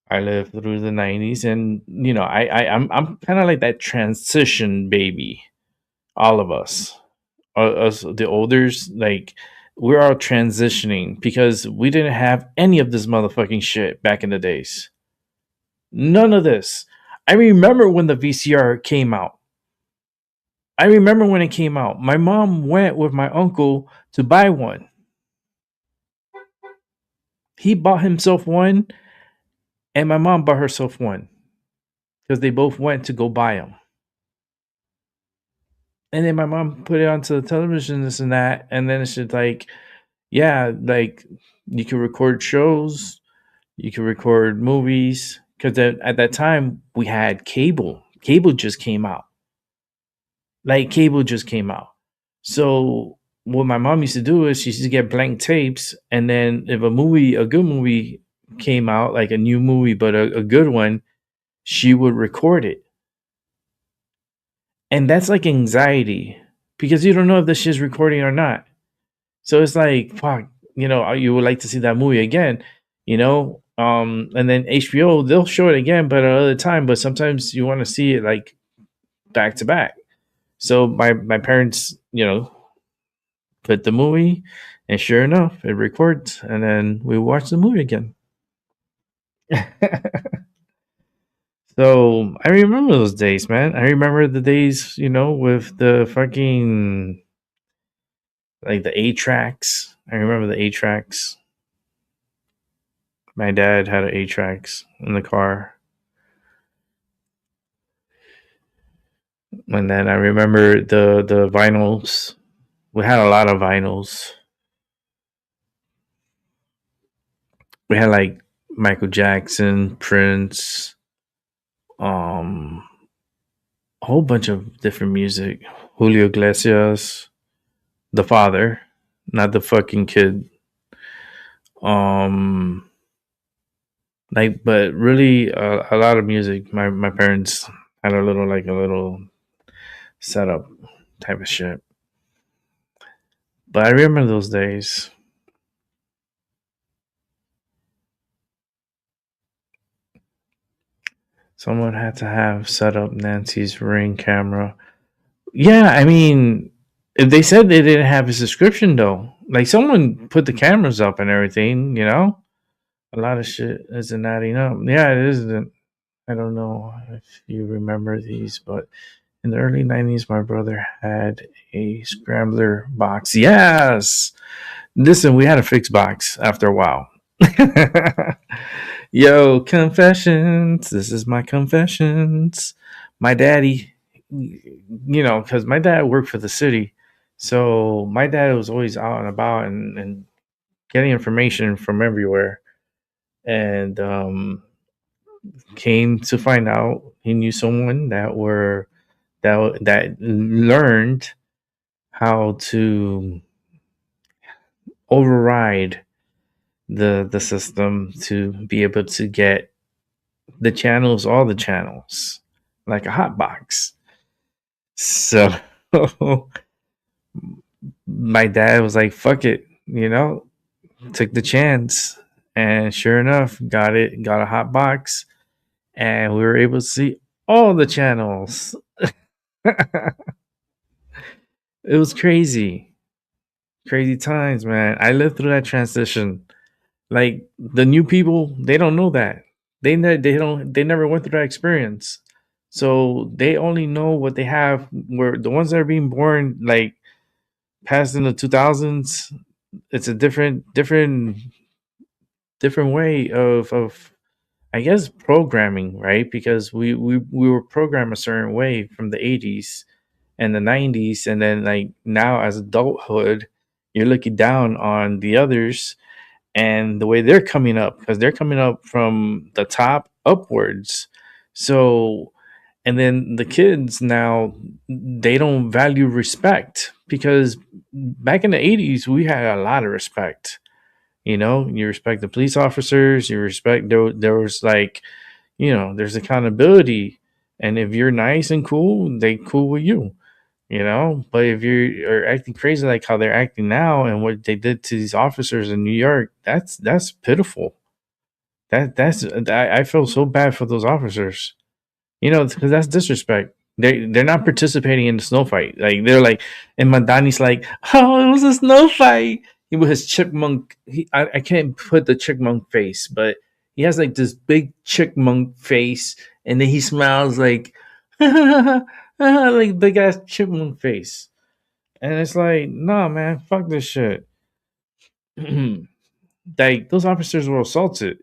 [SPEAKER 3] I lived through the 90s. And, I'm kind of like that transition baby. All of us. Us, the olders, like, we're all transitioning because we didn't have any of this motherfucking shit back in the days. None of this. I remember when the VCR came out. I remember when it came out. My mom went with my uncle to buy one. He bought himself one, and my mom bought herself one because they both went to go buy them. And then my mom put it onto the television, this and that, and then it's just like, yeah, like you can record shows, you can record movies, because at that time we had cable. Cable just came out. So what my mom used to do is she used to get blank tapes, and then if a good movie came out, like a new movie but a good one, she would record it. And that's like anxiety, because you don't know if this shit's recording or not. So it's like, fuck, you would like to see that movie again, and then HBO, they'll show it again, but another time. But sometimes you want to see it like back to back. So my parents, put the movie, and sure enough, it records, and then we watch the movie again. So I remember those days, man. I remember the days, with the fucking, like, the 8-tracks. I remember the 8-tracks. My dad had an 8-tracks in the car. And then I remember the vinyls. We had a lot of vinyls. We had like Michael Jackson, Prince, a whole bunch of different music. Julio Iglesias, the father, not the fucking kid. But really a lot of music. My parents had a little setup type of shit. But I remember those days. Someone had to have set up Nancy's Ring camera. Yeah, I mean, they said they didn't have a subscription though. Like, someone put the cameras up and everything, A lot of shit isn't adding up. Yeah, it isn't. I don't know if you remember these, but in the early 90s, my brother had a scrambler box. Yes! Listen, we had a fixed box after a while. Yo, confessions. This is my confessions. My daddy, because my dad worked for the city. So my dad was always out and about and getting information from everywhere. And came to find out he knew someone that learned how to override the system to be able to get all the channels, like a hot box. So my dad was like, fuck it, took the chance. And sure enough, got a hot box, and we were able to see all the channels. It was crazy. Crazy times, man. I lived through that transition. Like the new people, they don't know that. They never went through that experience. So they only know what they have. Where the ones that are being born like past in the 2000s, it's a different way of I guess programming, right? Because we were programmed a certain way from the 80s and the 90s, and then like now as adulthood, you're looking down on the others and the way they're coming up, because they're coming up from the top upwards. So, and then the kids now, they don't value respect, because back in the 80s we had a lot of respect. You respect the police officers, you respect, there was like, there's accountability, and if you're nice and cool, they cool with you. But if you're acting crazy like how they're acting now and what they did to these officers in New York, that's pitiful. I feel so bad for those officers. Because that's disrespect. They're not participating in the snow fight. Like they're like, and Madani's like, oh, it was a snow fight. He with his chipmunk. I can't put the chipmunk face, but he has like this big chipmunk face, and then he smiles like, like big ass chipmunk face, and it's like, nah, man, fuck this shit. Like those officers were assaulted,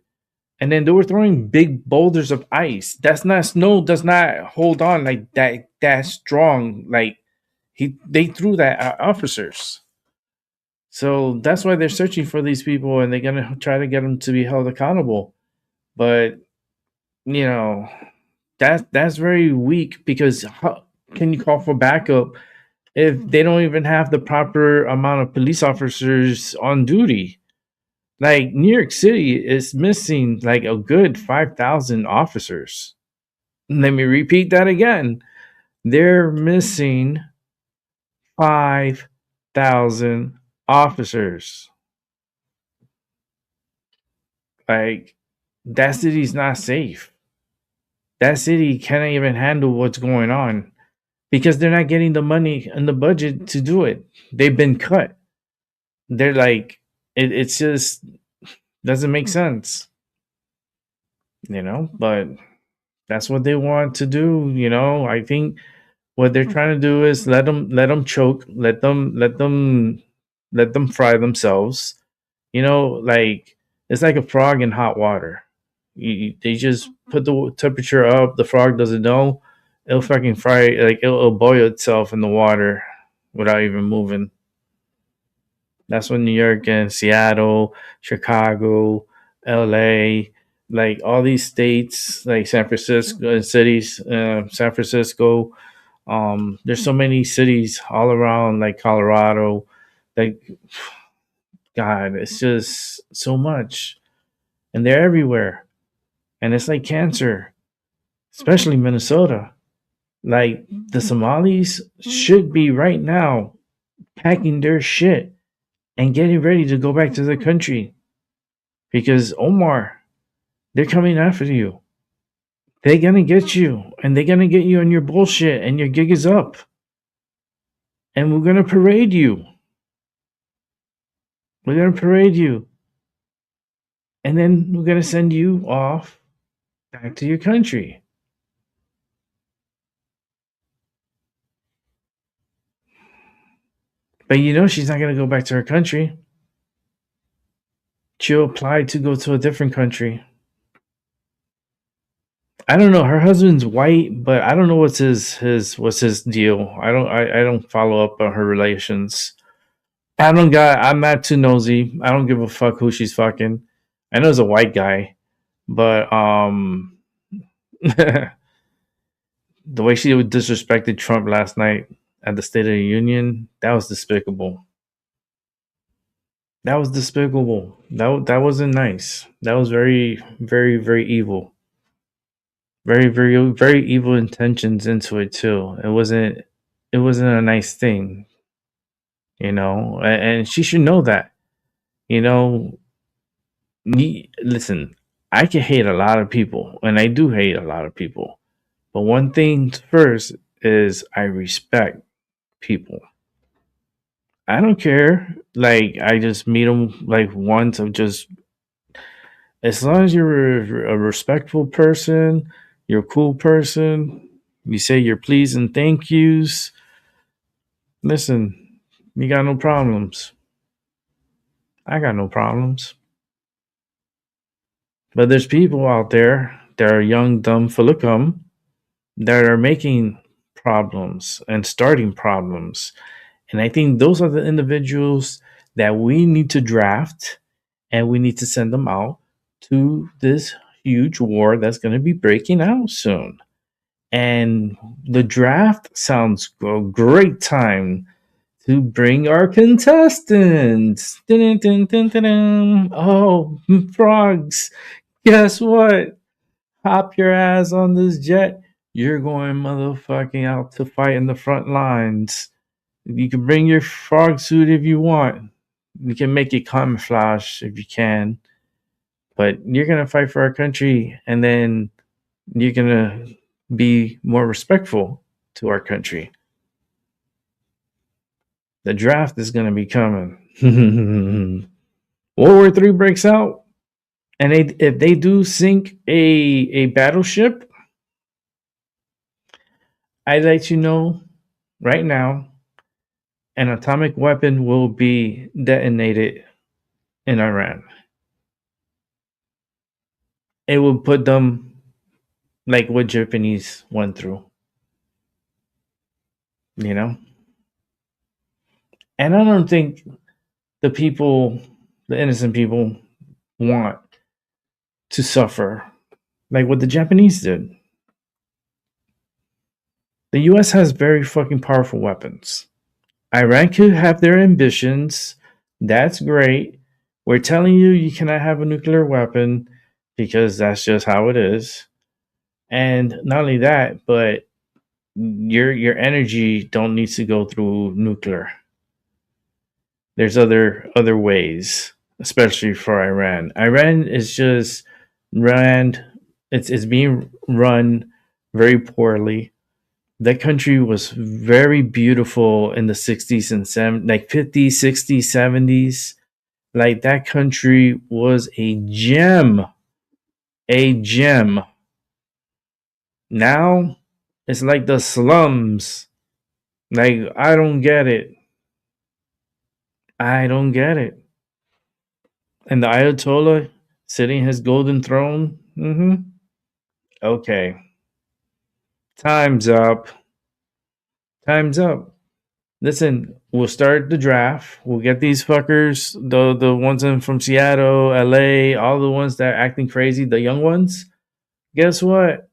[SPEAKER 3] and then they were throwing big boulders of ice. That's not snow. Does not hold on like that. That strong. Like they threw that at officers. So that's why they're searching for these people, and they're gonna try to get them to be held accountable. But you know, that's very weak, because how can you call for backup if they don't even have the proper amount of police officers on duty? Like New York City is missing like a good 5,000 officers. Let me repeat that again. They're missing 5,000 officers. Like that city's not safe. That city can't even handle what's going on because they're not getting the money and the budget to do it. They've been cut. They're like, it's just doesn't make sense, but that's what they want to do. I think what they're trying to do is let them choke, let them fry themselves. Like it's like a frog in hot water. They just put the temperature up. The frog doesn't know. It'll fucking fry, like it'll boil itself in the water without even moving. That's what New York and Seattle, Chicago, LA, like all these states, like San Francisco cities, San Francisco. There's so many cities all around, like Colorado. Like, God, it's just so much, and they're everywhere, and it's like cancer, especially Minnesota. Like the Somalis should be right now packing their shit and getting ready to go back to their country, because Omar, they're coming after you. They're gonna get you, and they're gonna get you on your bullshit, and your gig is up. And we're gonna parade you. We're gonna parade you. And then we're gonna send you off back to your country. But she's not gonna go back to her country. She'll apply to go to a different country. I don't know. Her husband's white, but I don't know what's his deal. I don't follow up on her relations. I'm not too nosy. I don't give a fuck who she's fucking. I know it's a white guy, but the way she disrespected Trump last night at the State of the Union, that was despicable. That was despicable. That wasn't nice. That was very, very, very evil. Very, very, very evil intentions into it too. It wasn't a nice thing, you know. And she should know that. You know, listen, I can hate a lot of people, and I do hate a lot of people. But one thing first is I respect people. I don't care. Like, I just meet them like once of just, as long as you're a respectful person, you're a cool person, you say your please and thank yous. Listen, you got no problems. I got no problems. But there's people out there that are young, dumb, full of cum that are making problems and starting problems. And I think those are the individuals that we need to draft, and we need to send them out to this huge war that's going to be breaking out soon. And the draft sounds a great time to bring our contestants. Dun, dun, dun, dun, dun. Oh, frogs. Guess what? Hop your ass on this jet. You're going motherfucking out to fight in the front lines. You can bring your frog suit if you want. You can make it camouflage if you can. But you're going to fight for our country, and then you're going to be more respectful to our country. The draft is going to be coming. World War III breaks out, and if they do sink a battleship, I let you know right now, an atomic weapon will be detonated in Iran. It will put them like what Japanese went through, you know? And I don't think the people, the innocent people, want to suffer like what the Japanese did. The US has very fucking powerful weapons. Iran could have their ambitions. That's great. We're telling you you cannot have a nuclear weapon because that's just how it is. And not only that, but your energy don't need to go through nuclear. There's other ways, especially for Iran. Iran is just it's being run very poorly. That country was very beautiful in the 60s and 70s, like 50s, 60s, 70s. Like, that country was a gem. A gem. Now, it's like the slums. Like, I don't get it. I don't get it. And the Ayatollah sitting in his golden throne. Okay. Time's up. Time's up. Listen, we'll start the draft. We'll get these fuckers, the ones from Seattle, LA, all the ones that are acting crazy, the young ones. Guess what?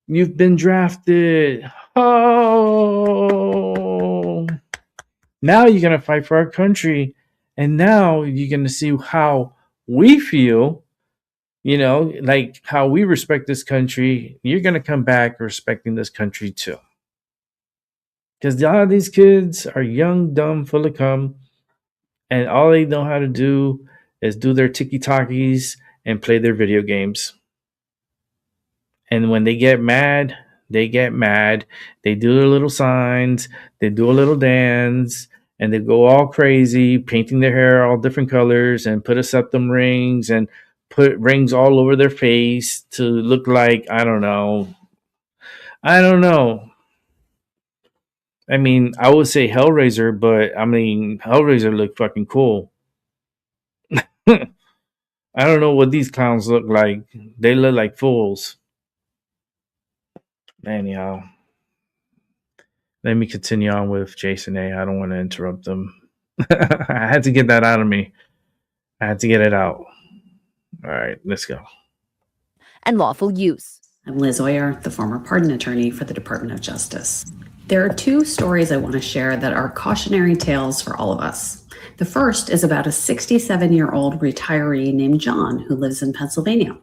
[SPEAKER 3] You've been drafted. Oh. Now you're going to fight for our country. And now you're going to see how we feel, you know, like how we respect this country. You're going to come back respecting this country too. Because a lot of these kids are young, dumb, full of cum, and all they know how to do is do their tiki-takis and play their video games. And when they get mad, they get mad. They do their little signs, they do a little dance, and they go all crazy, painting their hair all different colors and put a septum rings and put rings all over their face to look like, I don't know. I mean, I would say Hellraiser, but I mean, Hellraiser looked fucking cool. I don't know what these clowns look like. They look like fools. Anyhow, let me continue on with Jason A. I don't want to interrupt them. I had to get that out of me. I had to get it out. All right, let's go.
[SPEAKER 25] And lawful use.
[SPEAKER 16] I'm Liz Oyer, the former pardon attorney for the Department of Justice. There are two stories I want to share that are cautionary tales for all of us. The first is about a 67-year-old retiree named John who lives in Pennsylvania.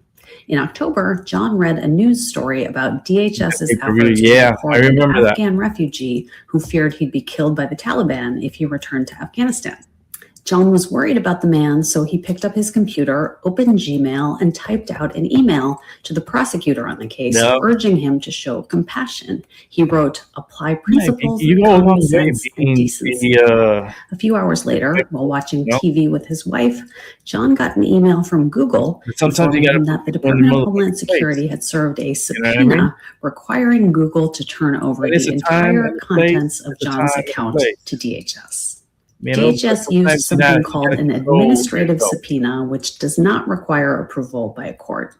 [SPEAKER 16] In October, John read a news story about DHS's efforts to report an Afghan refugee who feared he'd be killed by the Taliban if he returned to Afghanistan. John was worried about the man, so he picked up his computer, opened Gmail, and typed out an email to the prosecutor on the case, urging him to show compassion. He wrote, "Apply principles of common sense and decency." A few hours later, while watching TV with his wife, John got an email from Google informing him that the Department of Homeland Security had served a subpoena requiring Google to turn over the entire contents of John's account to DHS. DHS used something called an administrative subpoena, which does not require approval by a court.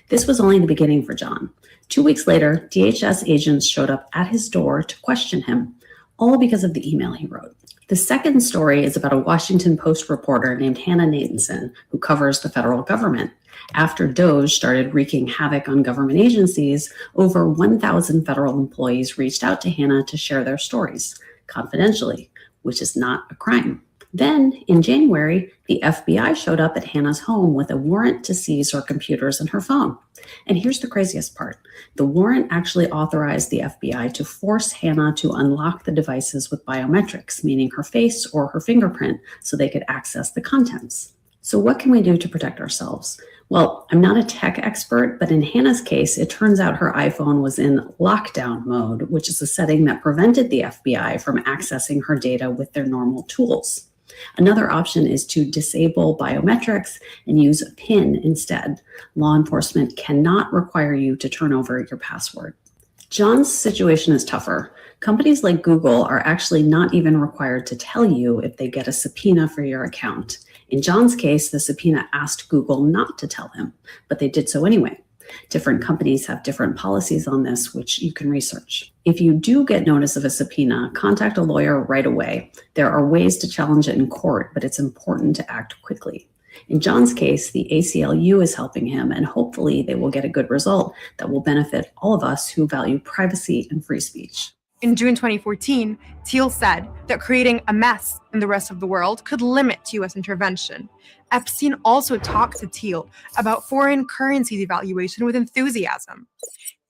[SPEAKER 16] This was only the beginning for John. 2 weeks later, DHS agents showed up at his door to question him, all because of the email he wrote. The second story is about a Washington Post reporter named Hannah Nathanson, who covers the federal government. After DOJ started wreaking havoc on government agencies, over 1,000 federal employees reached out to Hannah to share their stories, confidentially, which is not a crime. Then, in January, the FBI showed up at Hannah's home with a warrant to seize her computers and her phone. And here's the craziest part. The warrant actually authorized the FBI to force Hannah to unlock the devices with biometrics, meaning her face or her fingerprint, so they could access the contents. So what can we do to protect ourselves? Well, I'm not a tech expert, but in Hannah's case, it turns out her iPhone was in lockdown mode, which is a setting that prevented the FBI from accessing her data with their normal tools. Another option is to disable biometrics and use a PIN instead. Law enforcement cannot require you to turn over your password. John's situation is tougher. Companies like Google are actually not even required to tell you if they get a subpoena for your account. In John's case, the subpoena asked Google not to tell him, but they did so anyway. Different companies have different policies on this, which you can research. If you do get notice of a subpoena, contact a lawyer right away. There are ways to challenge it in court, but it's important to act quickly. In John's case, the ACLU is helping him, and hopefully they will get a good result that will benefit all of us who value privacy and free speech.
[SPEAKER 24] In June 2014, Thiel said that creating a mess in the rest of the world could limit U.S. intervention. Epstein also talked to Thiel about foreign currency devaluation with enthusiasm.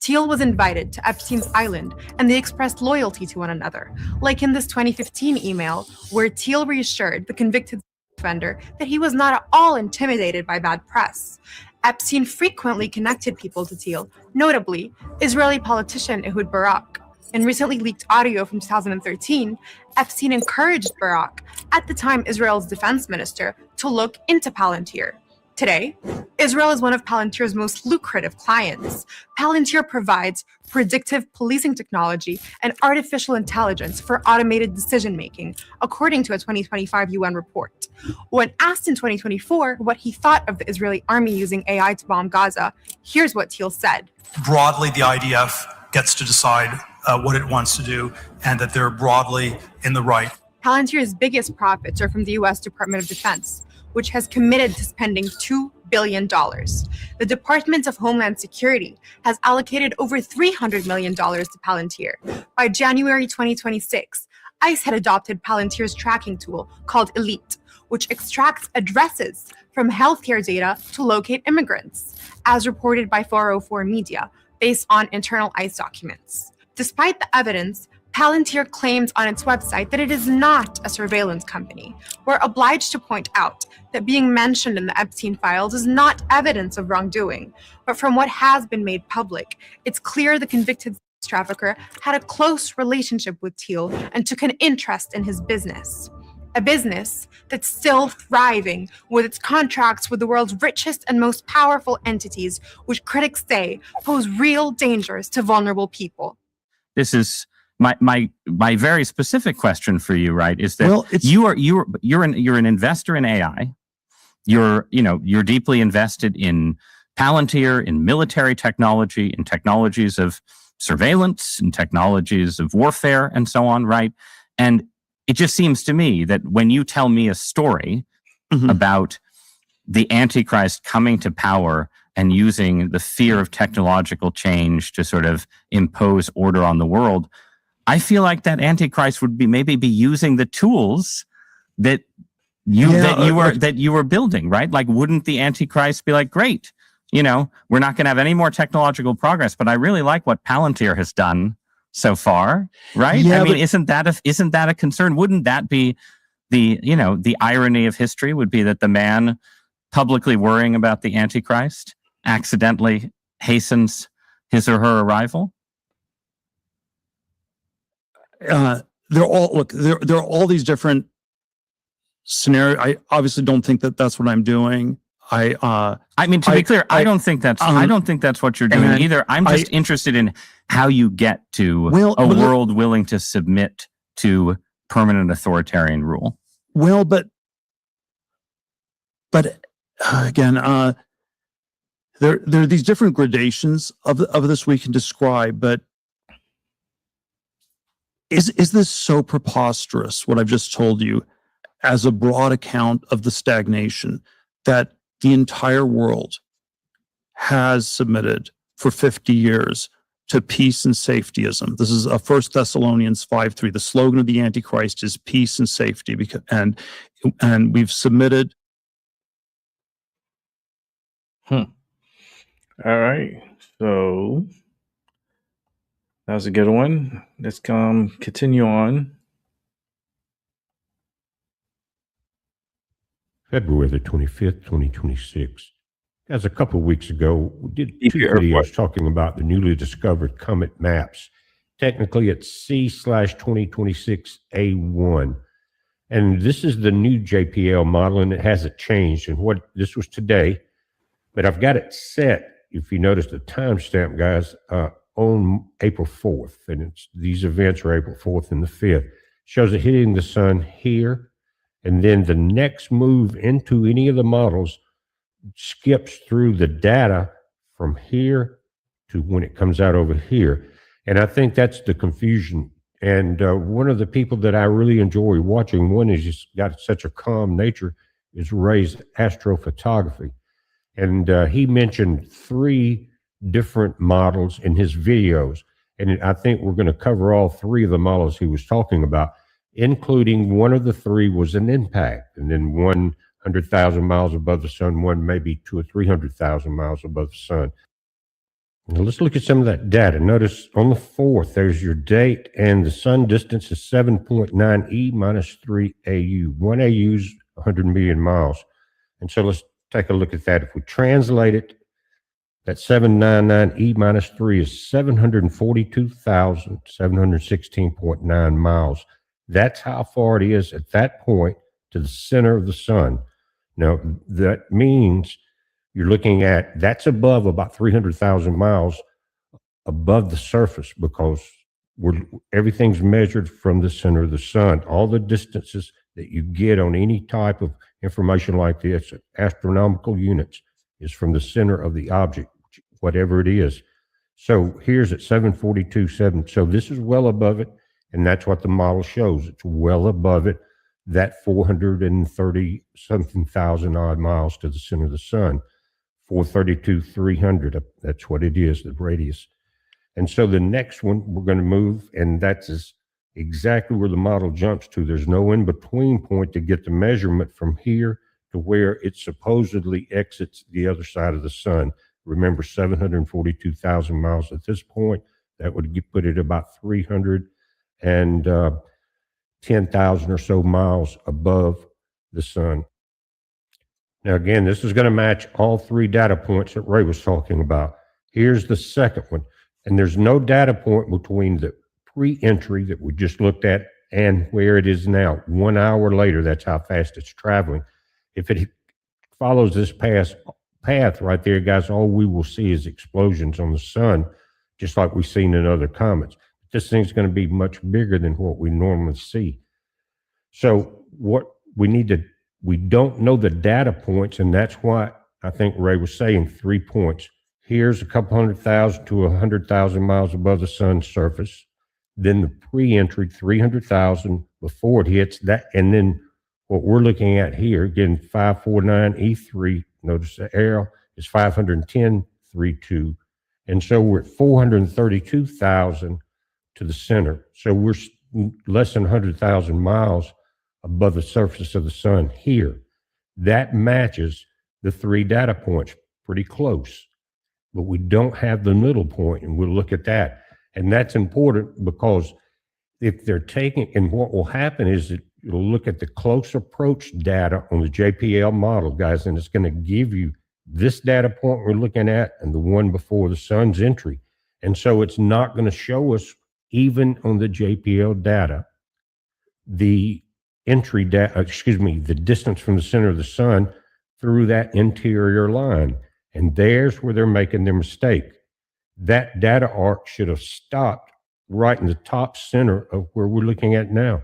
[SPEAKER 24] Thiel was invited to Epstein's island, and they expressed loyalty to one another, like in this 2015 email where Thiel reassured the convicted offender that he was not at all intimidated by bad press. Epstein frequently connected people to Thiel, notably Israeli politician Ehud Barak. In recently leaked audio from 2013, Epstein encouraged Barak, at the time Israel's defense minister, to look into Palantir. Today, Israel is one of Palantir's most lucrative clients. Palantir provides predictive policing technology and artificial intelligence for automated decision-making, according to a 2025 UN report. When asked in 2024 what he thought of the Israeli army using AI to bomb Gaza, here's what Thiel said.
[SPEAKER 1] Broadly, the IDF gets to decide what it wants to do, and that they're broadly in the right.
[SPEAKER 24] Palantir's biggest profits are from the U.S. Department of Defense, which has committed to spending $2 billion. The Department of Homeland Security has allocated over $300 million to Palantir. By January 2026, ICE had adopted Palantir's tracking tool called Elite, which extracts addresses from healthcare data to locate immigrants, as reported by 404 Media, based on internal ICE documents. Despite the evidence, Palantir claims on its website that it is not a surveillance company. We're obliged to point out that being mentioned in the Epstein files is not evidence of wrongdoing, but from what has been made public, it's clear the convicted sex trafficker had a close relationship with Thiel and took an interest in his business. A business that's still thriving with its contracts with the world's richest and most powerful entities, which critics say pose real dangers to vulnerable people.
[SPEAKER 2] This is my very specific question for you, right? Is that you're an investor in AI. You're deeply invested in Palantir, in military technology, in technologies of surveillance and technologies of warfare and so on, right? And it just seems to me that when you tell me a story about the Antichrist coming to power and using the fear of technological change to sort of impose order on the world, I feel like that Antichrist would maybe be using the tools that you were building, right? Like, wouldn't the Antichrist be like, great, we're not going to have any more technological progress, but I really like what Palantir has done so far, right?
[SPEAKER 6] Yeah,
[SPEAKER 2] I mean, isn't that a concern? Wouldn't that be the irony of history would be that the man publicly worrying about the Antichrist accidentally hastens his or her arrival?
[SPEAKER 6] There are all these different scenarios. I obviously don't think that that's what I'm doing. I
[SPEAKER 2] mean, to be clear, I don't think that's what you're doing either. I'm just interested in how you get to a world willing to submit to permanent authoritarian rule.
[SPEAKER 6] Well, but again, there are these different gradations of this we can describe. But is this so preposterous, what I've just told you, as a broad account of the stagnation that the entire world has submitted for 50 years to peace and safetyism? This is 1 Thessalonians 5:3. The slogan of the Antichrist is peace and safety, and we've submitted.
[SPEAKER 3] All right, so that was a good one. Let's continue on.
[SPEAKER 7] February the 25th, 2026. As a couple of weeks ago, we did two videos talking about the newly discovered comet maps. Technically, it's C/2026A1. And this is the new JPL model, and it hasn't changed. And this was today, but I've got it set, if you notice the timestamp, guys, on April 4th. And these events are April 4th and the 5th. Shows it hitting the sun here. And then the next move into any of the models skips through the data from here to when it comes out over here. And I think that's the confusion. And one of the people that I really enjoy watching, one is just got such a calm nature, is Ray's astrophotography. And he mentioned 3 different models in his videos. And I think we're going to cover all 3 of the models he was talking about, including one of the 3 was an impact, and then 100,000 miles above the sun, one maybe 200,000 or 300,000 miles above the sun. Now let's look at some of that data. Notice on the 4th, there's your date, and the sun distance is 7.9 E minus 3 AU. 1 AU is 100 million miles. And so let's take a look at that. If we translate it, that 799 E minus 3 is 742,716.9 miles. That's how far it is at that point to the center of the sun. Now, that means you're looking at, that's above about 300,000 miles above the surface, because everything's measured from the center of the sun. All the distances that you get on any type of information like this, astronomical units, is from the center of the object, whatever it is. So here's at 742.7. So this is well above it. And that's what the model shows. It's well above it, that 430 something thousand odd miles to the center of the sun. 432,300, that's what it is, the radius. And so the next one we're going to move, and that's exactly where the model jumps to. There's no in-between point to get the measurement from here to where it supposedly exits the other side of the sun. Remember, 742,000 miles at this point. That would put it about 310,000 or so miles above the sun. Now, again, this is going to match all 3 data points that Ray was talking about. Here's the second one. And there's no data point between the pre-entry that we just looked at and where it is now. 1 hour later, that's how fast it's traveling. If it follows this path right there, guys, all we will see is explosions on the sun, just like we've seen in other comets. This thing's going to be much bigger than what we normally see. So what we don't know the data points, and that's why I think Ray was saying 3 points Here's a couple 100,000 to 100,000 miles above the sun's surface. Then the pre-entry 300,000 before it hits that. And then what we're looking at here, again, 549 E3, notice the arrow is 510.32. And so we're at 432,000 to the center. So we're less than 100,000 miles above the surface of the sun here. That matches the 3 data points pretty close, but we don't have the middle point, and we'll look at that. And that's important because if they're taking, and what will happen is that you'll look at the close approach data on the JPL model, guys, and it's going to give you this data point we're looking at and the one before the sun's entry. And so it's not going to show us, even on the JPL data, the entry data, the distance from the center of the sun through that interior line. And there's where they're making their mistake. That data arc should have stopped right in the top center of where we're looking at now.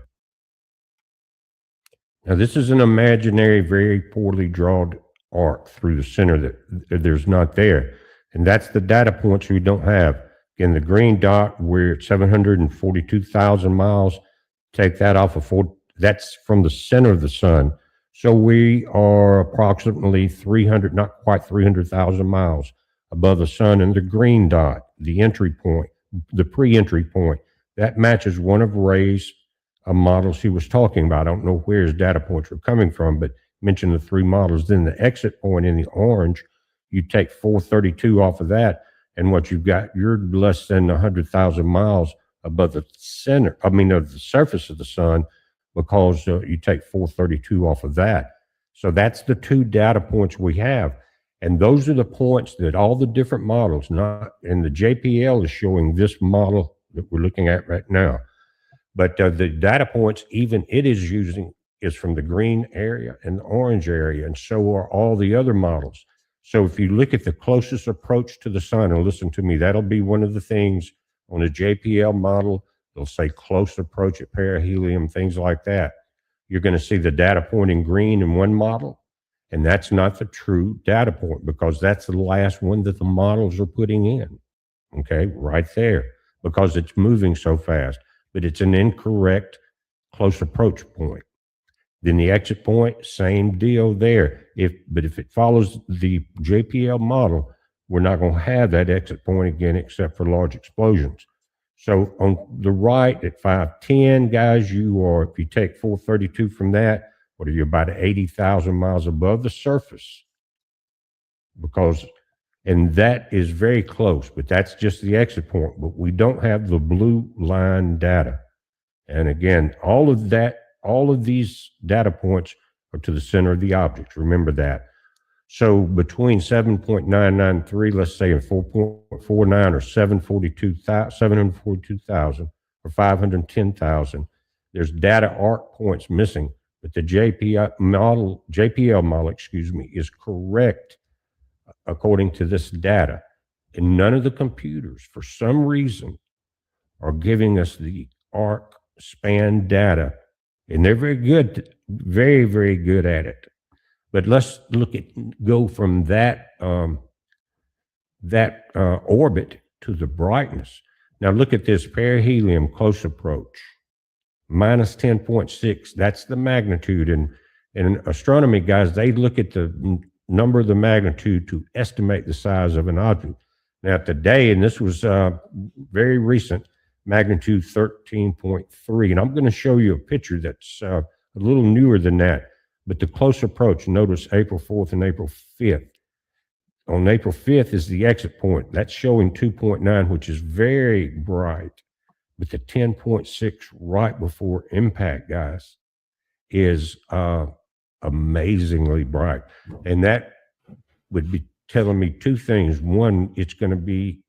[SPEAKER 7] Now, this is an imaginary, very poorly drawn arc through the center that there's not there. And that's the data points we don't have. In the green dot, we're at 742,000 miles. Take that off of 4, that's from the center of the sun. So we are approximately 300, not quite 300,000 miles above the sun. And the green dot, the entry point, the pre-entry point, that matches one of Ray's models he was talking about. I don't know where his data points were coming from, but mentioned the 3 models. Then the exit point in the orange, you take 432 off of that, and what you've got, you're less than 100,000 miles above the center, of the surface of the sun, because you take 432 off of that. So that's the 2 data points we have. And those are the points that all the different models, and the JPL is showing this model that we're looking at right now. But the data points, even it is using, is from the green area and the orange area, and so are all the other models. So if you look at the closest approach to the sun, and listen to me, that'll be one of the things on a JPL model. They'll say close approach at perihelion, things like that. You're going to see the data point in green in one model, and that's not the true data point because that's the last one that the models are putting in, okay, right there, because it's moving so fast. But it's an incorrect close approach point. Then the exit point, same deal there. But if it follows the JPL model, we're not going to have that exit point again except for large explosions. So on the right at 510, guys, you are, if you take 432 from that, what are you, about 80,000 miles above the surface? And that is very close, but that's just the exit point. But we don't have the blue line data. And again, all of these data points are to the center of the objects. Remember that. So between 7.993, let's say, and 4.49 or 742,000 or 510,000, there's data arc points missing. But the JPL model, is correct according to this data. And none of the computers, for some reason, are giving us the arc span data. And they're very good, very, very good at it. But let's go from that orbit to the brightness. Now look at this perihelion close approach, minus 10.6. That's the magnitude. And in astronomy, guys, they look at the number of the magnitude to estimate the size of an object. Now today, and this was very recent, magnitude 13.3. And I'm going to show you a picture that's a little newer than that. But the close approach, notice April 4th and April 5th. On April 5th is the exit point. That's showing 2.9, which is very bright. But the 10.6 right before impact, guys, is amazingly bright. And that would be telling me 2 things. One, it's going to be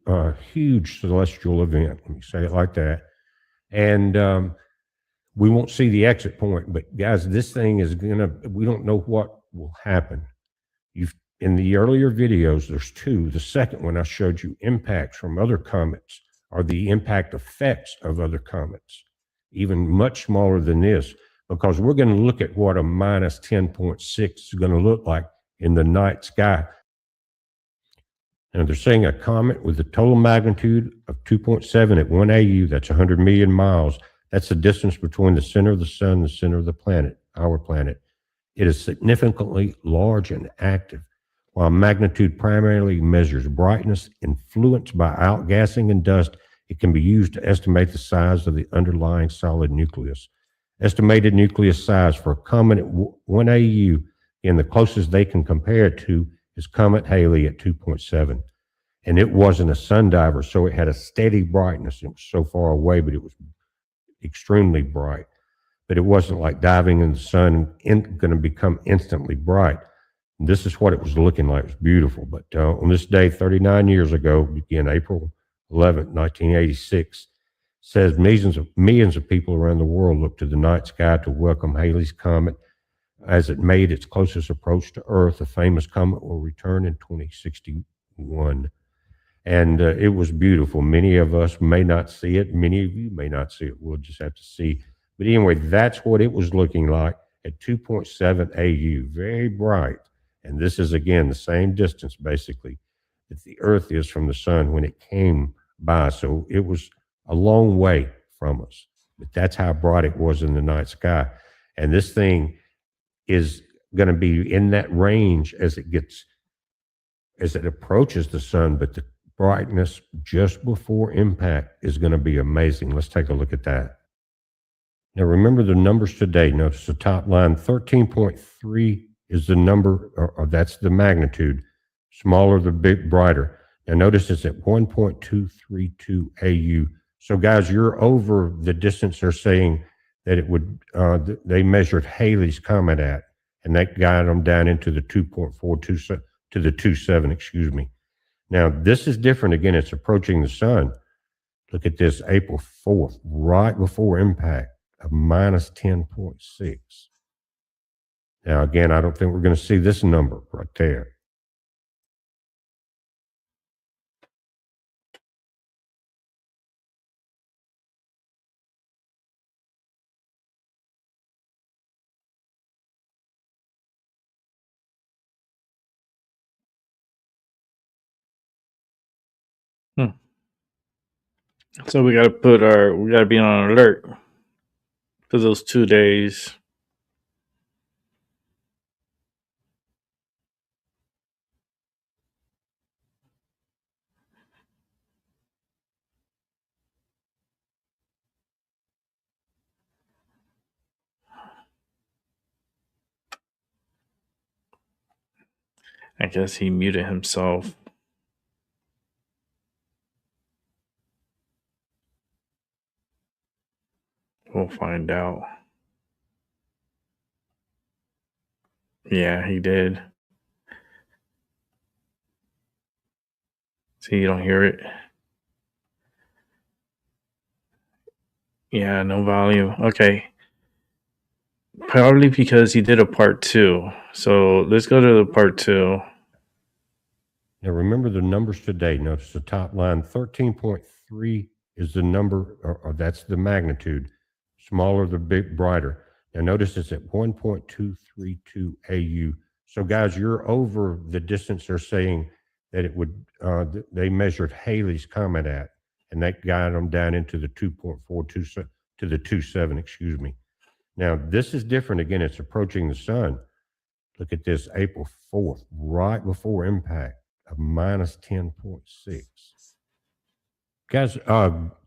[SPEAKER 7] a huge celestial event. Let me say it like that. And we won't see the exit point, but guys, this thing is we don't know what will happen. In the earlier videos, there's 2. The second one I showed you impacts from other comets or the impact effects of other comets, even much smaller than this, because we're going to look at what a minus 10.6 is going to look like in the night sky. And they're saying a comet with a total magnitude of 2.7 at 1 AU, that's 100 million miles. That's the distance between the center of the sun and the center of the planet, our planet. It is significantly large and active. While magnitude primarily measures brightness influenced by outgassing and dust, it can be used to estimate the size of the underlying solid nucleus. Estimated nucleus size for a comet at 1 AU, and the closest they can compare it to is Comet Halley at 2.7. And it wasn't a sundiver, so it had a steady brightness. It was so far away, but it was extremely bright. But it wasn't like diving in the sun and going to become instantly bright. And this is what it was looking like. It was beautiful. But on this day, 39 years ago, again, April 11th, 1986, says millions of people around the world looked to the night sky to welcome Halley's Comet as it made its closest approach to Earth. The famous comet will return in 2061. And it was beautiful. Many of us may not see it. Many of you may not see it. We'll just have to see. But anyway, that's what it was looking like at 2.7 AU, very bright. And this is, again, the same distance, basically, that the Earth is from the sun when it came by. So it was a long way from us. But that's how bright it was in the night sky. And this thing is going to be in that range as it approaches the sun, but the brightness just before impact is going to be amazing. Let's take a look at that. Now remember the numbers today. Notice the top line, 13.3 is the number, or that's the magnitude. Smaller the big brighter. Now notice it's at 1.232 AU. So guys, you're over the distance they're saying that it would, they measured Halley's Comet at, and that got them down into the 2.427 to the 2.7, excuse me. Now, this is different. Again, it's approaching the sun. Look at this, April 4th, right before impact, of minus 10.6. Now, again, I don't think we're going to see this number right there.
[SPEAKER 3] So we got to be on alert for those 2 days. I guess he muted himself. We'll find out. Yeah, he did. See, you don't hear it. Yeah, no volume. Okay. Probably because he did a part 2. So let's go to the part 2.
[SPEAKER 7] Now remember the numbers today. Notice the top line, 13.3 is the number, or that's the magnitude. Smaller the big brighter. Now notice it's at 1.232 AU. So guys, you're over the distance they're saying that it would, they measured Halley's Comet at, and that got them down into the 2.42 to the 2.7, excuse me. Now this is different. Again, it's approaching the sun. Look at this, April 4th, right before impact, of minus 10.6. Guys,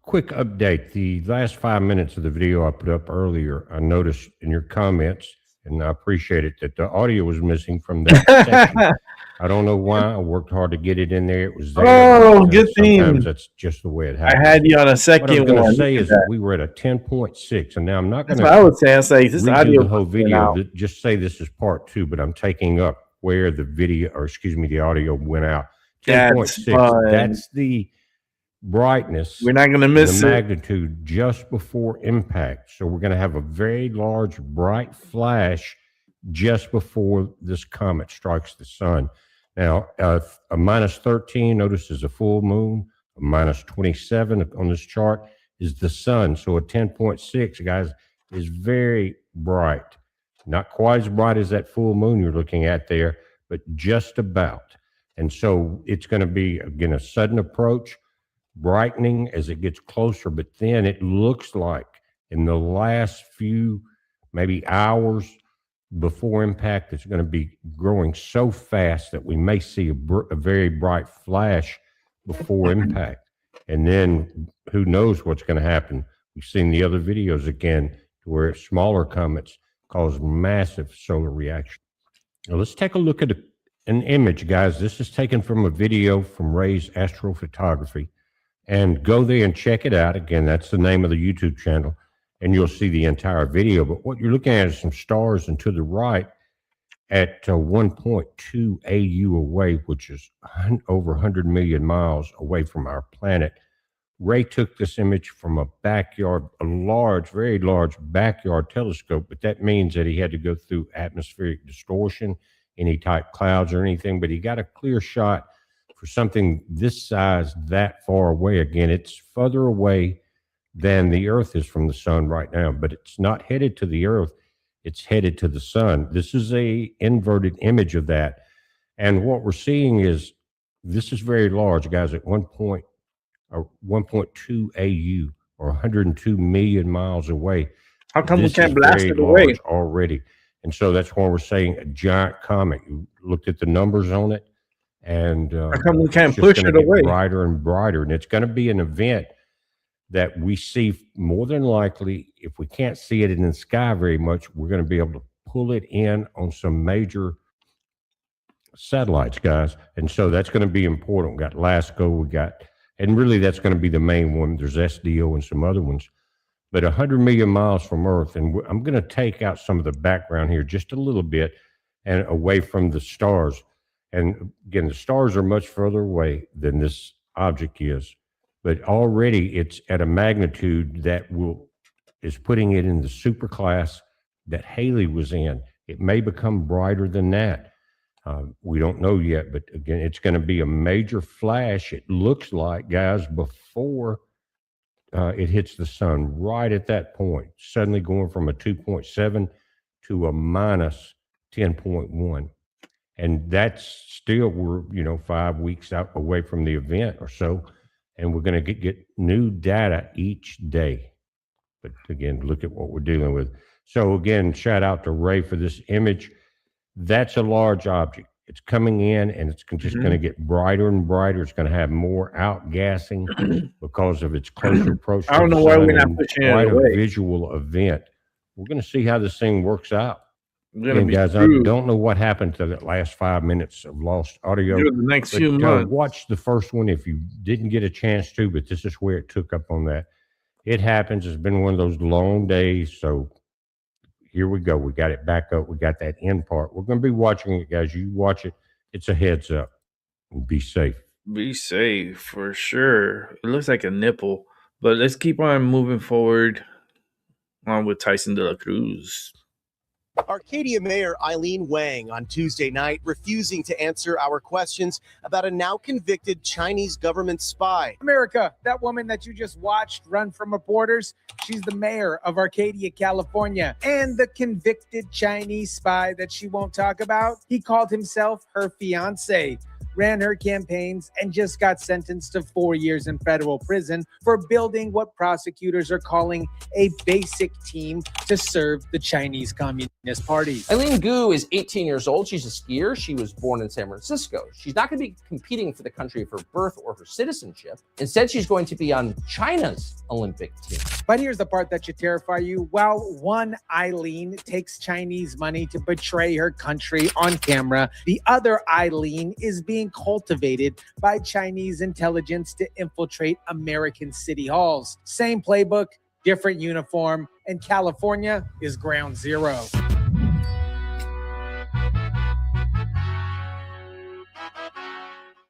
[SPEAKER 7] quick update. The last 5 minutes of the video I put up earlier, I noticed in your comments, and I appreciate it, that the audio was missing from that section. I don't know why. I worked hard to get it in there. It was there.
[SPEAKER 3] Oh, good thing.
[SPEAKER 7] Sometimes that's just the way it happens.
[SPEAKER 3] I had you on a second one.
[SPEAKER 7] What I was going to say is that we were at a 10.6, and now I'm not going to.
[SPEAKER 3] That's what I would say. I say this audio
[SPEAKER 7] the whole video. Just say this is part 2, but I'm taking up where the video, or excuse me, the audio went out. 10.6. That's the brightness.
[SPEAKER 3] We're not going to miss
[SPEAKER 7] the
[SPEAKER 3] it.
[SPEAKER 7] Magnitude just before impact. So we're going to have a very large, bright flash just before this comet strikes the sun. Now, a minus 13, notice, is a full moon. A minus 27 on this chart is the sun. So a 10.6, guys, is very bright. Not quite as bright as that full moon you're looking at there, but just about. And so it's going to be, again, a sudden approach, brightening as it gets closer. But then it looks like in the last few, maybe hours before impact, it's going to be growing so fast that we may see a very bright flash before impact. And then who knows what's going to happen. We've seen the other videos again where smaller comets cause massive solar reaction. Now let's take a look at an image, guys. This is taken from a video from Ray's Astrophotography. And go there and check it out. Again, that's the name of the YouTube channel. And you'll see the entire video. But what you're looking at is some stars, and to the right at 1.2 AU away, which is over 100 million miles away from our planet. Ray took this image from a backyard, a large, very large backyard telescope, but that means that he had to go through atmospheric distortion, any type clouds or anything, but he got a clear shot for something this size that far away. Again, it's further away than the Earth is from the sun right now, but it's not headed to the Earth, it's headed to the sun. This is a inverted image of that. And what we're seeing is, this is very large, guys, at 1.2 AU, or 102 million miles away.
[SPEAKER 3] How come we
[SPEAKER 7] This
[SPEAKER 3] can't
[SPEAKER 7] is
[SPEAKER 3] blast
[SPEAKER 7] very
[SPEAKER 3] it away?
[SPEAKER 7] large already. And so that's why we're saying a giant comet. You looked at the numbers on it, and
[SPEAKER 3] How come we can't
[SPEAKER 7] it's just
[SPEAKER 3] push
[SPEAKER 7] gonna
[SPEAKER 3] it
[SPEAKER 7] get
[SPEAKER 3] away?
[SPEAKER 7] brighter and brighter. And it's going to be an event that we see more than likely. If we can't see it in the sky very much, we're going to be able to pull it in on some major satellites, guys. And so that's going to be important. We got LASCO, and really that's going to be the main one. There's SDO and some other ones. But 100 million miles from Earth, and I'm going to take out some of the background here just a little bit and away from the stars. And again, the stars are much further away than this object is, but already it's at a magnitude that is putting it in the superclass that Halley was in. It may become brighter than that. We don't know yet, but again, it's going to be a major flash. It looks like, guys, before it hits the sun, right at that point, suddenly going from a 2.7 to a minus 10.1. And that's still, we're 5 weeks out away from the event or so, and we're going to get new data each day. But again, look at what we're dealing with. So again, shout out to Ray for this image. That's a large object. It's coming in, and it's just going to get brighter and brighter. It's going to have more outgassing because of its closer approach.
[SPEAKER 3] I don't know why we're not
[SPEAKER 7] and
[SPEAKER 3] pushing it
[SPEAKER 7] quite
[SPEAKER 3] away.
[SPEAKER 7] a visual event. We're going to see how this thing works out.
[SPEAKER 3] Gonna
[SPEAKER 7] And
[SPEAKER 3] be
[SPEAKER 7] guys, I
[SPEAKER 3] screwed.
[SPEAKER 7] don't know what happened to that last 5 minutes of lost audio.
[SPEAKER 3] During the next
[SPEAKER 7] but,
[SPEAKER 3] few months.
[SPEAKER 7] watch the first one if you didn't get a chance to, but this is where it took up on that. It happens. It's been one of those long days. So here we go. We got it back up. We got that end part. We're going to be watching it, guys. You watch it. It's a heads up. Be safe.
[SPEAKER 3] Be safe for sure. It looks like a nipple, but let's keep on moving forward on with Tyson De La Cruz.
[SPEAKER 8] Arcadia Mayor Eileen Wang on Tuesday night refusing to answer our questions about a now convicted Chinese government spy.
[SPEAKER 11] America, that woman that you just watched run from reporters, she's the mayor of Arcadia, California. And the convicted Chinese spy that she won't talk about, he called himself her fiance, ran her campaigns, and just got sentenced to 4 years in federal prison for building what prosecutors are calling a basic team to serve the Chinese Communist Party.
[SPEAKER 12] Eileen Gu is 18 years old. She's a skier. She was born in San Francisco. She's not going to be competing for the country of her birth or her citizenship. Instead, she's going to be on China's Olympic team.
[SPEAKER 11] But here's the part that should terrify you. While one Eileen takes Chinese money to betray her country on camera, the other Eileen is being cultivated by Chinese intelligence to infiltrate American city halls. Same playbook, different uniform, and California is ground zero.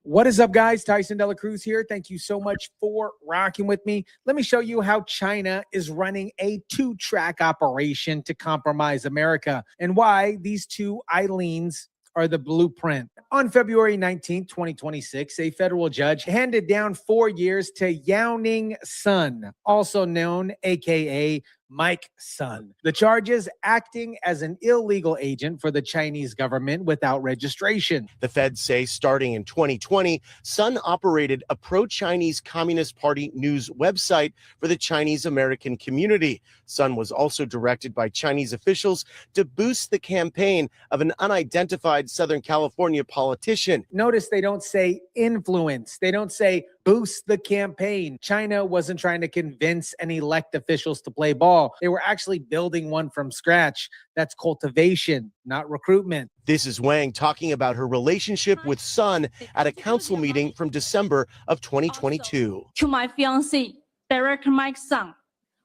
[SPEAKER 11] What is up, guys? Tyson De La Cruz here. Thank you so much for rocking with me. Let me show you how China is running a two-track operation to compromise America and why these two Eileens are the blueprint. On February 19, 2026, a federal judge handed down 4 years to Yao Ning Sun, also known, aka Mike Sun. The charges acting as an illegal agent for the Chinese government without registration.
[SPEAKER 8] The feds say starting in 2020, Sun operated a pro-Chinese Communist Party news website for the Chinese American community. Sun was also directed by Chinese officials to boost the campaign of an unidentified Southern California politician.
[SPEAKER 11] Notice they don't say influence. They don't say boost the campaign. China wasn't trying to convince and elect officials to play ball. They were actually building one from scratch. That's cultivation, not recruitment.
[SPEAKER 8] This is Wang talking about her relationship with Sun at a council meeting from December of 2022.
[SPEAKER 4] To my fiancé, Director Mike Sun,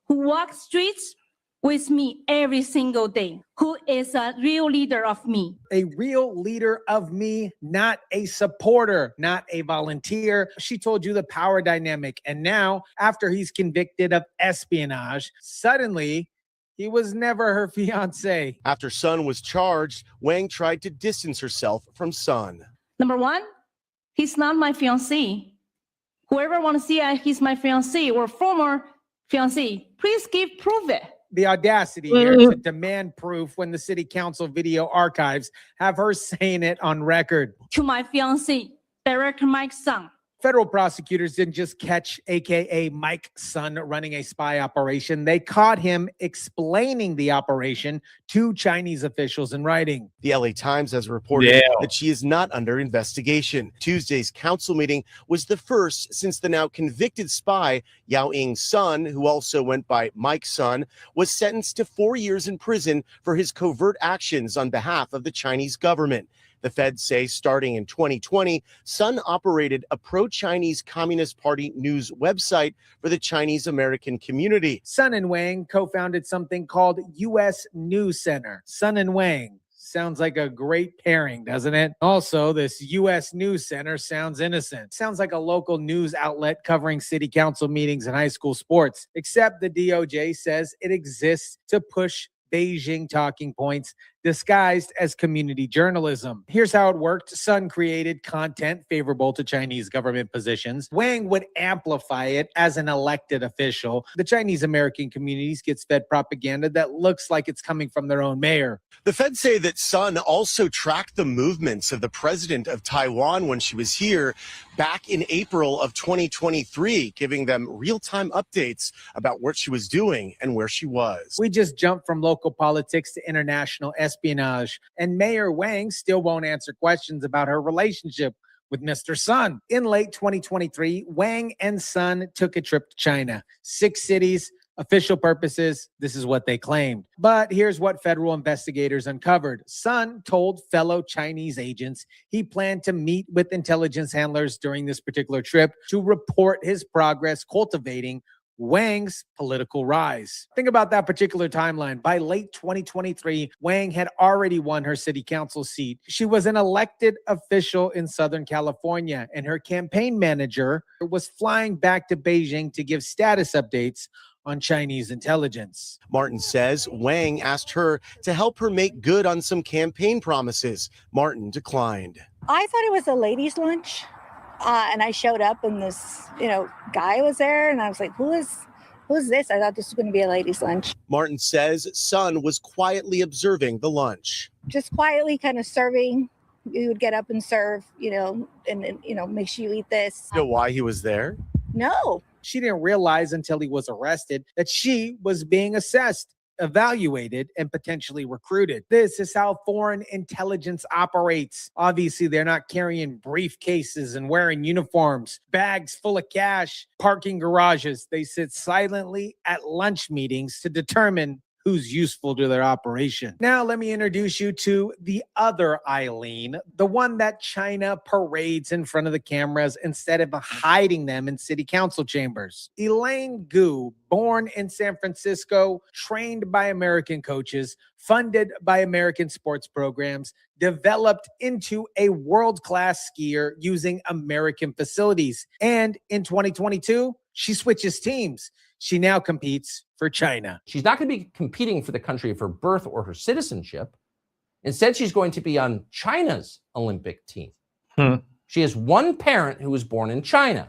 [SPEAKER 4] who walks streets with me every single day, who is a real leader of me.
[SPEAKER 11] A real leader of me, not a supporter, not a volunteer. She told you the power dynamic. And now, after he's convicted of espionage, suddenly he was never her fiancé.
[SPEAKER 8] After Sun was charged, Wang tried to distance herself from Sun.
[SPEAKER 4] Number one, he's not my fiancé. Whoever wants to see he's my fiancé or former fiancé, please prove it.
[SPEAKER 11] The audacity here to demand proof when the city council video archives have her saying it on record.
[SPEAKER 4] To my fiancé, Director Mike Sun.
[SPEAKER 11] Federal prosecutors didn't just catch AKA Mike Sun running a spy operation. They caught him explaining the operation to Chinese officials in writing.
[SPEAKER 8] The LA Times has reported that she is not under investigation. Tuesday's council meeting was the first since the now convicted spy Yao Ying's son, who also went by Mike Sun, was sentenced to 4 years in prison for his covert actions on behalf of the Chinese government. The feds say starting in 2020, Sun operated a pro-Chinese Communist Party news website for the Chinese American community.
[SPEAKER 11] Sun and Wang co-founded something called U.S. News Center. Sun and Wang. Sounds like a great pairing, doesn't it? Also, this U.S. News Center sounds innocent. Sounds like a local news outlet covering city council meetings and high school sports, except the DOJ says it exists to push Beijing talking points disguised as community journalism. Here's how it worked. Sun created content favorable to Chinese government positions. Wang would amplify it as an elected official. The Chinese American communities gets fed propaganda that looks like it's coming from their own mayor.
[SPEAKER 8] The feds say that Sun also tracked the movements of the president of Taiwan when she was here back in April of 2023, giving them real-time updates about what she was doing and where she was.
[SPEAKER 11] We just jumped from local politics to international espionage, and Mayor Wang still won't answer questions about her relationship with Mr. Sun. In late 2023, Wang and Sun took a trip to China. 6 cities, official purposes, this is what they claimed. But here's what federal investigators uncovered. Sun told fellow Chinese agents he planned to meet with intelligence handlers during this particular trip to report his progress cultivating Wang's political rise. Think about that particular timeline. By late 2023, Wang had already won her city council seat. She was an elected official in Southern California, and her campaign manager was flying back to Beijing to give status updates on Chinese intelligence.
[SPEAKER 8] Martin says Wang asked her to help her make good on some campaign promises. Martin declined.
[SPEAKER 5] I thought it was a ladies' lunch. And I showed up and this, guy was there and I was like, who's this? I thought this was going to be a ladies' lunch.
[SPEAKER 8] Martin says Sun was quietly observing the lunch.
[SPEAKER 5] Just quietly kind of serving. You would get up and serve, and make sure you eat this.
[SPEAKER 8] You know why he was there?
[SPEAKER 5] No.
[SPEAKER 11] She didn't realize until he was arrested that she was being assessed, evaluated, and potentially recruited. This is how foreign intelligence operates. Obviously, they're not carrying briefcases and wearing uniforms, bags full of cash, parking garages. They sit silently at lunch meetings to determine who's useful to their operation. Now, let me introduce you to the other Eileen, the one that China parades in front of the cameras instead of hiding them in city council chambers. Elaine Gu, born in San Francisco, trained by American coaches, funded by American sports programs, developed into a world-class skier using American facilities. And in 2022, she switches teams. She now competes for China.
[SPEAKER 12] She's not going to be competing for the country of her birth or her citizenship. Instead, she's going to be on China's Olympic team. She has one parent who was born in China.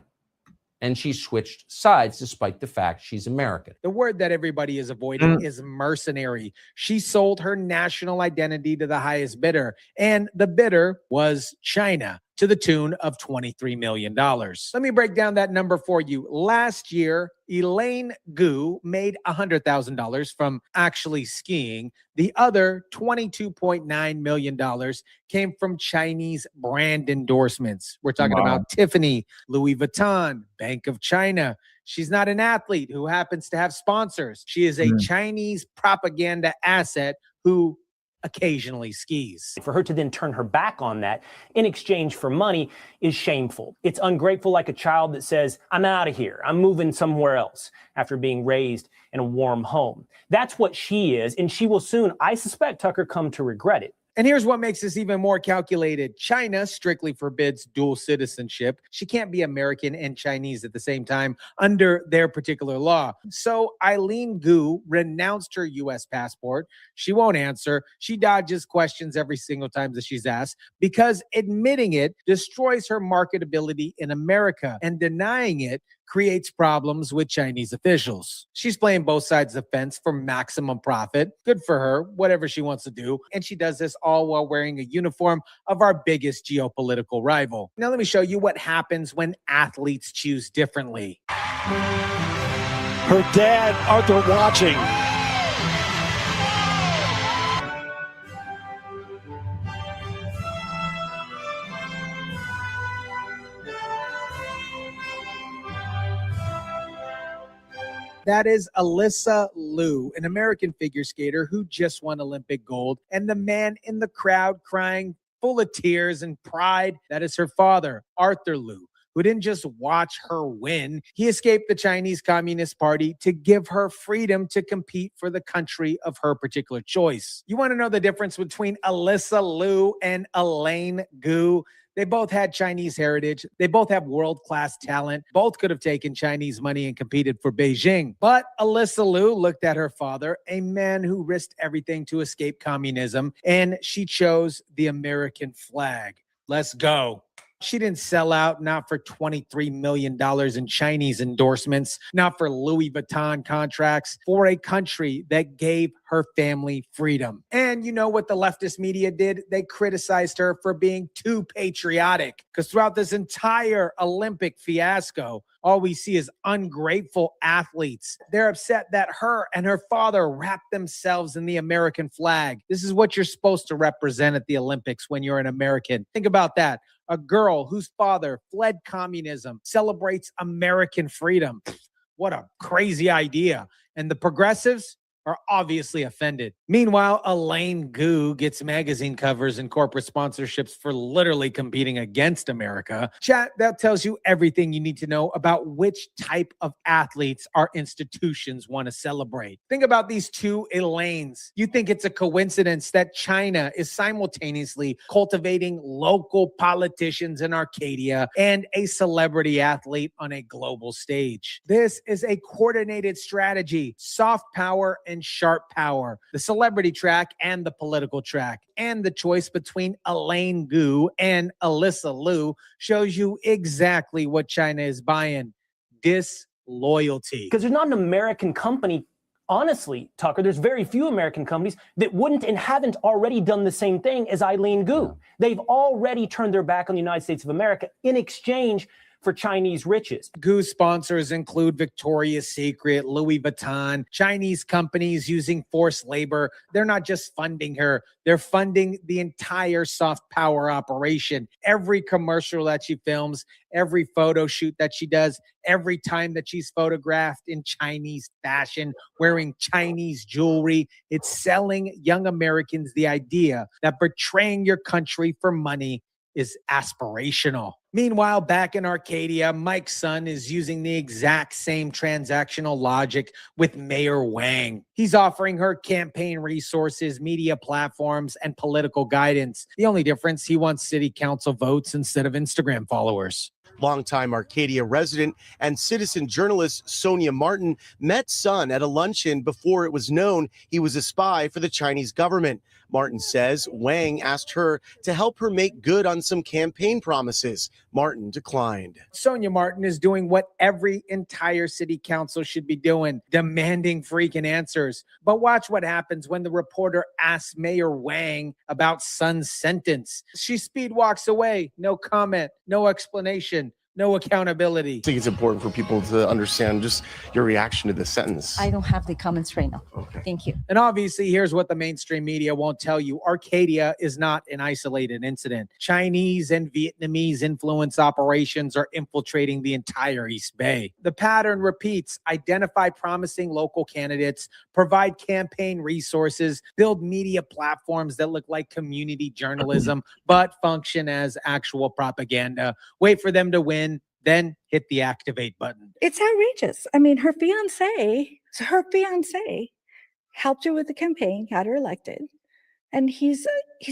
[SPEAKER 12] and she switched sides despite the fact she's American.
[SPEAKER 11] The word that everybody is avoiding is mercenary. She sold her national identity to the highest bidder, and the bidder was China, to the tune of $23 million. Let me break down that number for you. Last year, Elaine Gu made $100,000 from actually skiing. The other $22.9 million came from Chinese brand endorsements. We're talking about Tiffany, Louis Vuitton, Bank of China. She's not an athlete who happens to have sponsors. She is a Chinese propaganda asset who occasionally skis.
[SPEAKER 9] For her to then turn her back on that in exchange for money is shameful. It's ungrateful, like a child that says, I'm out of here, I'm moving somewhere else after being raised in a warm home. That's what she is, and she will soon, I suspect, Tucker, come to regret it.
[SPEAKER 11] And here's what makes this even more calculated. China strictly forbids dual citizenship. She can't be American and Chinese at the same time under their particular law. So Eileen Gu renounced her U.S. passport. She won't answer. She dodges questions every single time that she's asked because admitting it destroys her marketability in America, and denying it creates problems with Chinese officials. She's playing both sides of the fence for maximum profit. Good for her, whatever she wants to do. And she does this all while wearing a uniform of our biggest geopolitical rival. Now let me show you what happens when athletes choose differently.
[SPEAKER 10] Her dad, Arthur, watching.
[SPEAKER 11] That is Alyssa Liu, an American figure skater who just won Olympic gold. And the man in the crowd crying, full of tears and pride, that is her father, Arthur Liu, who didn't just watch her win. He escaped the Chinese Communist Party to give her freedom to compete for the country of her particular choice. You want to know the difference between Alyssa Liu and Elaine Gu? They both had Chinese heritage. They both have world-class talent. Both could have taken Chinese money and competed for Beijing. But Alyssa Liu looked at her father, a man who risked everything to escape communism, and she chose the American flag. Let's go. She didn't sell out, not for $23 million in Chinese endorsements, not for Louis Vuitton contracts, for a country that gave her family freedom. And you know what the leftist media did? They criticized her for being too patriotic, because throughout this entire Olympic fiasco, all we see is ungrateful athletes. They're upset that her and her father wrapped themselves in the American flag. This is what you're supposed to represent at the Olympics when you're an American. Think about that. A girl whose father fled communism celebrates American freedom. What a crazy idea. And the progressives are obviously offended. Meanwhile, Elaine Gu gets magazine covers and corporate sponsorships for literally competing against America. Chat, that tells you everything you need to know about which type of athletes our institutions want to celebrate. Think about these two Elaines. You think it's a coincidence that China is simultaneously cultivating local politicians in Arcadia and a celebrity athlete on a global stage. This is a coordinated strategy, soft power and sharp power, the celebrity track and the political track. And the choice between Elaine Gu and Alyssa Liu shows you exactly what China is buying: disloyalty.
[SPEAKER 9] Because there's not an American company, honestly, Tucker, there's very few American companies that wouldn't and haven't already done the same thing as Eileen Gu. They've already turned their back on the United States of America in exchange for Chinese riches.
[SPEAKER 11] Gu's sponsors include Victoria's Secret, Louis Vuitton, Chinese companies using forced labor. They're not just funding her, they're funding the entire soft power operation. Every commercial that she films, every photo shoot that she does, every time that she's photographed in Chinese fashion, wearing Chinese jewelry, it's selling young Americans the idea that betraying your country for money is aspirational. Meanwhile, back in Arcadia, Mike's son is using the exact same transactional logic with Mayor Wang. He's offering her campaign resources, media platforms, and political guidance. The only difference, he wants city council votes instead of Instagram followers.
[SPEAKER 8] Longtime Arcadia resident and citizen journalist Sonia Martin met Sun at a luncheon before it was known he was a spy for the Chinese government. Martin says Wang asked her to help her make good on some campaign promises. Martin declined.
[SPEAKER 11] Sonia Martin is doing what every entire city council should be doing, demanding freaking answers. But watch what happens when the reporter asks Mayor Wang about Sun's sentence. She speed walks away. No comment, no explanation, no accountability.
[SPEAKER 8] I think it's important for people to understand just your reaction to this sentence.
[SPEAKER 13] I don't have the comments right now. Okay. Thank you.
[SPEAKER 11] And obviously, here's what the mainstream media won't tell you. Arcadia is not an isolated incident. Chinese and Vietnamese influence operations are infiltrating the entire East Bay. The pattern repeats: identify promising local candidates, provide campaign resources, build media platforms that look like community journalism, but function as actual propaganda. Wait for them to win, then hit the activate button.
[SPEAKER 5] It's outrageous. I mean, her fiance helped her with the campaign, got her elected, and he's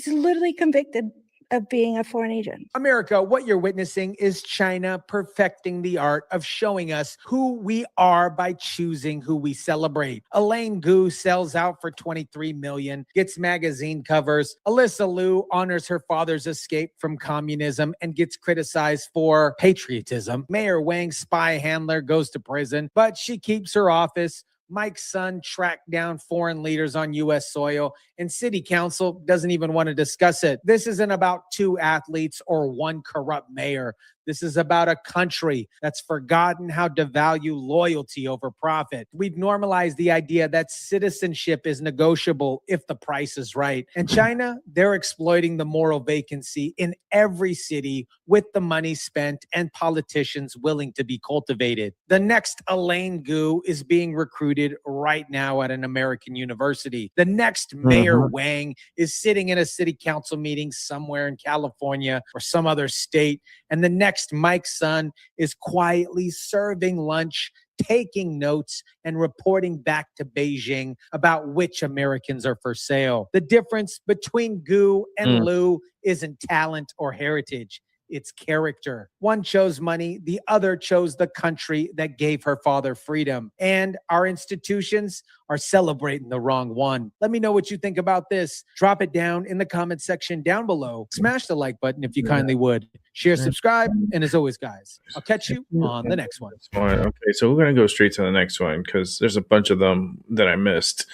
[SPEAKER 5] literally convicted of being a foreign agent.
[SPEAKER 11] America, what you're witnessing is China perfecting the art of showing us who we are by choosing who we celebrate. Elaine Gu sells out for $23 million, gets magazine covers. Alyssa Liu honors her father's escape from communism and gets criticized for patriotism. Mayor Wang's spy handler goes to prison, but she keeps her office. Mike's son tracked down foreign leaders on U.S. soil, and city council doesn't even want to discuss it. This isn't about two athletes or one corrupt mayor. This is about a country that's forgotten how to value loyalty over profit. We've normalized the idea that citizenship is negotiable if the price is right. And China, they're exploiting the moral vacancy in every city with the money spent and politicians willing to be cultivated. The next Elaine Gu is being recruited right now at an American university. The next Mayor Wang is sitting in a city council meeting somewhere in California or some other state. And the next Mike's son is quietly serving lunch, taking notes, and reporting back to Beijing about which Americans are for sale. The difference between Gu and Liu isn't talent or heritage. It's character. One chose money, the other chose the country that gave her father freedom. And our institutions are celebrating the wrong one. Let me know what you think about this. Drop it down in the comment section down below. Smash the like button if you kindly would. Share, subscribe, and as always, guys, I'll catch you on the next one.
[SPEAKER 3] Okay, so we're going to go straight to the next one because there's a bunch of them that I missed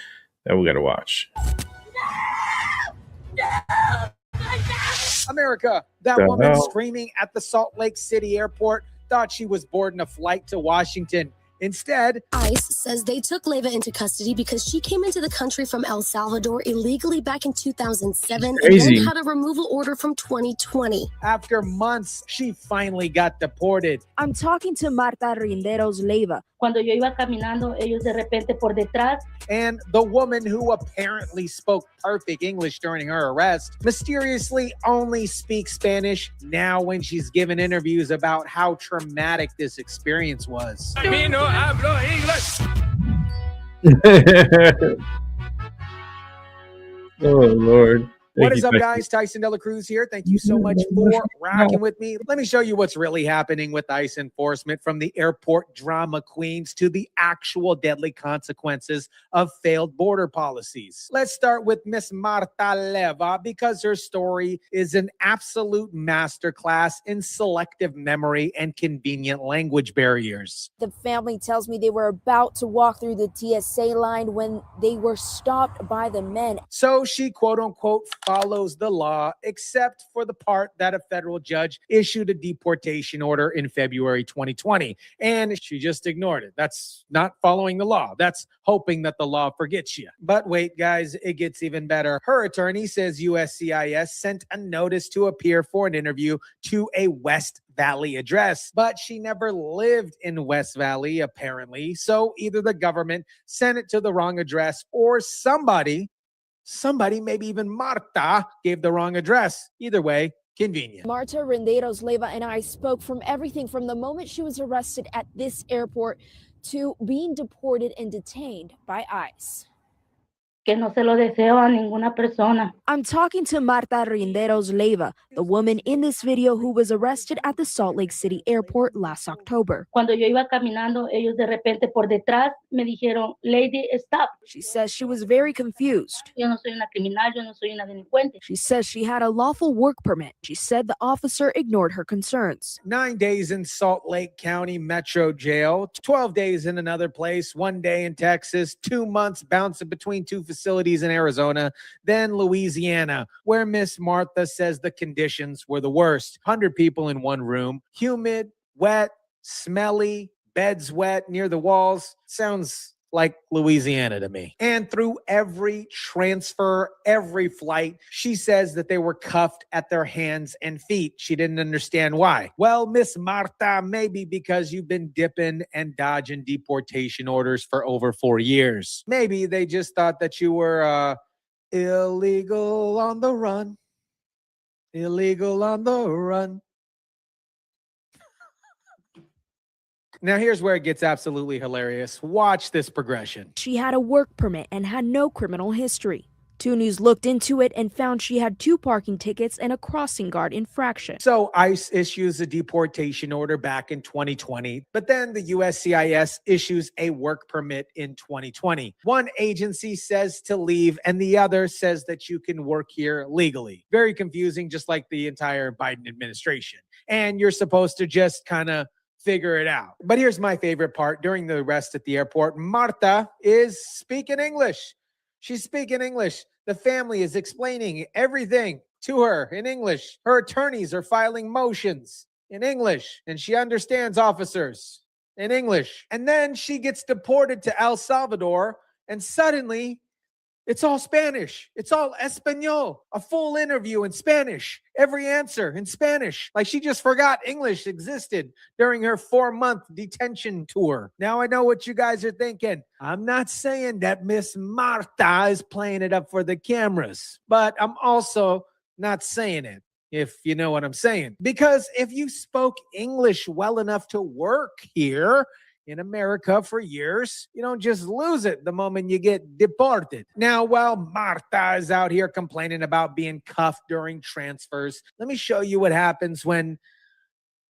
[SPEAKER 3] that we got to watch.
[SPEAKER 11] America, that woman screaming at the Salt Lake City airport thought she was boarding a flight to Washington. Instead,
[SPEAKER 14] ICE says they took Leyva into custody because she came into the country from El Salvador illegally back in 2007 and then had a removal order from 2020.
[SPEAKER 11] After months, she finally got deported.
[SPEAKER 15] I'm talking to Marta Rinderos Leyva.
[SPEAKER 4] Cuando yo iba caminando, ellos de repente por detrás.
[SPEAKER 11] And the woman who apparently spoke perfect English during her arrest mysteriously only speaks Spanish now when she's given interviews about how traumatic this experience was.
[SPEAKER 10] Me no hablo English.
[SPEAKER 3] Oh, Lord.
[SPEAKER 11] What is up, guys? Tyson Dela Cruz here. Thank you so much for rocking with me. Let me show you what's really happening with ICE enforcement, from the airport drama queens to the actual deadly consequences of failed border policies. Let's start with Miss Marta Leyva because her story is an absolute masterclass in selective memory and convenient language barriers.
[SPEAKER 15] The family tells me they were about to walk through the TSA line when they were stopped by the men.
[SPEAKER 11] So she, quote unquote, follows the law, except for the part that a federal judge issued a deportation order in February 2020. And she just ignored it. That's not following the law. That's hoping that the law forgets you. But wait, guys, it gets even better. Her attorney says USCIS sent a notice to appear for an interview to a West Valley address, but she never lived in West Valley, apparently. So either the government sent it to the wrong address or somebody, maybe even Marta, gave the wrong address. Either way, convenient.
[SPEAKER 15] Marta Rinderos Leyva and I spoke from everything from the moment she was arrested at this airport to being deported and detained by ICE.
[SPEAKER 4] que no se lo deseo a ninguna persona.
[SPEAKER 15] I'm talking to Marta Rinderos Leiva, the woman in this video who was arrested at the Salt Lake City airport last October.
[SPEAKER 4] Cuando yo iba caminando, ellos de repente por detrás me dijeron, "Lady, stop."
[SPEAKER 15] She says she was very confused.
[SPEAKER 4] Yo no soy una criminal, yo no soy una delincuente.
[SPEAKER 15] She says she had a lawful work permit. She said the officer ignored her concerns.
[SPEAKER 11] 9 days in Salt Lake County Metro Jail, 12 days in another place, 1 day in Texas, 2 months bouncing between 2 facilities in Arizona, then Louisiana, where Miss Martha says the conditions were the worst. 100 people in one room, humid, wet, smelly, beds wet near the walls. Sounds like Louisiana to me. And through every transfer, every flight, she says that they were cuffed at their hands and feet. She didn't understand why. Well, Miss Marta, maybe because you've been dipping and dodging deportation orders for over 4 years. Maybe they just thought that you were illegal on the run. Illegal on the run. Now, here's where it gets absolutely hilarious. Watch this progression.
[SPEAKER 15] She had a work permit and had no criminal history. 2 News looked into it and found she had 2 parking tickets and a crossing guard infraction.
[SPEAKER 11] So ICE issues a deportation order back in 2020, but then the USCIS issues a work permit in 2020. One agency says to leave and the other says that you can work here legally. Very confusing, just like the entire Biden administration. And you're supposed to just kind of figure it out. But here's my favorite part. During the arrest at the airport, Marta is speaking English. She's speaking English. The family is explaining everything to her in English. Her attorneys are filing motions in English, and she understands officers in English. And then she gets deported to El Salvador, and suddenly it's all Spanish. It's all Espanol. A full interview in Spanish. Every answer in Spanish. Like she just forgot English existed during her 4-month detention tour. Now I know what you guys are thinking. I'm not saying that Miss Marta is playing it up for the cameras, but I'm also not saying it, if you know what I'm saying. Because if you spoke English well enough to work here in America for years, you don't just lose it the moment you get deported. Now, while Marta is out here complaining about being cuffed during transfers, let me show you what happens when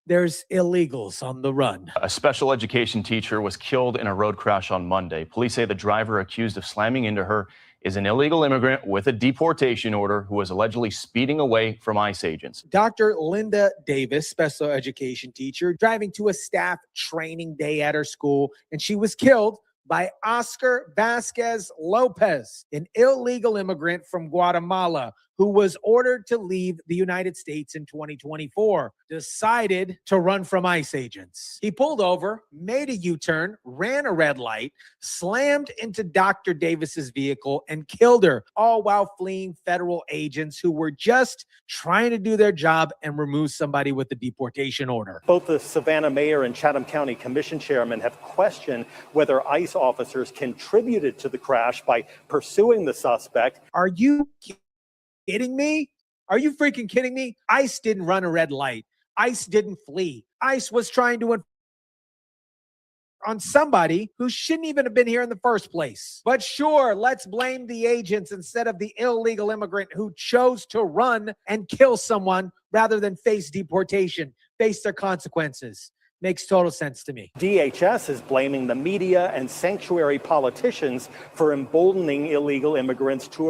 [SPEAKER 11] there's illegals on the run.
[SPEAKER 17] A special education teacher was killed in a road crash on Monday. Police say the driver accused of slamming into her is an illegal immigrant with a deportation order who was allegedly speeding away from ICE agents.
[SPEAKER 11] Dr. Linda Davis, special education teacher, driving to a staff training day at her school, and she was killed by Oscar Vasquez Lopez, an illegal immigrant from Guatemala who was ordered to leave the United States in 2024, decided to run from ICE agents. He pulled over, made a U-turn, ran a red light, slammed into Dr. Davis's vehicle, and killed her, all while fleeing federal agents who were just trying to do their job and remove somebody with a deportation order.
[SPEAKER 18] Both the Savannah mayor and Chatham County Commission chairman have questioned whether ICE officers contributed to the crash by pursuing the suspect.
[SPEAKER 11] Are you kidding me? Are you freaking kidding me? ICE didn't run a red light. ICE didn't flee. ICE was trying to on somebody who shouldn't even have been here in the first place. But sure, let's blame the agents instead of the illegal immigrant who chose to run and kill someone rather than face deportation, face their consequences. Makes total sense to me.
[SPEAKER 18] DHS is blaming the media and sanctuary politicians for emboldening illegal immigrants to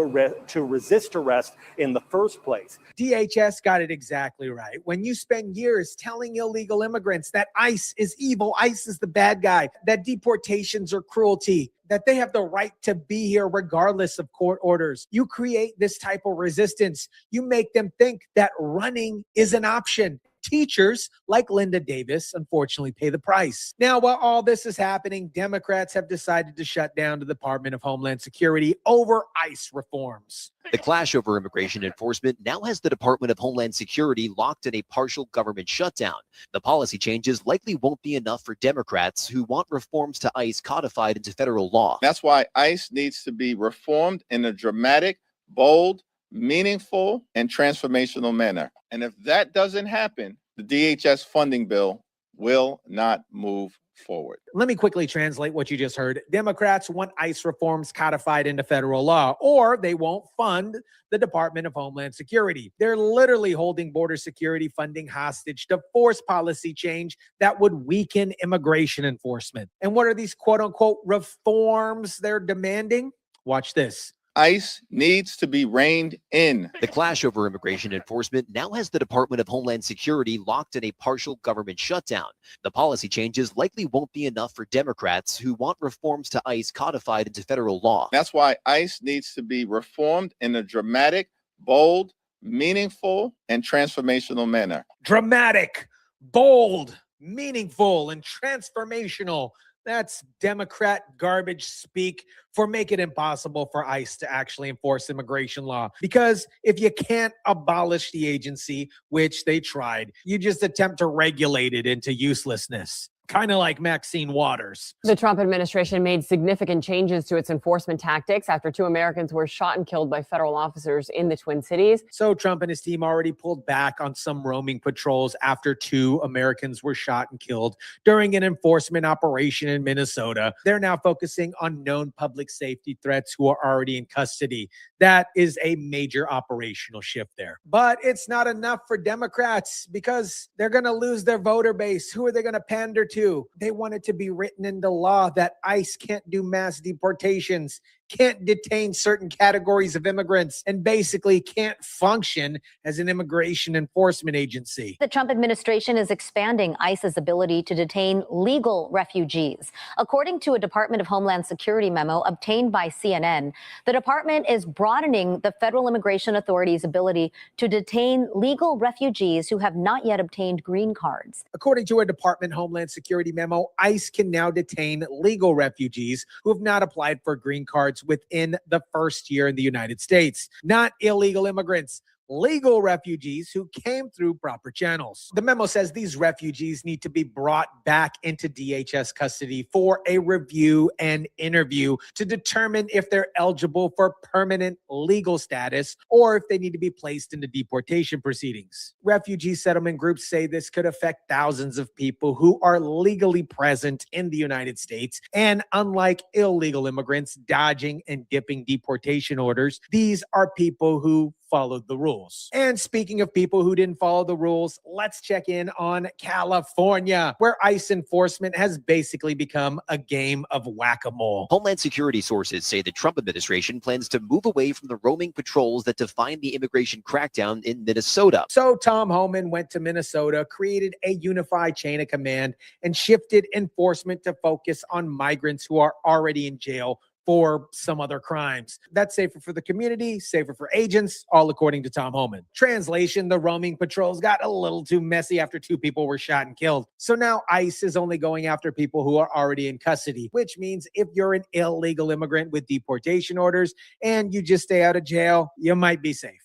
[SPEAKER 18] resist arrest in the first place.
[SPEAKER 11] DHS got it exactly right. When you spend years telling illegal immigrants that ICE is evil, ICE is the bad guy, that deportations are cruelty, that they have the right to be here regardless of court orders, you create this type of resistance. You make them think that running is an option. Teachers like Linda Davis, unfortunately, pay the price. Now, while all this is happening, Democrats have decided to shut down the Department of Homeland Security over ICE reforms.
[SPEAKER 20] The clash over immigration enforcement now has the Department of Homeland Security locked in a partial government shutdown. The policy changes likely won't be enough for Democrats who want reforms to ICE codified into federal law.
[SPEAKER 21] That's why ICE needs to be reformed in a dramatic, bold, meaningful, and transformational manner. And if that doesn't happen, the DHS funding bill will not move forward.
[SPEAKER 11] Let me quickly translate what you just heard. Democrats want ICE reforms codified into federal law, or they won't fund the Department of Homeland Security. They're literally holding border security funding hostage to force policy change that would weaken immigration enforcement. And what are these quote unquote reforms they're demanding? Watch this.
[SPEAKER 21] ICE needs to be reined in.
[SPEAKER 20] The clash over immigration enforcement now has the Department of Homeland Security locked in a partial government shutdown. The policy changes likely won't be enough for Democrats who want reforms to ICE codified into federal law.
[SPEAKER 21] That's why ICE needs to be reformed in a dramatic, bold, meaningful, and transformational manner.
[SPEAKER 11] Dramatic, bold, meaningful, and transformational. That's Democrat garbage speak for make it impossible for ICE to actually enforce immigration law. Because if you can't abolish the agency, which they tried, you just attempt to regulate it into uselessness. Kind of like Maxine Waters.
[SPEAKER 16] The Trump administration made significant changes to its enforcement tactics after 2 Americans were shot and killed by federal officers in the Twin Cities.
[SPEAKER 11] So Trump and his team already pulled back on some roaming patrols after 2 Americans were shot and killed during an enforcement operation in Minnesota. They're now focusing on known public safety threats who are already in custody. That is a major operational shift there. But it's not enough for Democrats because they're going to lose their voter base. Who are they going to pander to? They want it to be written into law that ICE can't do mass deportations, can't detain certain categories of immigrants, and basically can't function as an immigration enforcement agency.
[SPEAKER 19] The Trump administration is expanding ICE's ability to detain legal refugees. According to a Department of Homeland Security memo obtained by CNN, the department is broadening the Federal Immigration Authority's ability to detain legal refugees who have not yet obtained green cards.
[SPEAKER 11] According to a Department Homeland Security memo, ICE can now detain legal refugees who have not applied for green cards within the first year in the United States. Not illegal immigrants, legal refugees who came through proper channels. The memo says these refugees need to be brought back into DHS custody for a review and interview to determine if they're eligible for permanent legal status or if they need to be placed into deportation proceedings. Refugee settlement groups say this could affect thousands of people who are legally present in the United States. And unlike illegal immigrants dodging and dipping deportation orders, these are people who followed the rules. And speaking of people who didn't follow the rules, let's check in on California, where ICE enforcement has basically become a game of whack-a-mole.
[SPEAKER 20] Homeland Security sources say the Trump administration plans to move away from the roaming patrols that define the immigration crackdown in Minnesota.
[SPEAKER 11] So Tom Homan went to Minnesota, created a unified chain of command, and shifted enforcement to focus on migrants who are already in jail for some other crimes. That's safer for the community, safer for agents, all according to Tom Homan. Translation, the roaming patrols got a little too messy after 2 people were shot and killed. So now ICE is only going after people who are already in custody, which means if you're an illegal immigrant with deportation orders and you just stay out of jail, you might be safe.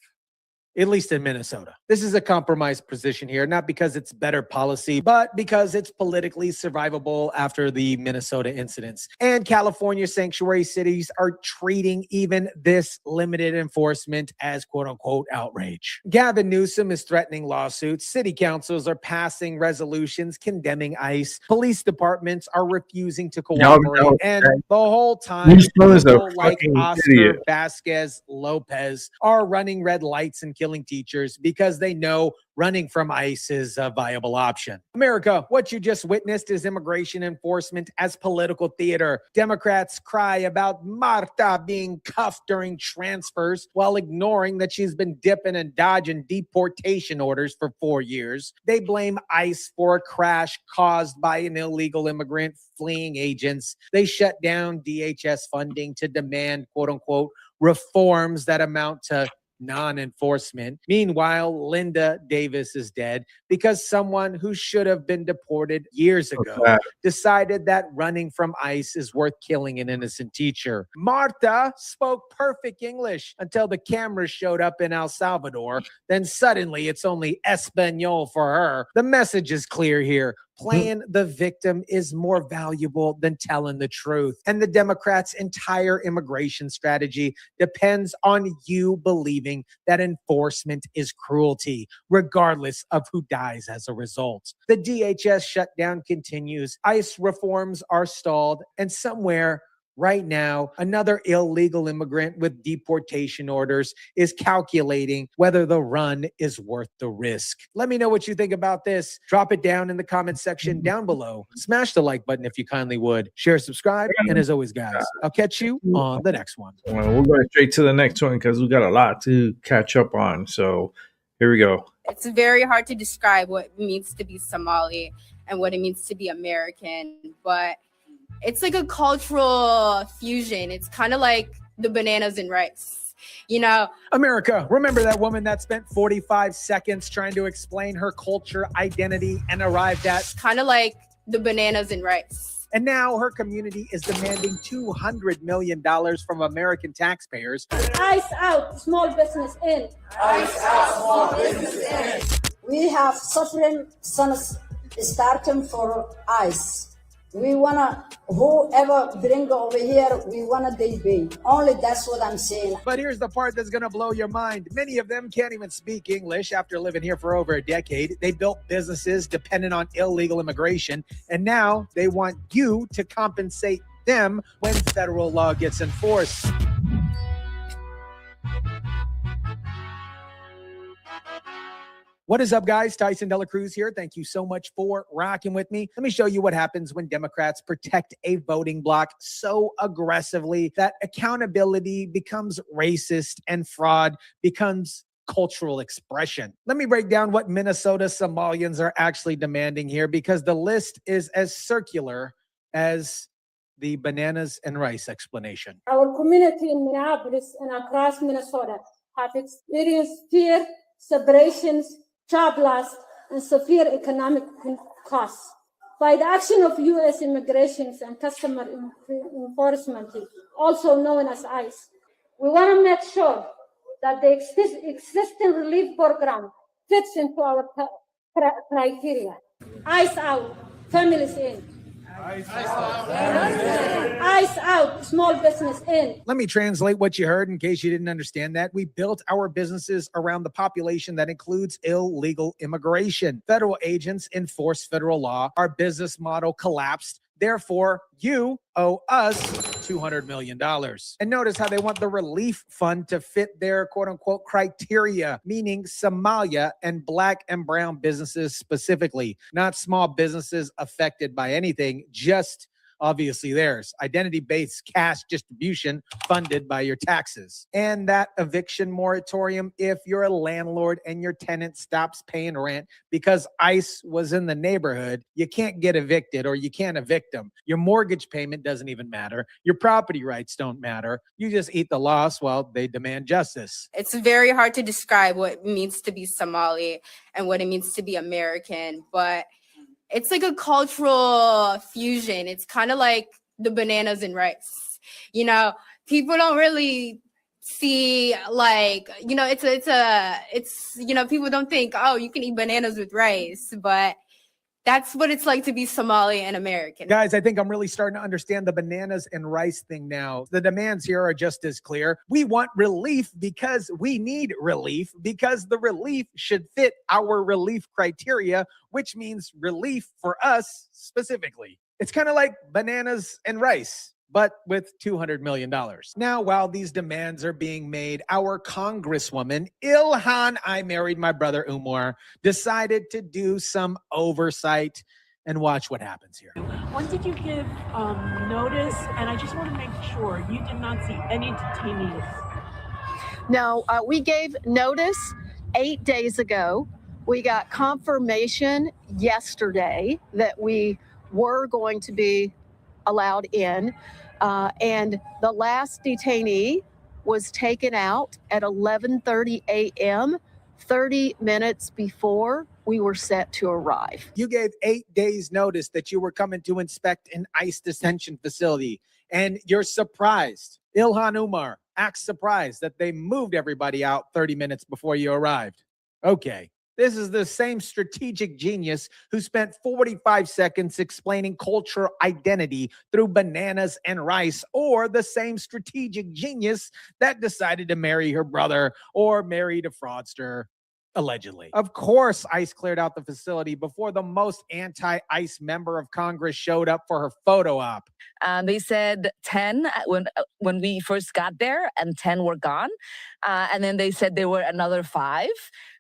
[SPEAKER 11] At least in Minnesota. This is a compromised position here, not because it's better policy, but because it's politically survivable after the Minnesota incidents. And California sanctuary cities are treating even this limited enforcement as quote unquote outrage. Gavin Newsom is threatening lawsuits. City councils are passing resolutions condemning ICE. Police departments are refusing to cooperate. And the whole time, people like Oscar Vasquez Lopez are running red lights and killing teachers because they know running from ICE is a viable option. America, what you just witnessed is immigration enforcement as political theater. Democrats cry about Marta being cuffed during transfers while ignoring that she's been dipping and dodging deportation orders for 4 years. They blame ICE for a crash caused by an illegal immigrant fleeing agents. They shut down DHS funding to demand, quote unquote, reforms that amount to non-enforcement. Meanwhile, Linda Davis is dead because someone who should have been deported years ago decided that running from ICE is worth killing an innocent teacher. Marta spoke perfect English until the cameras showed up in El Salvador. Then suddenly it's only Espanol for her. The message is clear here. playing the victim is more valuable than telling the truth. And the Democrats' entire immigration strategy depends on you believing that enforcement is cruelty, regardless of who dies as a result. The DHS shutdown continues, ICE reforms are stalled, and somewhere right now, another illegal immigrant with deportation orders is calculating whether the run is worth the risk. Let me know what you think about this. Drop it down in the comment section down below. Smash the like button if you kindly would. Share, subscribe, and as always, guys, I'll catch you on the next one.
[SPEAKER 3] Well, we're going straight to the next one because we got a lot to catch up on. So here we go.
[SPEAKER 1] It's very hard to describe what it means to be Somali and what it means to be American, but it's like a cultural fusion. It's kind of like the bananas and rice, you know?
[SPEAKER 11] America, remember that woman that spent 45 seconds trying to explain her culture, identity, and arrived at
[SPEAKER 1] kind of like the bananas and rice.
[SPEAKER 11] And now her community is demanding $200 million from American taxpayers.
[SPEAKER 22] ICE out, small business in.
[SPEAKER 23] ICE out, small business in.
[SPEAKER 22] We have suffering sons starting for ICE. We wanna, whoever bring over here, we wanna they pay. Only that's what I'm saying.
[SPEAKER 11] But here's the part that's gonna blow your mind. Many of them can't even speak English after living here for over a decade. They built businesses dependent on illegal immigration, and now they want you to compensate them when federal law gets enforced. What is up, guys? Tyson Dela Cruz here. Thank you so much for rocking with me. Let me show you what happens when Democrats protect a voting bloc so aggressively that accountability becomes racist and fraud becomes cultural expression. Let me break down what Minnesota Somalians are actually demanding here, because the list is as circular as the bananas and rice explanation.
[SPEAKER 22] Our community in Minneapolis and across Minnesota have experienced fear, separations, job loss, and severe economic costs. By the action of U.S. Immigration and Customer Enforcement, also known as ICE, we want to make sure that the existing relief program fits into our criteria. ICE out, families in. ICE out, small business in.
[SPEAKER 11] Let me translate what you heard in case you didn't understand that. We built our businesses around the population that includes illegal immigration. Federal agents enforce federal law. Our business model collapsed. Therefore, you owe us $200 million. And notice how they want the relief fund to fit their quote unquote criteria, meaning Somalia and black and brown businesses specifically, not small businesses affected by anything, just obviously theirs. Identity-based cash distribution funded by your taxes. And that eviction moratorium, if you're a landlord and your tenant stops paying rent because ICE was in the neighborhood, you can't get evicted or you can't evict them. Your mortgage payment doesn't even matter. Your property rights don't matter. You just eat the loss while they demand justice.
[SPEAKER 1] It's very hard to describe what it means to be Somali and what it means to be American, but it's like a cultural fusion. It's kind of like the bananas and rice. You know, people don't really see like, you know, it's you know, people don't think, oh, you can eat bananas with rice, but that's what it's like to be Somali and American.
[SPEAKER 11] Guys, I think I'm really starting to understand the bananas and rice thing now. The demands here are just as clear. We want relief because we need relief, because the relief should fit our relief criteria, which means relief for us specifically. It's kind of like bananas and rice, but with $200 million. Now, while these demands are being made, our Congresswoman, Ilhan I Married My Brother Umar, decided to do some oversight, and watch what happens here.
[SPEAKER 24] When did you give notice? And I just want to make sure you did not see any detainees.
[SPEAKER 25] No, we gave notice 8 days ago. We got confirmation yesterday that we were going to be allowed in. And the last detainee was taken out at 11:30 a.m., 30 minutes before we were set to arrive.
[SPEAKER 11] You gave 8 days notice that you were coming to inspect an ICE detention facility, and you're surprised. Ilhan Umar acts surprised that they moved everybody out 30 minutes before you arrived. Okay, This is the same strategic genius who spent 45 seconds explaining cultural identity through bananas and rice, or the same strategic genius that decided to marry her brother or married a fraudster. Allegedly. Of course, ICE cleared out the facility before the most anti-ICE member of Congress showed up for her photo op.
[SPEAKER 2] They said 10 when we first got there, and 10 were gone. And then they said there were another 5.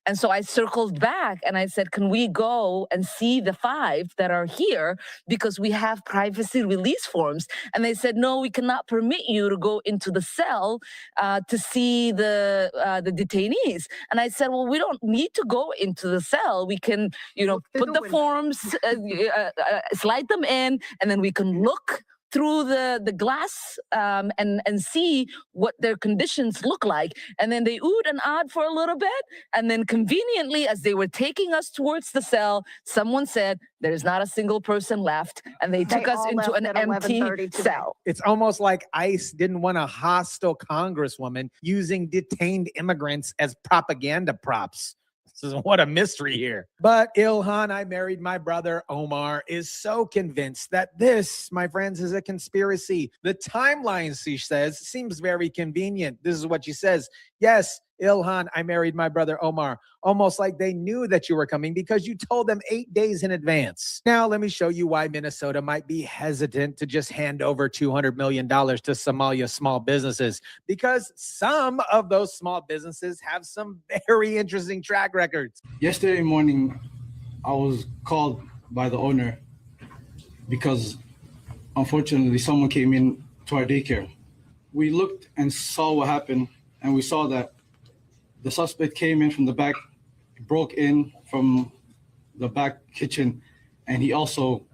[SPEAKER 2] And so I circled back and I said, can we go and see the 5 that are here, because we have privacy release forms? And they said, no, we cannot permit you to go into the cell to see the detainees. And I said, well, we don't need to go into the cell. We can, put the forms, slide them in, and then we can look through the glass and see what their conditions look like. And then they oohed and ahed for a little bit. And then conveniently, as they were taking us towards the cell, someone said, there's not a single person left. And they took us into an empty cell.
[SPEAKER 11] It's almost like ICE didn't want a hostile congresswoman using detained immigrants as propaganda props. What a mystery here. But Ilhan, I married my brother Omar, is so convinced that this, my friends, is a conspiracy. The timeline, she says, seems very convenient. This is what she says. Yes, Ilhan, I married my brother Omar. Almost like they knew that you were coming because you told them 8 days in advance. Now, let me show you why Minnesota might be hesitant to just hand over $200 million to Somalia small businesses. Because some of those small businesses have some very interesting track records.
[SPEAKER 6] Yesterday morning, I was called by the owner because unfortunately someone came in to our daycare. We looked and saw what happened, and we saw that the suspect came in from the back, broke in from the back kitchen, and he also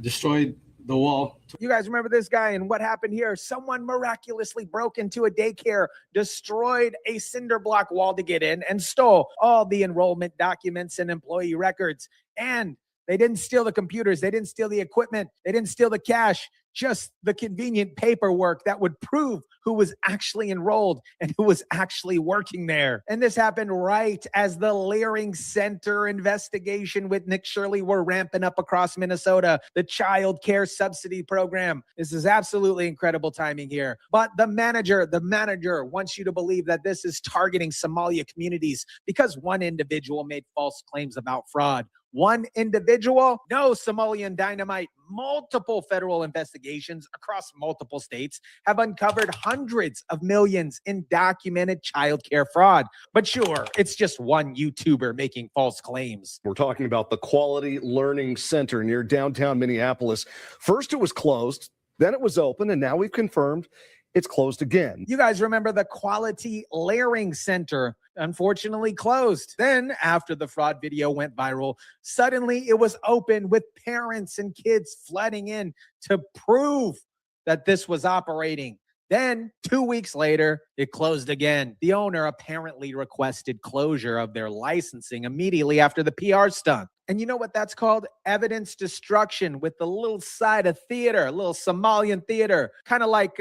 [SPEAKER 6] destroyed the wall.
[SPEAKER 11] You guys remember this guy and what happened here? Someone miraculously broke into a daycare, destroyed a cinder block wall to get in, and stole all the enrollment documents and employee records. And they didn't steal the computers. They didn't steal the equipment. They didn't steal the cash, just the convenient paperwork that would prove who was actually enrolled and who was actually working there. And this happened right as the Leering Center investigation with Nick Shirley were ramping up across Minnesota, the child care subsidy program. This is absolutely incredible timing here. But the manager wants you to believe that this is targeting Somalia communities because one individual made false claims about fraud. One individual? No, Somalian dynamite. Multiple federal investigations across multiple states have uncovered hundreds of millions in documented childcare fraud. But sure, it's just one YouTuber making false claims.
[SPEAKER 7] We're talking about the Quality Learning Center near downtown Minneapolis. First, it was closed, then it was open, and now we've confirmed it's closed again.
[SPEAKER 11] You guys remember the Quality Learning Center? Unfortunately closed. Then, after the fraud video went viral, suddenly it was open with parents and kids flooding in to prove that this was operating. Then, 2 weeks later, it closed again. The owner apparently requested closure of their licensing immediately after the PR stunt. And you know what that's called? Evidence destruction with the little side of theater, a little Somalian theater, kind of like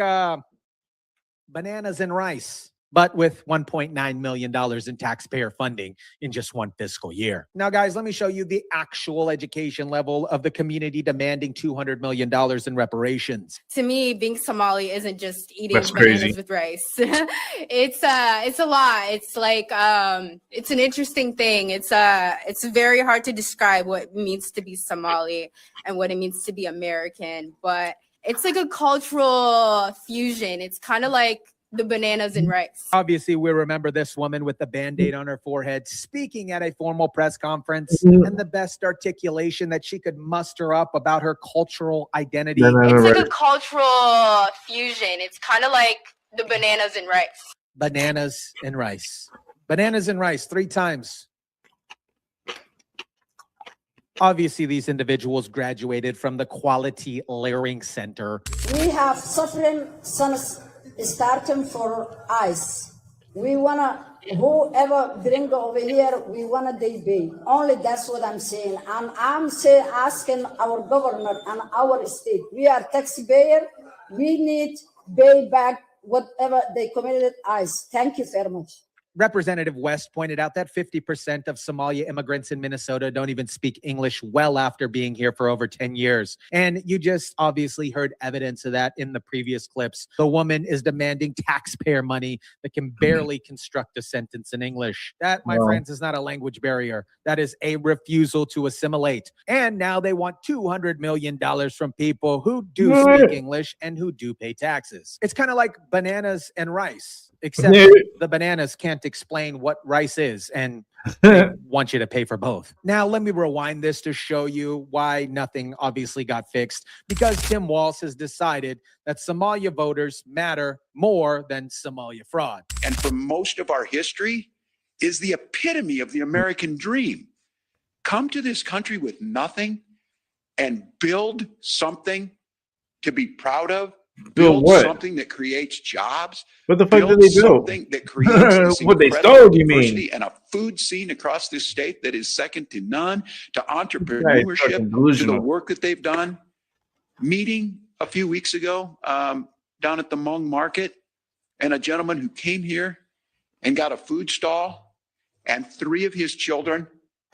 [SPEAKER 11] bananas and rice, but with $1.9 million in taxpayer funding in just one fiscal year. Now, guys, let me show you the actual education level of the community demanding $200 million in reparations.
[SPEAKER 1] To me, being Somali isn't just eating bananas with rice. It's a lot. It's like it's an interesting thing. It's very hard to describe what it means to be Somali and what it means to be American, but it's like a cultural fusion. It's kind of like the bananas and rice.
[SPEAKER 11] Obviously, we remember this woman with the Band-Aid on her forehead speaking at a formal press conference and the best articulation that she could muster up about her cultural identity.
[SPEAKER 1] It's like a cultural fusion. It's kind of like the bananas and rice.
[SPEAKER 11] Bananas and rice. Bananas and rice 3 times. Obviously, these individuals graduated from the Quality Learning Center.
[SPEAKER 9] We have suffering sons starting for ICE. We wanna, whoever bring over here, we wanna they pay. Only that's what I'm saying. And I'm asking our government and our state. We are taxpayer. We need pay back whatever they committed ICE. Thank you very much.
[SPEAKER 11] Representative West pointed out that 50% of Somalia immigrants in Minnesota don't even speak English well after being here for over 10 years. And you just obviously heard evidence of that in the previous clips. The woman is demanding taxpayer money that can barely construct a sentence in English. That, my friends, is not a language barrier. That is a refusal to assimilate. And now they want $200 million from people who do speak English and who do pay taxes. It's kind of like bananas and rice. Except the bananas can't explain what rice is, and they want you to pay for both. Now, let me rewind this to show you why nothing obviously got fixed. Because Tim Walz has decided that Somalia voters matter more than Somalia fraud.
[SPEAKER 5] And for most of our history is the epitome of the American dream. Come to this country with nothing and build something to be proud of. Build something that creates jobs.
[SPEAKER 3] What the fuck did they build?
[SPEAKER 5] Something that creates this
[SPEAKER 3] what they
[SPEAKER 5] incredible
[SPEAKER 3] stole, you
[SPEAKER 5] diversity
[SPEAKER 3] mean?
[SPEAKER 5] and a food scene across this state that is second to none, to entrepreneurship, to the work that they've done. Meeting a few weeks ago down at the Hmong market, and a gentleman who came here and got a food stall, and 3 of his children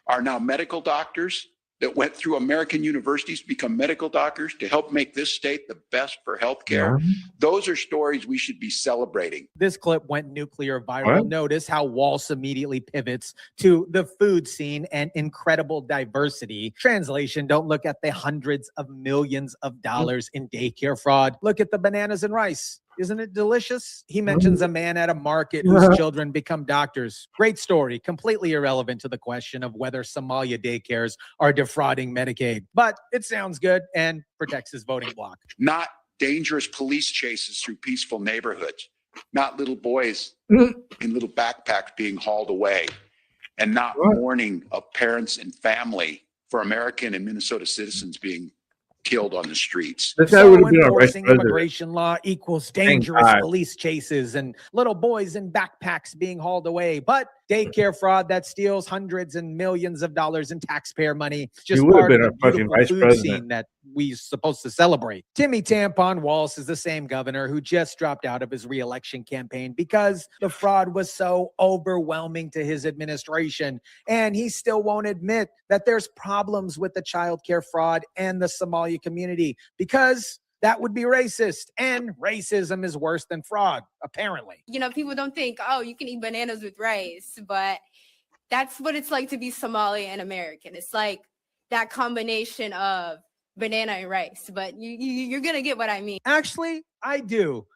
[SPEAKER 5] are now medical doctors that went through American universities to become medical doctors to help make this state the best for healthcare. Those are stories we should be celebrating.
[SPEAKER 11] This clip went nuclear viral. Notice how Walz immediately pivots to the food scene and incredible diversity. Translation, don't look at the hundreds of millions of dollars in daycare fraud. Look at the bananas and rice. Isn't it delicious? He mentions a man at a market whose children become doctors. Great story, completely irrelevant to the question of whether Somalia daycares are defrauding Medicaid. But it sounds good and protects his voting bloc.
[SPEAKER 5] Not dangerous police chases through peaceful neighborhoods, not little boys in little backpacks being hauled away, and not mourning of parents and family for American and Minnesota citizens being killed on the streets.
[SPEAKER 11] So enforcing immigration law equals dangerous police chases and little boys in backpacks being hauled away. But daycare fraud that steals hundreds and millions of dollars in taxpayer money is just part of the beautiful food scene that we're supposed to celebrate. Timmy Tampon Walz is the same governor who just dropped out of his re-election campaign because the fraud was so overwhelming to his administration. And he still won't admit that there's problems with the childcare fraud and the Somali community, because that would be racist, and racism is worse than fraud, apparently.
[SPEAKER 1] You know, people don't think, oh, you can eat bananas with rice, but that's what it's like to be Somali and American. It's like that combination of banana and rice, but you're gonna get what I mean.
[SPEAKER 11] Actually, I do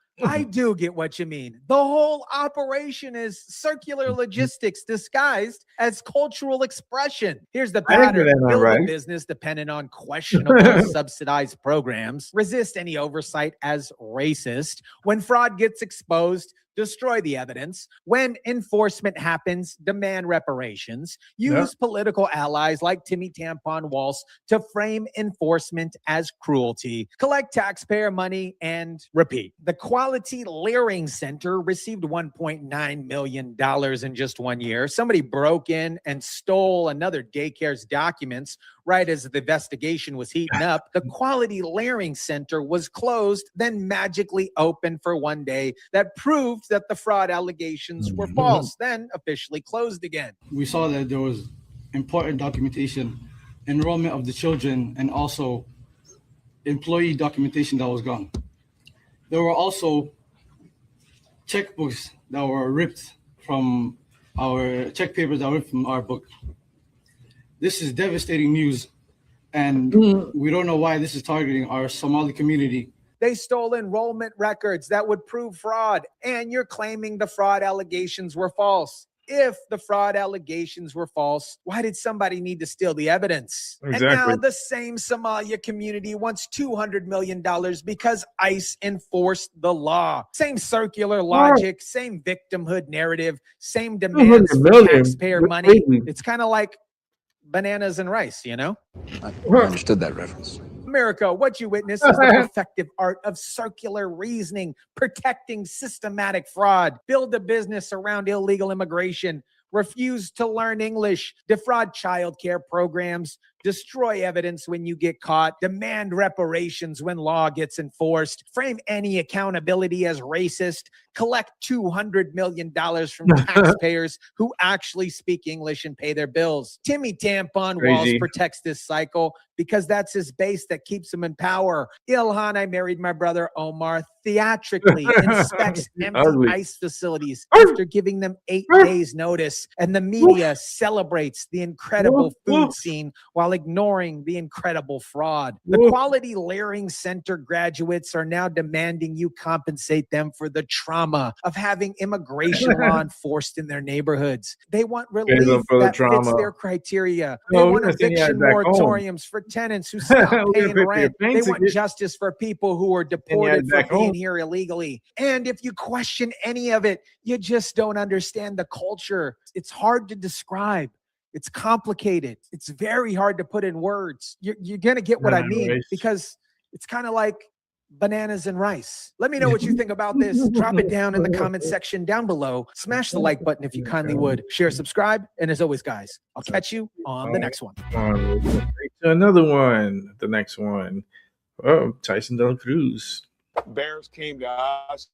[SPEAKER 11] get what you mean. The whole operation is circular logistics disguised as cultural expression. Here's the pattern. Build a business dependent on questionable subsidized programs. Resist any oversight as racist. When fraud gets exposed, destroy the evidence. When enforcement happens, demand reparations. Use political allies like Timmy Tampon Walz to frame enforcement as cruelty. Collect taxpayer money and repeat. The Quality Learning Center received $1.9 million in just 1 year. Somebody broke in and stole another daycare's documents right as the investigation was heating up. The Quality Learning Center was closed, then magically opened for 1 day. That proved that the fraud allegations were false, then officially closed again.
[SPEAKER 6] We saw that there was important documentation, enrollment of the children, and also employee documentation that was gone. There were also checkbooks that were ripped from our check papers that were ripped from our book. This is devastating news, and we don't know why this is targeting our Somali community.
[SPEAKER 11] They stole enrollment records that would prove fraud, and you're claiming the fraud allegations were false. If the fraud allegations were false, why did somebody need to steal the evidence?
[SPEAKER 3] Exactly.
[SPEAKER 11] And now the same Somalia community wants $200 million because ICE enforced the law. Same circular logic, same victimhood narrative, same demands for taxpayer money. It's kind of like bananas and rice, you know?
[SPEAKER 8] I understood that reference.
[SPEAKER 11] America, what you witness is the effective art of circular reasoning, protecting systematic fraud. Build a business around illegal immigration refuse to learn English, defraud childcare programs, destroy evidence when you get caught, demand reparations when law gets enforced, frame any accountability as racist, collect $200 million from taxpayers who actually speak English and pay their bills. Timmy Tampon Walls protects this cycle because that's his base that keeps him in power. Ilhan, I married my brother Omar, theatrically inspects empty ICE facilities after giving them 8 days notice. And the media celebrates the incredible food scene while ignoring the incredible fraud. The Quality Learning Center graduates are now demanding you compensate them for the trauma of having immigration law enforced in their neighborhoods. They want relief that fits their criteria. They want eviction moratoriums for tenants who stop paying rent. They want justice for people who are deported for being here illegally. And if you question any of it, you just don't understand the culture. It's hard to describe. It's complicated. It's very hard to put in words. You're going to get what I mean because it's kind of like bananas and rice. Let me know what you think about this. Drop it down in the comment section down below. Smash the like button if you kindly would. Share, subscribe. And as always, guys, I'll catch you on the next one.
[SPEAKER 3] Another one. The next one. Oh, Tyson De La Cruz.
[SPEAKER 4] Bears came to us.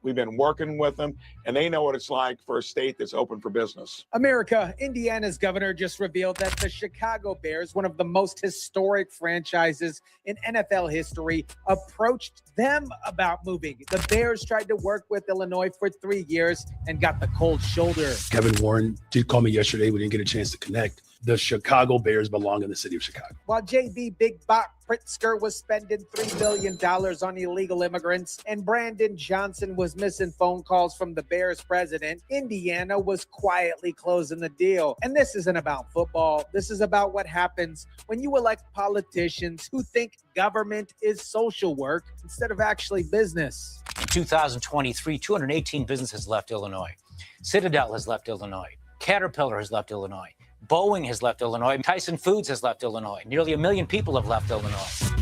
[SPEAKER 4] We've been working with them, and they know what it's like for a state that's open for business.
[SPEAKER 11] America, Indiana's governor just revealed that the Chicago Bears, one of the most historic franchises in NFL history, approached them about moving. The Bears tried to work with Illinois for 3 years and got the cold shoulder.
[SPEAKER 10] Kevin Warren did call me yesterday. We didn't get a chance to connect. The Chicago Bears belong in the city of Chicago.
[SPEAKER 11] While JB Big Bot Pritzker was spending $3 billion on illegal immigrants and Brandon Johnson was missing phone calls from the Bears president, Indiana was quietly closing the deal. And this isn't about football. This is about what happens when you elect politicians who think government is social work instead of actually business.
[SPEAKER 12] In 2023, 218 businesses left Illinois. Citadel has left Illinois. Caterpillar has left Illinois. Boeing has left Illinois. Tyson Foods has left Illinois. Nearly 1 million people have left Illinois.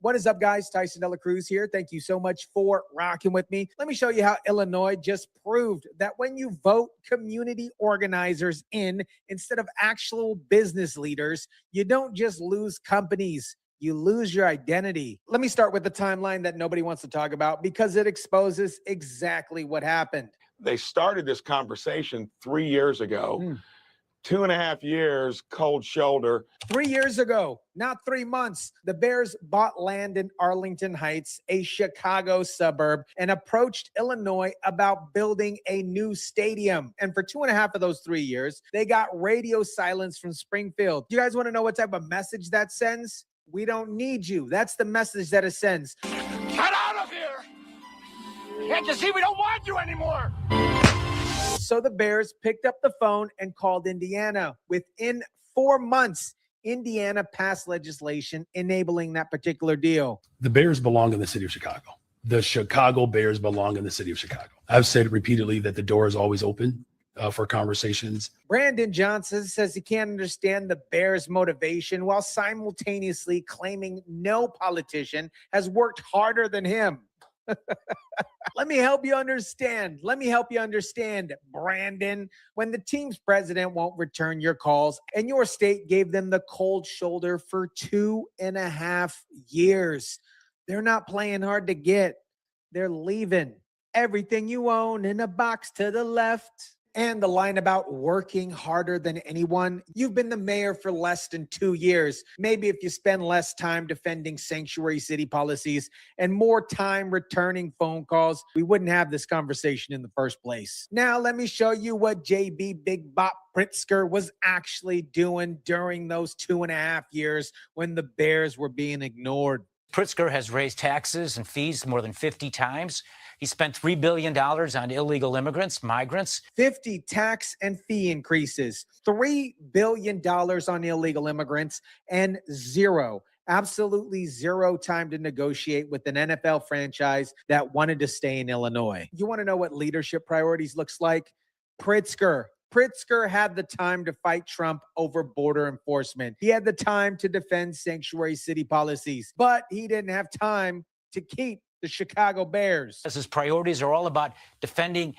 [SPEAKER 11] What is up, guys? Tyson De La Cruz here. Thank you so much for rocking with me. Let me show you how Illinois just proved that when you vote community organizers in instead of actual business leaders, you don't just lose companies. You lose your identity. Let me start with the timeline that nobody wants to talk about because it exposes exactly what happened.
[SPEAKER 4] They started this conversation 3 years ago. 2.5 years, cold shoulder.
[SPEAKER 11] 3 years ago, not 3 months, the Bears bought land in Arlington Heights, a Chicago suburb, and approached Illinois about building a new stadium. And for 2.5 of those 3 years, they got radio silence from Springfield. Do you guys want to know what type of message that sends? We don't need you. That's the message that it sends.
[SPEAKER 13] Get out of here! Can't you see we don't want you anymore?
[SPEAKER 11] So the Bears picked up the phone and called Indiana. Within 4 months, Indiana passed legislation enabling that particular deal.
[SPEAKER 10] The Bears belong in the city of Chicago. The Chicago Bears belong in the city of Chicago. I've said repeatedly that the door is always open for conversations.
[SPEAKER 11] Brandon Johnson says he can't understand the Bears' motivation while simultaneously claiming no politician has worked harder than him. Let me help you understand. Brandon. When the team's president won't return your calls and your state gave them the cold shoulder for 2.5 years, they're not playing hard to get. They're leaving everything you own in a box to the left. And the line about working harder than anyone. You've been the mayor for less than 2 years. Maybe if you spend less time defending sanctuary city policies and more time returning phone calls, we wouldn't have this conversation in the first place. Now, let me show you what JB Big Bop Pritzker was actually doing during those 2.5 years when the Bears were being ignored.
[SPEAKER 12] Pritzker has raised taxes and fees more than 50 times. He spent $3 billion on illegal immigrants, migrants.
[SPEAKER 11] 50 tax and fee increases, $3 billion on illegal immigrants, and absolutely zero time to negotiate with an NFL franchise that wanted to stay in Illinois. You want to know what leadership priorities looks like? Pritzker had the time to fight Trump over border enforcement. He had the time to defend sanctuary city policies, but he didn't have time to keep the Chicago Bears.
[SPEAKER 12] His priorities are all about defending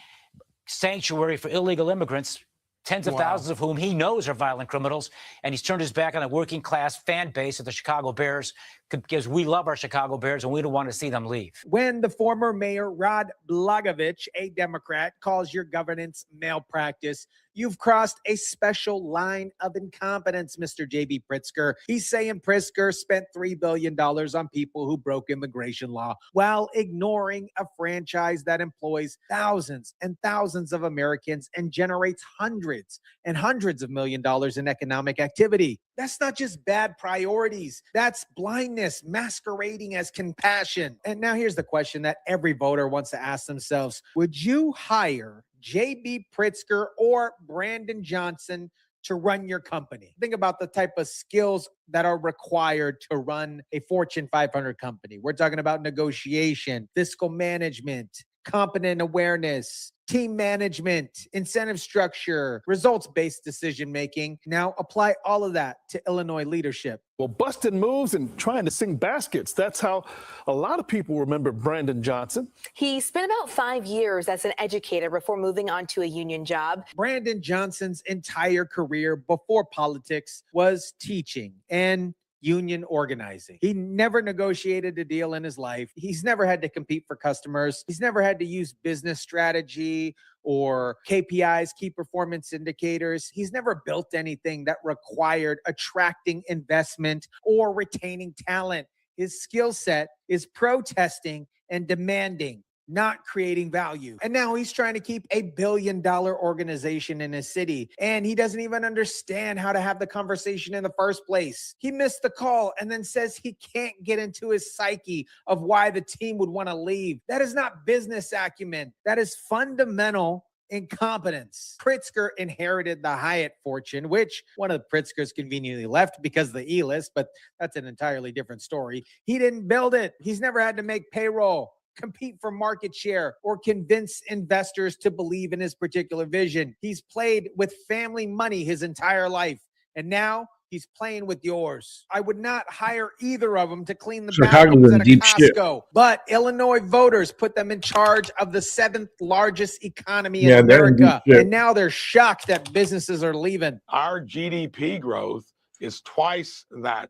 [SPEAKER 12] sanctuary for illegal immigrants, tens of thousands of whom he knows are violent criminals, and he's turned his back on a working class fan base of the Chicago Bears because we love our Chicago Bears and we don't want to see them leave.
[SPEAKER 11] When the former mayor Rod Blagojevich, a Democrat, calls your governance malpractice, you've crossed a special line of incompetence, Mr. J.B. Pritzker. He's saying Pritzker spent $3 billion on people who broke immigration law while ignoring a franchise that employs thousands and thousands of Americans and generates hundreds and hundreds of $1 millions in economic activity. That's not just bad priorities. That's blindness masquerading as compassion. And now here's the question that every voter wants to ask themselves. Would you hire J.B. Pritzker or Brandon Johnson to run your company? Think about the type of skills that are required to run a Fortune 500 company. We're talking about negotiation, fiscal management, competent awareness, team management, incentive structure, results-based decision-making. Now apply all of that to Illinois leadership.
[SPEAKER 14] Well, busting moves and trying to sing baskets. That's how a lot of people remember Brandon Johnson.
[SPEAKER 15] He spent about 5 years as an educator before moving on to a union job.
[SPEAKER 11] Brandon Johnson's entire career before politics was teaching and union organizing. He never negotiated a deal in his life. He's never had to compete for customers. He's never had to use business strategy or KPIs, key performance indicators. He's never built anything that required attracting investment or retaining talent. His skill set is protesting and demanding, not creating value. And now he's trying to keep $1 billion organization in his city. And he doesn't even understand how to have the conversation in the first place. He missed the call and then says he can't get into his psyche of why the team would want to leave. That is not business acumen. That is fundamental incompetence. Pritzker inherited the Hyatt fortune, which one of the Pritzkers conveniently left because of the E-list, but that's an entirely different story. He didn't build it. He's never had to make payroll, compete for market share, or convince investors to believe in his particular vision. He's played with family money his entire life, and now he's playing with yours. I would not hire either of them to clean the bathrooms at a Costco, but Illinois voters put them in charge of the 7th largest economy in America, and now they're shocked that businesses are leaving.
[SPEAKER 4] Our GDP growth is twice that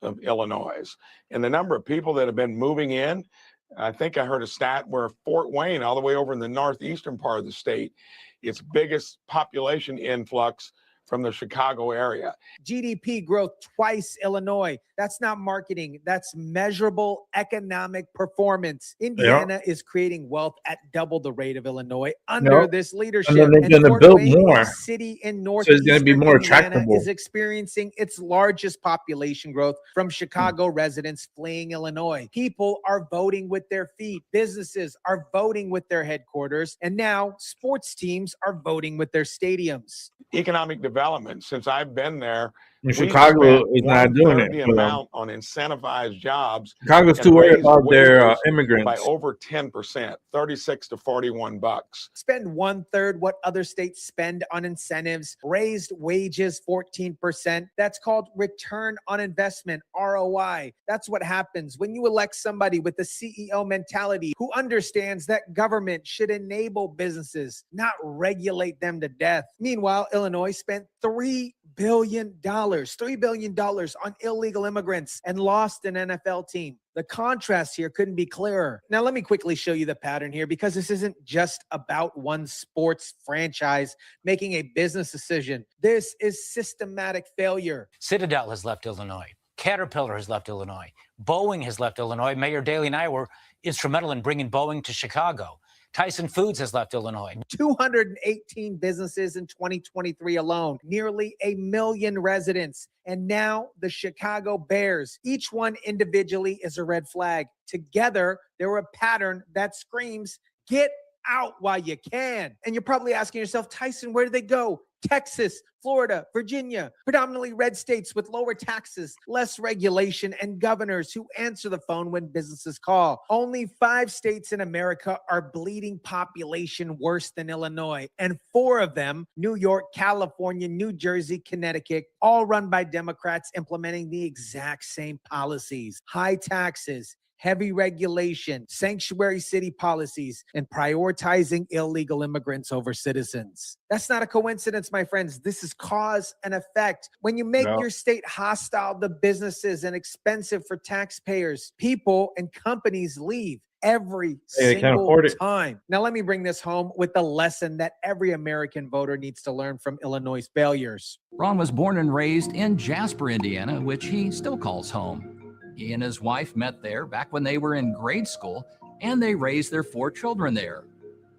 [SPEAKER 4] of Illinois, and the number of people that have been moving in, I think I heard a stat where Fort Wayne, all the way over in the northeastern part of the state, its biggest population influx from the Chicago area.
[SPEAKER 11] GDP growth twice Illinois. That's not marketing. That's measurable economic performance. Indiana is creating wealth at double the rate of Illinois under this leadership.
[SPEAKER 3] And then they're going to build more.
[SPEAKER 11] City in northeastern
[SPEAKER 3] so it's going to be more attractive.
[SPEAKER 11] Is experiencing its largest population growth from Chicago residents fleeing Illinois. People are voting with their feet. Businesses are voting with their headquarters. And now sports teams are voting with their stadiums.
[SPEAKER 4] Economic development, since I've been there,
[SPEAKER 3] Chicago is not doing it.
[SPEAKER 4] The amount on incentivized jobs.
[SPEAKER 3] Chicago's too worried about their immigrants
[SPEAKER 4] by over 10%, 36 to 41 bucks.
[SPEAKER 11] Spend 1/3 what other states spend on incentives. Raised wages 14%. That's called return on investment, ROI. That's what happens when you elect somebody with the CEO mentality who understands that government should enable businesses, not regulate them to death. Meanwhile, Illinois spent $3 billion on illegal immigrants and lost an NFL team. The contrast here couldn't be clearer. Now, let me quickly show you the pattern here, because this isn't just about one sports franchise making a business decision. This is systematic failure.
[SPEAKER 12] Citadel has left Illinois. Caterpillar has left Illinois. Boeing has left Illinois. Mayor Daley and I were instrumental in bringing Boeing to Chicago. Tyson Foods has left Illinois.
[SPEAKER 11] 218 businesses in 2023 alone, nearly 1 million residents. And now the Chicago Bears, each one individually is a red flag. Together, they're a pattern that screams, get out while you can. And you're probably asking yourself, Tyson, where did they go? Texas, Florida, Virginia, predominantly red states with lower taxes, less regulation, and governors who answer the phone when businesses call. Only 5 states in America are bleeding population worse than Illinois, and 4 of them, New York, California, New Jersey, Connecticut, all run by Democrats implementing the exact same policies. High taxes, heavy regulation, sanctuary city policies, and prioritizing illegal immigrants over citizens. That's not a coincidence, my friends. This is cause and effect. When you make your state hostile to businesses and expensive for taxpayers, people and companies leave every single time. Now, let me bring this home with the lesson that every American voter needs to learn from Illinois' failures.
[SPEAKER 16] Ron was born and raised in Jasper, Indiana, which he still calls home. He and his wife met there back when they were in grade school, and they raised their 4 children there.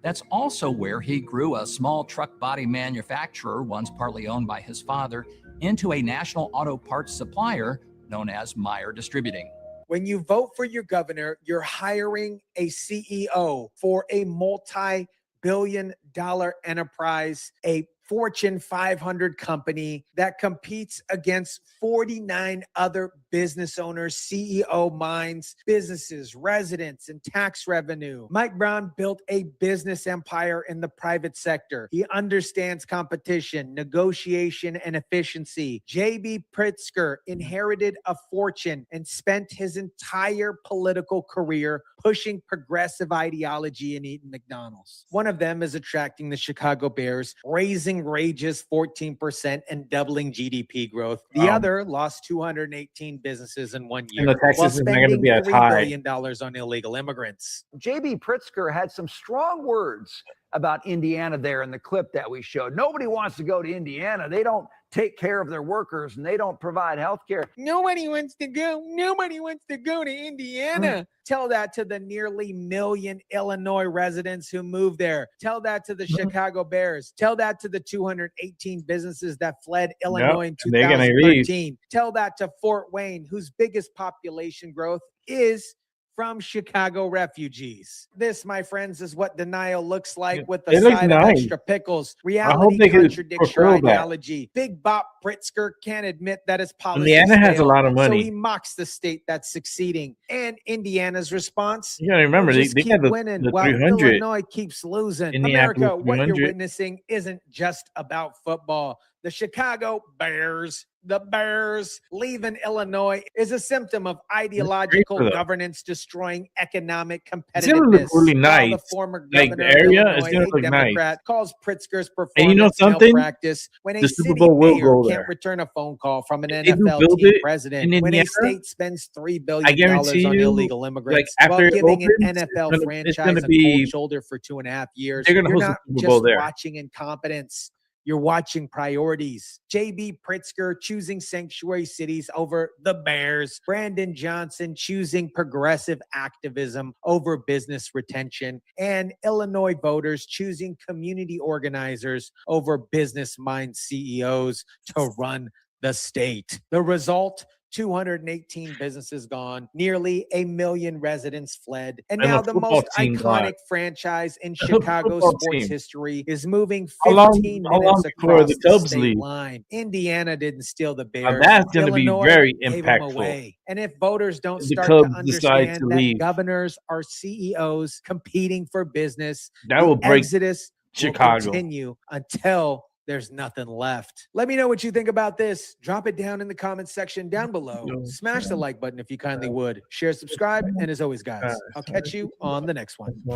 [SPEAKER 16] That's also where he grew a small truck body manufacturer, once partly owned by his father, into a national auto parts supplier known as Meyer Distributing.
[SPEAKER 11] When you vote for your governor, you're hiring a CEO for a multi-billion-dollar enterprise, a Fortune 500 company that competes against 49 other business owners, CEO minds, businesses, residents, and tax revenue. Mike Brown built a business empire in the private sector. He understands competition, negotiation, and efficiency. J.B. Pritzker inherited a fortune and spent his entire political career pushing progressive ideology and eating McDonald's. One of them is attracting the Chicago Bears, raising wages 14% and doubling GDP growth. The other lost 218 businesses in 1 year,
[SPEAKER 3] And the taxes
[SPEAKER 11] while
[SPEAKER 3] is not
[SPEAKER 11] spending
[SPEAKER 3] gonna be as
[SPEAKER 11] $3
[SPEAKER 3] high.
[SPEAKER 11] billion on illegal immigrants.
[SPEAKER 17] J.B. Pritzker had some strong words about Indiana there in the clip that we showed. Nobody wants to go to Indiana. They don't take care of their workers and they don't provide health care.
[SPEAKER 11] Nobody wants to go. Nobody wants to go to Indiana. Tell that to the nearly million Illinois residents who moved there. Tell that to the Chicago Bears. Tell that to the 218 businesses that fled Illinois in
[SPEAKER 3] they're gonna
[SPEAKER 11] 2013. Tell that to Fort Wayne, whose biggest population growth is from Chicago refugees. This, my friends, is what denial looks like with the side of extra pickles. Reality contradicts your ideology. Big Bob Pritzker can't admit that his policies
[SPEAKER 3] Indiana has a
[SPEAKER 11] failed,
[SPEAKER 3] lot of
[SPEAKER 11] so
[SPEAKER 3] money.
[SPEAKER 11] he mocks the state that's succeeding. And Indiana's response?
[SPEAKER 3] You gotta remember,
[SPEAKER 11] Just
[SPEAKER 3] they
[SPEAKER 11] keep
[SPEAKER 3] got the
[SPEAKER 11] winning
[SPEAKER 3] 300.
[SPEAKER 11] while Illinois keeps losing.
[SPEAKER 3] Indianapolis
[SPEAKER 11] America, what you're
[SPEAKER 3] 300.
[SPEAKER 11] witnessing isn't just about football. The Chicago Bears, the Bears leaving Illinois is a symptom of ideological
[SPEAKER 3] for them.
[SPEAKER 11] governance destroying economic
[SPEAKER 3] It's gonna look
[SPEAKER 11] competitiveness.
[SPEAKER 3] really
[SPEAKER 11] While
[SPEAKER 3] nice.
[SPEAKER 11] the former
[SPEAKER 3] Like,
[SPEAKER 11] governor
[SPEAKER 3] the area
[SPEAKER 11] of
[SPEAKER 3] is
[SPEAKER 11] Illinois,
[SPEAKER 3] gonna
[SPEAKER 11] a
[SPEAKER 3] look nice.
[SPEAKER 11] Democrat, calls Pritzker's performance
[SPEAKER 3] And you know something?
[SPEAKER 11] malpractice when a
[SPEAKER 3] The Super
[SPEAKER 11] city
[SPEAKER 3] Bowl will
[SPEAKER 11] mayor
[SPEAKER 3] go
[SPEAKER 11] can't
[SPEAKER 3] there.
[SPEAKER 11] return a phone call from an
[SPEAKER 3] If they do
[SPEAKER 11] NFL
[SPEAKER 3] build
[SPEAKER 11] team
[SPEAKER 3] it
[SPEAKER 11] president,
[SPEAKER 3] in
[SPEAKER 11] when a
[SPEAKER 3] Indiana,
[SPEAKER 11] state spends $3
[SPEAKER 3] I
[SPEAKER 11] billion
[SPEAKER 3] guarantee
[SPEAKER 11] on
[SPEAKER 3] you,
[SPEAKER 11] illegal
[SPEAKER 3] like
[SPEAKER 11] immigrants
[SPEAKER 3] after
[SPEAKER 11] while
[SPEAKER 3] it
[SPEAKER 11] giving
[SPEAKER 3] opens,
[SPEAKER 11] an NFL
[SPEAKER 3] it's
[SPEAKER 11] franchise
[SPEAKER 3] gonna
[SPEAKER 11] a
[SPEAKER 3] be
[SPEAKER 11] cold shoulder for 2.5 years.
[SPEAKER 3] they're gonna
[SPEAKER 11] You're
[SPEAKER 3] host the
[SPEAKER 11] not
[SPEAKER 3] Super Bowl
[SPEAKER 11] just
[SPEAKER 3] there.
[SPEAKER 11] watching incompetence. You're watching priorities. J.B. Pritzker choosing sanctuary cities over the Bears. Brandon Johnson choosing progressive activism over business retention. And Illinois voters choosing community organizers over business mind CEOs to run the state. The result? 218 businesses gone, nearly 1 million residents fled, and now the most iconic franchise in Chicago
[SPEAKER 3] football
[SPEAKER 11] sports
[SPEAKER 3] team.
[SPEAKER 11] history is moving
[SPEAKER 3] How long
[SPEAKER 11] 15
[SPEAKER 3] before
[SPEAKER 11] minutes across
[SPEAKER 3] the
[SPEAKER 11] the
[SPEAKER 3] Cubs
[SPEAKER 11] state
[SPEAKER 3] leave?
[SPEAKER 11] line. Indiana didn't steal the
[SPEAKER 3] Now
[SPEAKER 11] Bears.
[SPEAKER 3] that's gonna be
[SPEAKER 11] Illinois
[SPEAKER 3] very
[SPEAKER 11] gave 'em
[SPEAKER 3] impactful.
[SPEAKER 11] away. And if voters don't
[SPEAKER 3] If the
[SPEAKER 11] start
[SPEAKER 3] Cubs
[SPEAKER 11] to
[SPEAKER 3] decide
[SPEAKER 11] understand
[SPEAKER 3] to
[SPEAKER 11] that
[SPEAKER 3] leave.
[SPEAKER 11] governors are CEOs competing for business,
[SPEAKER 3] That
[SPEAKER 11] the
[SPEAKER 3] will break
[SPEAKER 11] exodus
[SPEAKER 3] Chicago.
[SPEAKER 11] will continue until there's nothing left. Let me know what you think about this. Drop it down in the comments section down below. Smash the like button if you kindly would. Share, subscribe, and as always, guys, I'll catch you on the next one.
[SPEAKER 3] We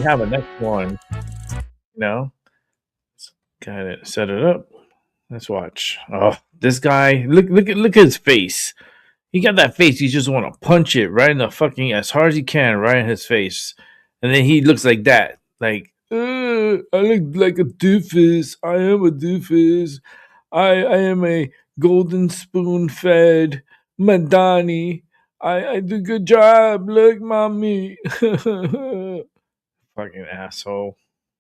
[SPEAKER 3] have a next one. Got it. Set it up. Let's watch. Oh, this guy! Look at his face. He got that face. You just want to punch it right in the fucking as hard as you can, right in his face, and then he looks like that, like. I look like a doofus. I am a doofus. I am a golden spoon fed Madani. I do good job. Look, mommy. Fucking asshole.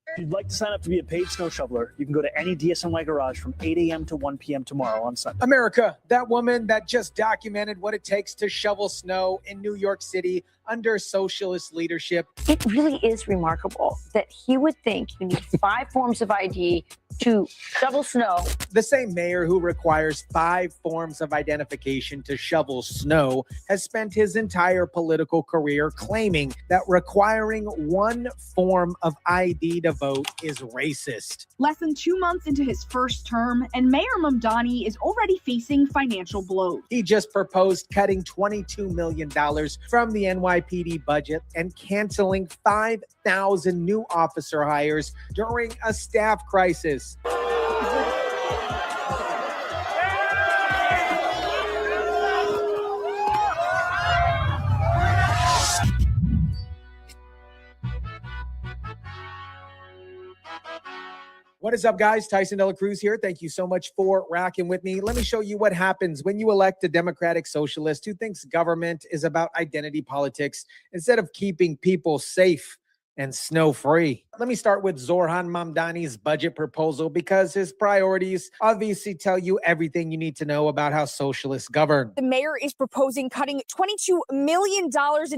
[SPEAKER 18] If you'd like to sign up to be a paid snow shoveler, you can go to any DSNY garage from 8 a.m. to 1 p.m. tomorrow on Sunday.
[SPEAKER 11] America, that woman that just documented what it takes to shovel snow in New York City under socialist leadership.
[SPEAKER 19] It really is remarkable that he would think you need 5 forms of ID to shovel snow.
[SPEAKER 11] The same mayor who requires 5 forms of identification to shovel snow has spent his entire political career claiming that requiring 1 form of ID to vote is racist.
[SPEAKER 20] Less than 2 months into his first term, and Mayor Mamdani is already facing financial blows.
[SPEAKER 11] He just proposed cutting $22 million from the NYPD budget and canceling 5,000 new officer hires during a staff crisis. What is up, guys? Tyson Dela Cruz here. Thank you so much for rocking with me. Let me show you what happens when you elect a democratic socialist who thinks government is about identity politics instead of keeping people safe and snow-free. Let me start with Zoran Mamdani's budget proposal because his priorities obviously tell you everything you need to know about how socialists govern.
[SPEAKER 21] The mayor is proposing cutting $22 million in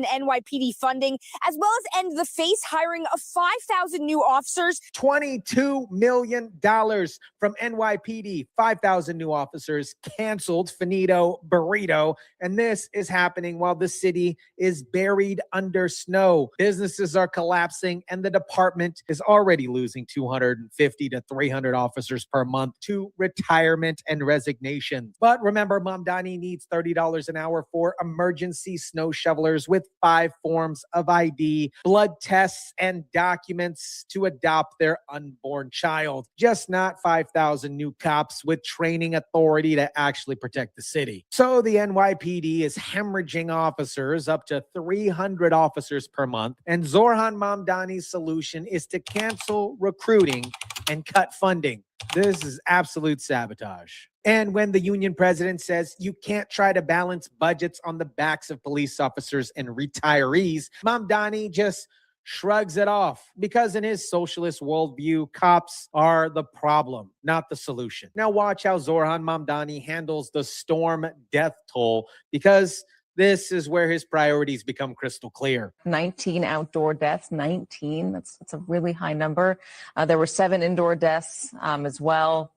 [SPEAKER 21] NYPD funding, as well as end the face hiring of 5,000 new officers.
[SPEAKER 11] $22 million from NYPD, 5,000 new officers, canceled, finito, burrito. And this is happening while the city is buried under snow. Businesses are collapsing and the department is already losing 250 to 300 officers per month to retirement and resignation. But remember, Mamdani needs $30 an hour for emergency snow shovelers with 5 forms of ID, blood tests, and documents to adopt their unborn child. Just not 5,000 new cops with training authority to actually protect the city. So the NYPD is hemorrhaging officers, up to 300 officers per month, and Zoran Mamdani's solution is to cancel recruiting and cut funding. This is absolute sabotage. And when the union president says you can't try to balance budgets on the backs of police officers and retirees, Mamdani just shrugs it off because in his socialist worldview, cops are the problem, not the solution. Now watch how Zoran Mamdani handles the storm death toll because this is where his priorities become crystal clear.
[SPEAKER 22] 19 outdoor deaths, 19. That's a really high number. There were 7 indoor deaths as well,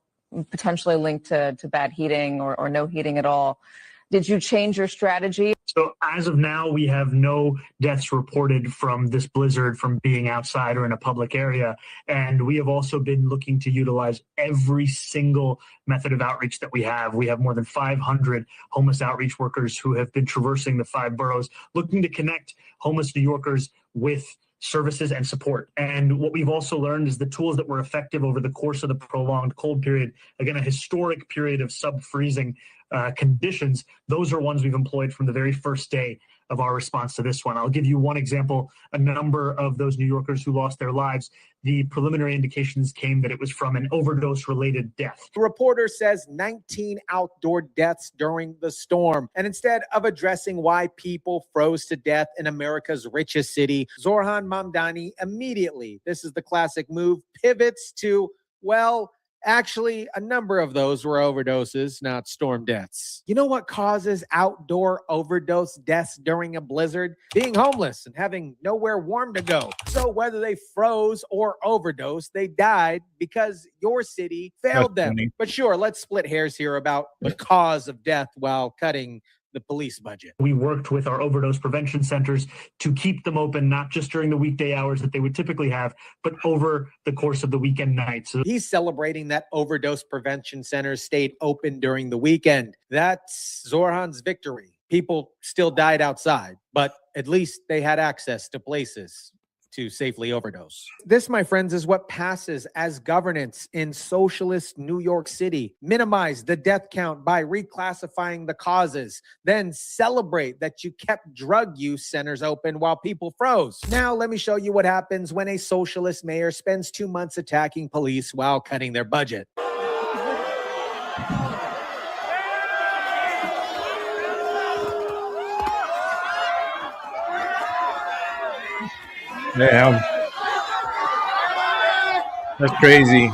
[SPEAKER 22] potentially linked to bad heating or no heating at all. Did you change your strategy?
[SPEAKER 18] So as of now, we have no deaths reported from this blizzard from being outside or in a public area. And we have also been looking to utilize every single method of outreach that we have. We have more than 500 homeless outreach workers who have been traversing the 5 boroughs, looking to connect homeless New Yorkers with services and support. And what we've also learned is the tools that were effective over the course of the prolonged cold period, again, a historic period of sub-freezing conditions, those are ones we've employed from the very first day of our response to this one. I'll give you one example. A number of those New Yorkers who lost their lives, the preliminary indications came that it was from an overdose-related death.
[SPEAKER 11] The reporter says 19 outdoor deaths during the storm. And instead of addressing why people froze to death in America's richest city, Zoran Mamdani immediately, this is the classic move, pivots to, well, actually, a number of those were overdoses, not storm deaths. You know what causes outdoor overdose deaths during a blizzard? Being homeless and having nowhere warm to go. So whether they froze or overdosed, they died because your city failed them.
[SPEAKER 3] Funny.
[SPEAKER 11] But sure, let's split hairs here about the cause of death while cutting the police budget.
[SPEAKER 18] We worked with our overdose prevention centers to keep them open, not just during the weekday hours that they would typically have, but over the course of the weekend nights. So
[SPEAKER 11] he's celebrating that overdose prevention centers stayed open during the weekend. That's Zoran's victory. People still died outside, but at least they had access to places to safely overdose. This, my friends, is what passes as governance in socialist New York City. Minimize the death count by reclassifying the causes, then celebrate that you kept drug use centers open while people froze. Now, let me show you what happens when a socialist mayor spends 2 months attacking police while cutting their budget.
[SPEAKER 3] Damn. That's crazy.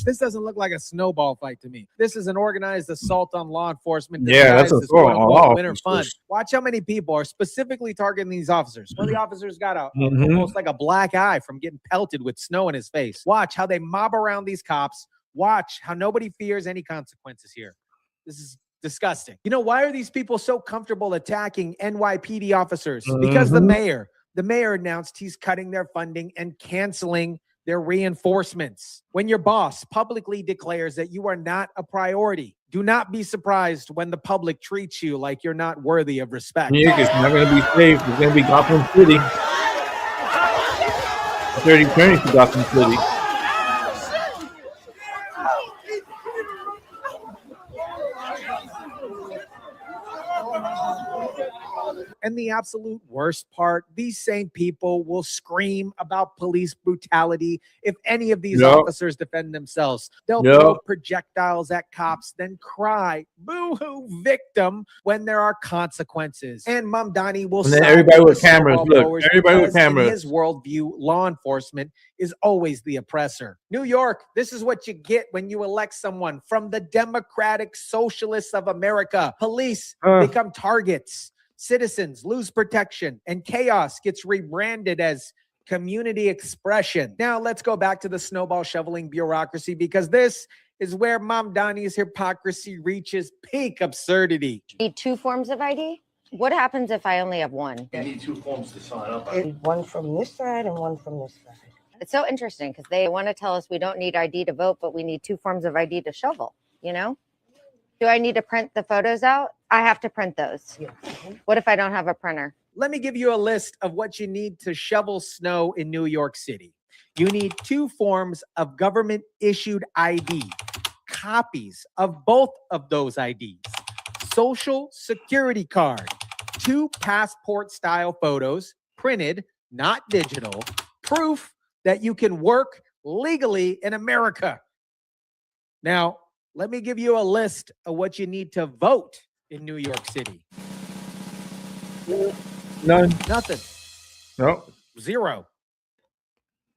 [SPEAKER 11] This doesn't look like a snowball fight to me. This is an organized assault on law enforcement.
[SPEAKER 3] Yeah, that's
[SPEAKER 11] disguised as
[SPEAKER 3] assault on law
[SPEAKER 11] winter fun.
[SPEAKER 3] officers.
[SPEAKER 11] Watch how many people are specifically targeting these officers. One of the officers got
[SPEAKER 3] Mhm.
[SPEAKER 11] almost like a black eye from getting pelted with snow in his face. Watch how they mob around these cops. Watch how nobody fears any consequences here. This is Disgusting. You know, why are these people so comfortable attacking NYPD officers? Because the mayor announced he's cutting their funding and canceling their reinforcements. When your boss publicly declares that you are not a priority, do not be surprised when the public treats you like you're not worthy of respect.
[SPEAKER 3] New York is not going to be safe. It's going to be Gotham City. It's already turning to Gotham City.
[SPEAKER 11] And the absolute worst part, these same people will scream about police brutality if any of these officers defend themselves. They'll throw projectiles at cops, then cry, boo-hoo, victim, when there are consequences. And Mamdani will
[SPEAKER 3] And then
[SPEAKER 11] side
[SPEAKER 3] everybody
[SPEAKER 11] with
[SPEAKER 3] with
[SPEAKER 11] the
[SPEAKER 3] cameras.
[SPEAKER 11] snowball
[SPEAKER 3] Look,
[SPEAKER 11] blowers
[SPEAKER 3] everybody with
[SPEAKER 11] because
[SPEAKER 3] cameras.
[SPEAKER 11] in his worldview, law enforcement is always the oppressor. New York, this is what you get when you elect someone from the Democratic Socialists of America. Police become targets. Citizens lose protection, and chaos gets rebranded as community expression. Now let's go back to the snowball shoveling bureaucracy, because this is where Mamdani's hypocrisy reaches peak absurdity.
[SPEAKER 2] Need 2 forms of ID? What happens if I only have one?
[SPEAKER 7] You need 2 forms to sign up.
[SPEAKER 2] One from this side and one from this side. It's so interesting because they want to tell us we don't need ID to vote, but we need 2 forms of ID to shovel, you know? Do I need to print the photos out? I have to print those. Yeah. What if I don't have a printer?
[SPEAKER 11] Let me give you a list of what you need to shovel snow in New York City. You need 2 forms of government issued ID, copies of both of those IDs, social security card, 2 passport style photos, printed, not digital, proof that you can work legally in America. Now, let me give you a list of what you need to vote in New York City.
[SPEAKER 3] None.
[SPEAKER 11] Nothing.
[SPEAKER 3] No.
[SPEAKER 11] 0.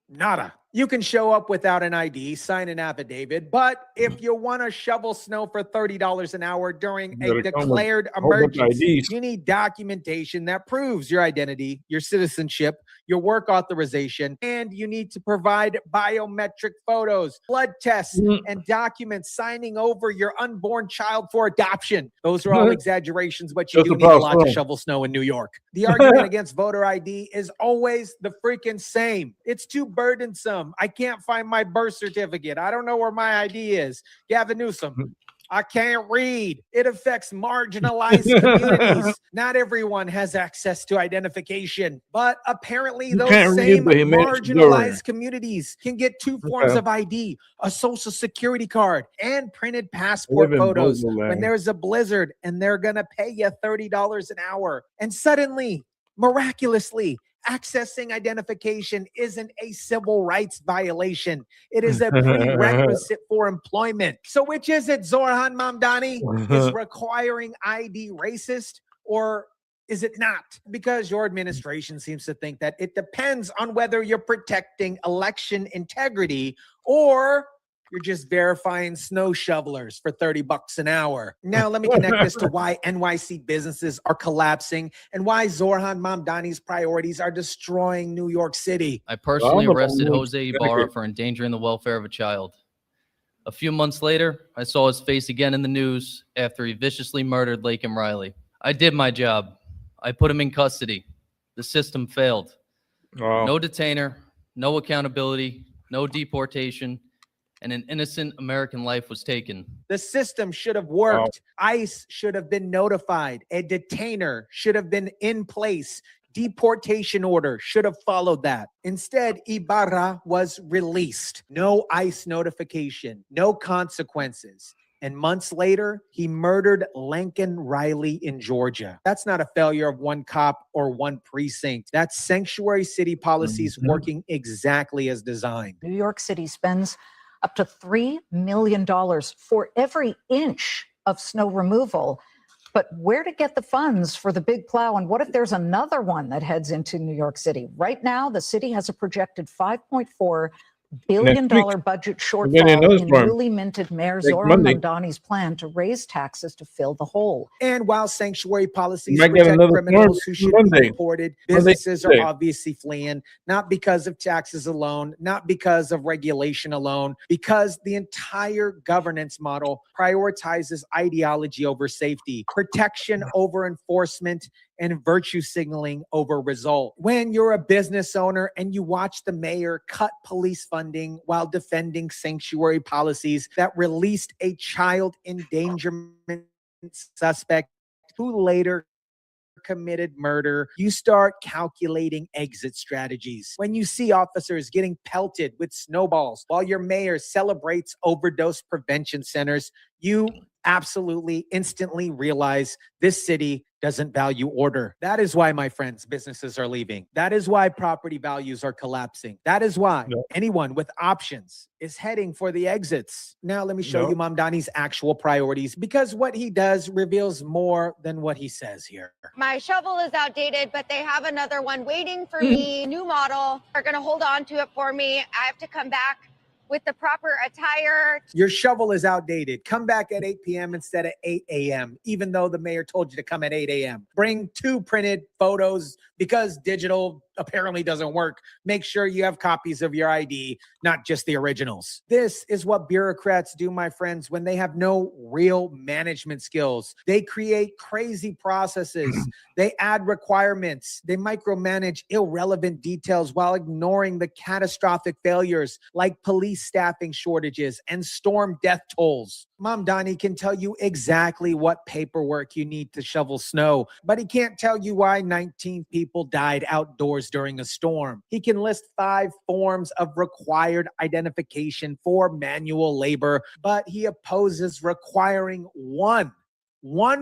[SPEAKER 11] Nada. You can show up without an ID, sign an affidavit, but if you want to shovel snow for $30 an hour during a declared emergency, you need documentation that proves your identity, your citizenship, your work authorization, and you need to provide biometric photos, blood tests, and documents signing over your unborn child for adoption. Those are all exaggerations, but you do need a lot to shovel snow in New York. The argument against voter ID is always the freaking same. It's too burdensome. I can't find my birth certificate. I don't know where my ID is. Gavin Newsom. I can't read. It affects marginalized communities. Not everyone has access to identification, but apparently those same marginalized communities can get 2 forms of ID, a social security card, and printed passport photos when there's a blizzard and they're going to pay you $30 an hour. And suddenly, miraculously, accessing identification isn't a civil rights violation. It is a prerequisite for employment. So which is it, Zorhan Mamdani? Is requiring ID racist, or is it not? Because your administration seems to think that it depends on whether you're protecting election integrity or you're just verifying snow shovelers for $30 an hour. Now, let me connect this to why NYC businesses are collapsing and why Zorhan Mamdani's priorities are destroying New York City.
[SPEAKER 23] I personally arrested Jose Ibarra for endangering the welfare of a child. A few months later, I saw his face again in the news after he viciously murdered Lakem Riley. I did my job. I put him in custody. The system failed. No detainer, no accountability, no deportation, and an innocent American life was taken.
[SPEAKER 11] The system should have worked. ICE should have been notified. A detainer should have been in place. Deportation order should have followed that. Instead, Ibarra was released. No ICE notification, no consequences. And months later, he murdered Lakem Riley in Georgia. That's not a failure of one cop or one precinct. That's sanctuary city policies working exactly as designed.
[SPEAKER 24] New York City spends up to $3 million for every inch of snow removal. But where to get the funds for the big plow? And what if there's another one that heads into New York City? Right now, the city has a projected $5.4 billion-dollar budget
[SPEAKER 3] We're getting another
[SPEAKER 24] shortfall in
[SPEAKER 3] storm
[SPEAKER 24] newly minted Mayor
[SPEAKER 3] next
[SPEAKER 24] Zoran
[SPEAKER 3] Monday.
[SPEAKER 24] Mamdani's plan to raise taxes to fill the hole.
[SPEAKER 11] And while sanctuary
[SPEAKER 3] We
[SPEAKER 11] policies
[SPEAKER 3] might get
[SPEAKER 11] protect
[SPEAKER 3] another storm
[SPEAKER 11] criminals who
[SPEAKER 3] next
[SPEAKER 11] should be
[SPEAKER 3] Monday.
[SPEAKER 11] deported,
[SPEAKER 3] Monday,
[SPEAKER 11] businesses are
[SPEAKER 3] Tuesday.
[SPEAKER 11] obviously fleeing, not because of taxes alone, not because of regulation alone, because the entire governance model prioritizes ideology over safety, protection over enforcement, and virtue signaling over result. When you're a business owner and you watch the mayor cut police funding while defending sanctuary policies that released a child endangerment suspect who later committed murder, you start calculating exit strategies. When you see officers getting pelted with snowballs while your mayor celebrates overdose prevention centers, you absolutely instantly realize this city doesn't value order. That is why, my friends, businesses are leaving. That is why property values are collapsing. That is why anyone with options is heading for the exits. Now, let me show you Mamdani's actual priorities, because what he does reveals more than what he says here.
[SPEAKER 2] My shovel is outdated, but they have another one waiting for me. New model. They're going to hold on to it for me. I have to come back with the proper attire.
[SPEAKER 11] Your shovel is outdated. Come back at 8 p.m. instead of 8 a.m., even though the mayor told you to come at 8 a.m. Bring 2 printed photos, because digital apparently doesn't work. Make sure you have copies of your ID, not just the originals. This is what bureaucrats do, my friends, when they have no real management skills. They create crazy processes. They add requirements. They micromanage irrelevant details while ignoring the catastrophic failures like police staffing shortages and storm death tolls. Mamdani can tell you exactly what paperwork you need to shovel snow, but he can't tell you why 19 people died outdoors during a storm. He can list 5 forms of required identification for manual labor, but he opposes requiring one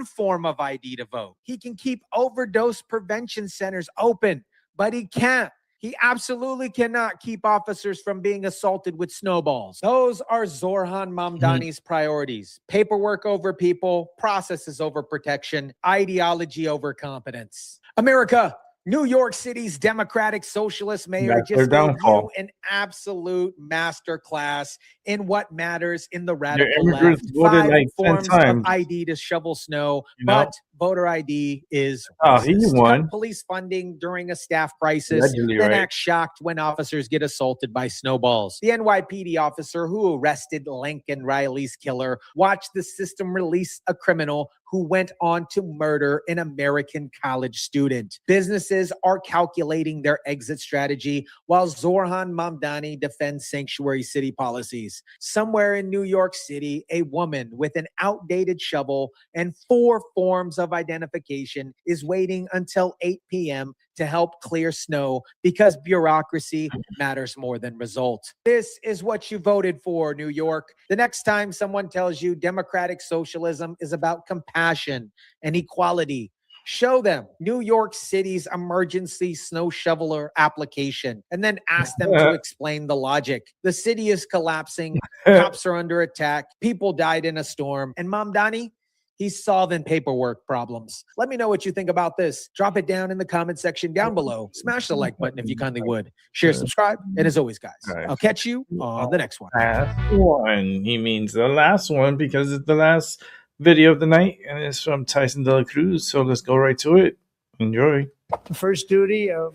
[SPEAKER 11] form of ID to vote. He can keep overdose prevention centers open, but he can't. He absolutely cannot keep officers from being assaulted with snowballs. Those are Zoran Mamdani's priorities. Paperwork over people, processes over protection, ideology over competence. America, New York City's Democratic Socialist mayor
[SPEAKER 3] That's their
[SPEAKER 11] just gave you
[SPEAKER 3] downfall.
[SPEAKER 11] an absolute masterclass in what matters in the
[SPEAKER 3] Their
[SPEAKER 11] radical
[SPEAKER 3] immigrants
[SPEAKER 11] left.
[SPEAKER 3] voted
[SPEAKER 11] 5
[SPEAKER 3] like 10
[SPEAKER 11] forms of
[SPEAKER 3] times.
[SPEAKER 11] ID to shovel snow,
[SPEAKER 3] You know?
[SPEAKER 11] but voter ID is
[SPEAKER 3] Oh, he
[SPEAKER 11] racist.
[SPEAKER 3] won.
[SPEAKER 11] Cut police funding during a staff crisis,
[SPEAKER 3] Allegedly,
[SPEAKER 11] then
[SPEAKER 3] right?
[SPEAKER 11] act shocked when officers get assaulted by snowballs. The NYPD officer who arrested Lincoln Riley's killer watched the system release a criminal who went on to murder an American college student. Businesses are calculating their exit strategy while Zoran Mamdani defends sanctuary city policies. Somewhere in New York City, a woman with an outdated shovel and 4 forms of identification is waiting until 8 p.m. to help clear snow because bureaucracy matters more than result. This is what you voted for, New York. The next time someone tells you democratic socialism is about compassion and equality, show them New York City's emergency snow shoveler application and then ask them to explain the logic. The city is collapsing. Cops are under attack. People died in a storm. And Mamdani, he's solving paperwork problems. Let me know what you think about this. Drop it down in the comment section down below. Smash the like button if you kindly would. Share, subscribe. And as always, guys, I'll catch you on the next one.
[SPEAKER 3] Last one. He means the last one because it's the last video of the night, and it's from Tyson De La Cruz. So let's go right to it. Enjoy.
[SPEAKER 1] The first duty of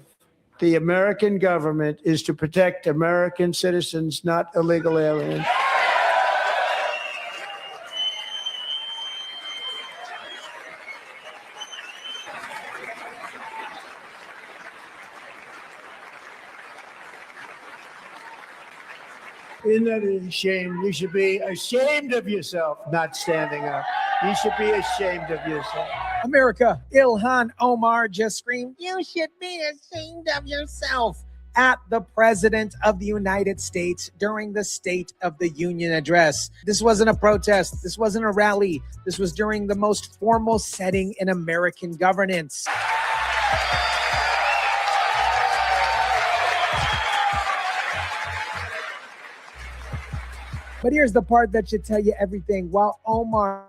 [SPEAKER 1] the American government is to protect American citizens, not illegal aliens. Isn't that a shame? You should be ashamed of yourself not standing up. You should be ashamed of yourself.
[SPEAKER 11] America, Ilhan Omar just screamed, "You should be ashamed of yourself," at the President of the United States during the State of the Union address. This wasn't a protest. This wasn't a rally. This was during the most formal setting in American governance. But here's the part that should tell you everything. While Omar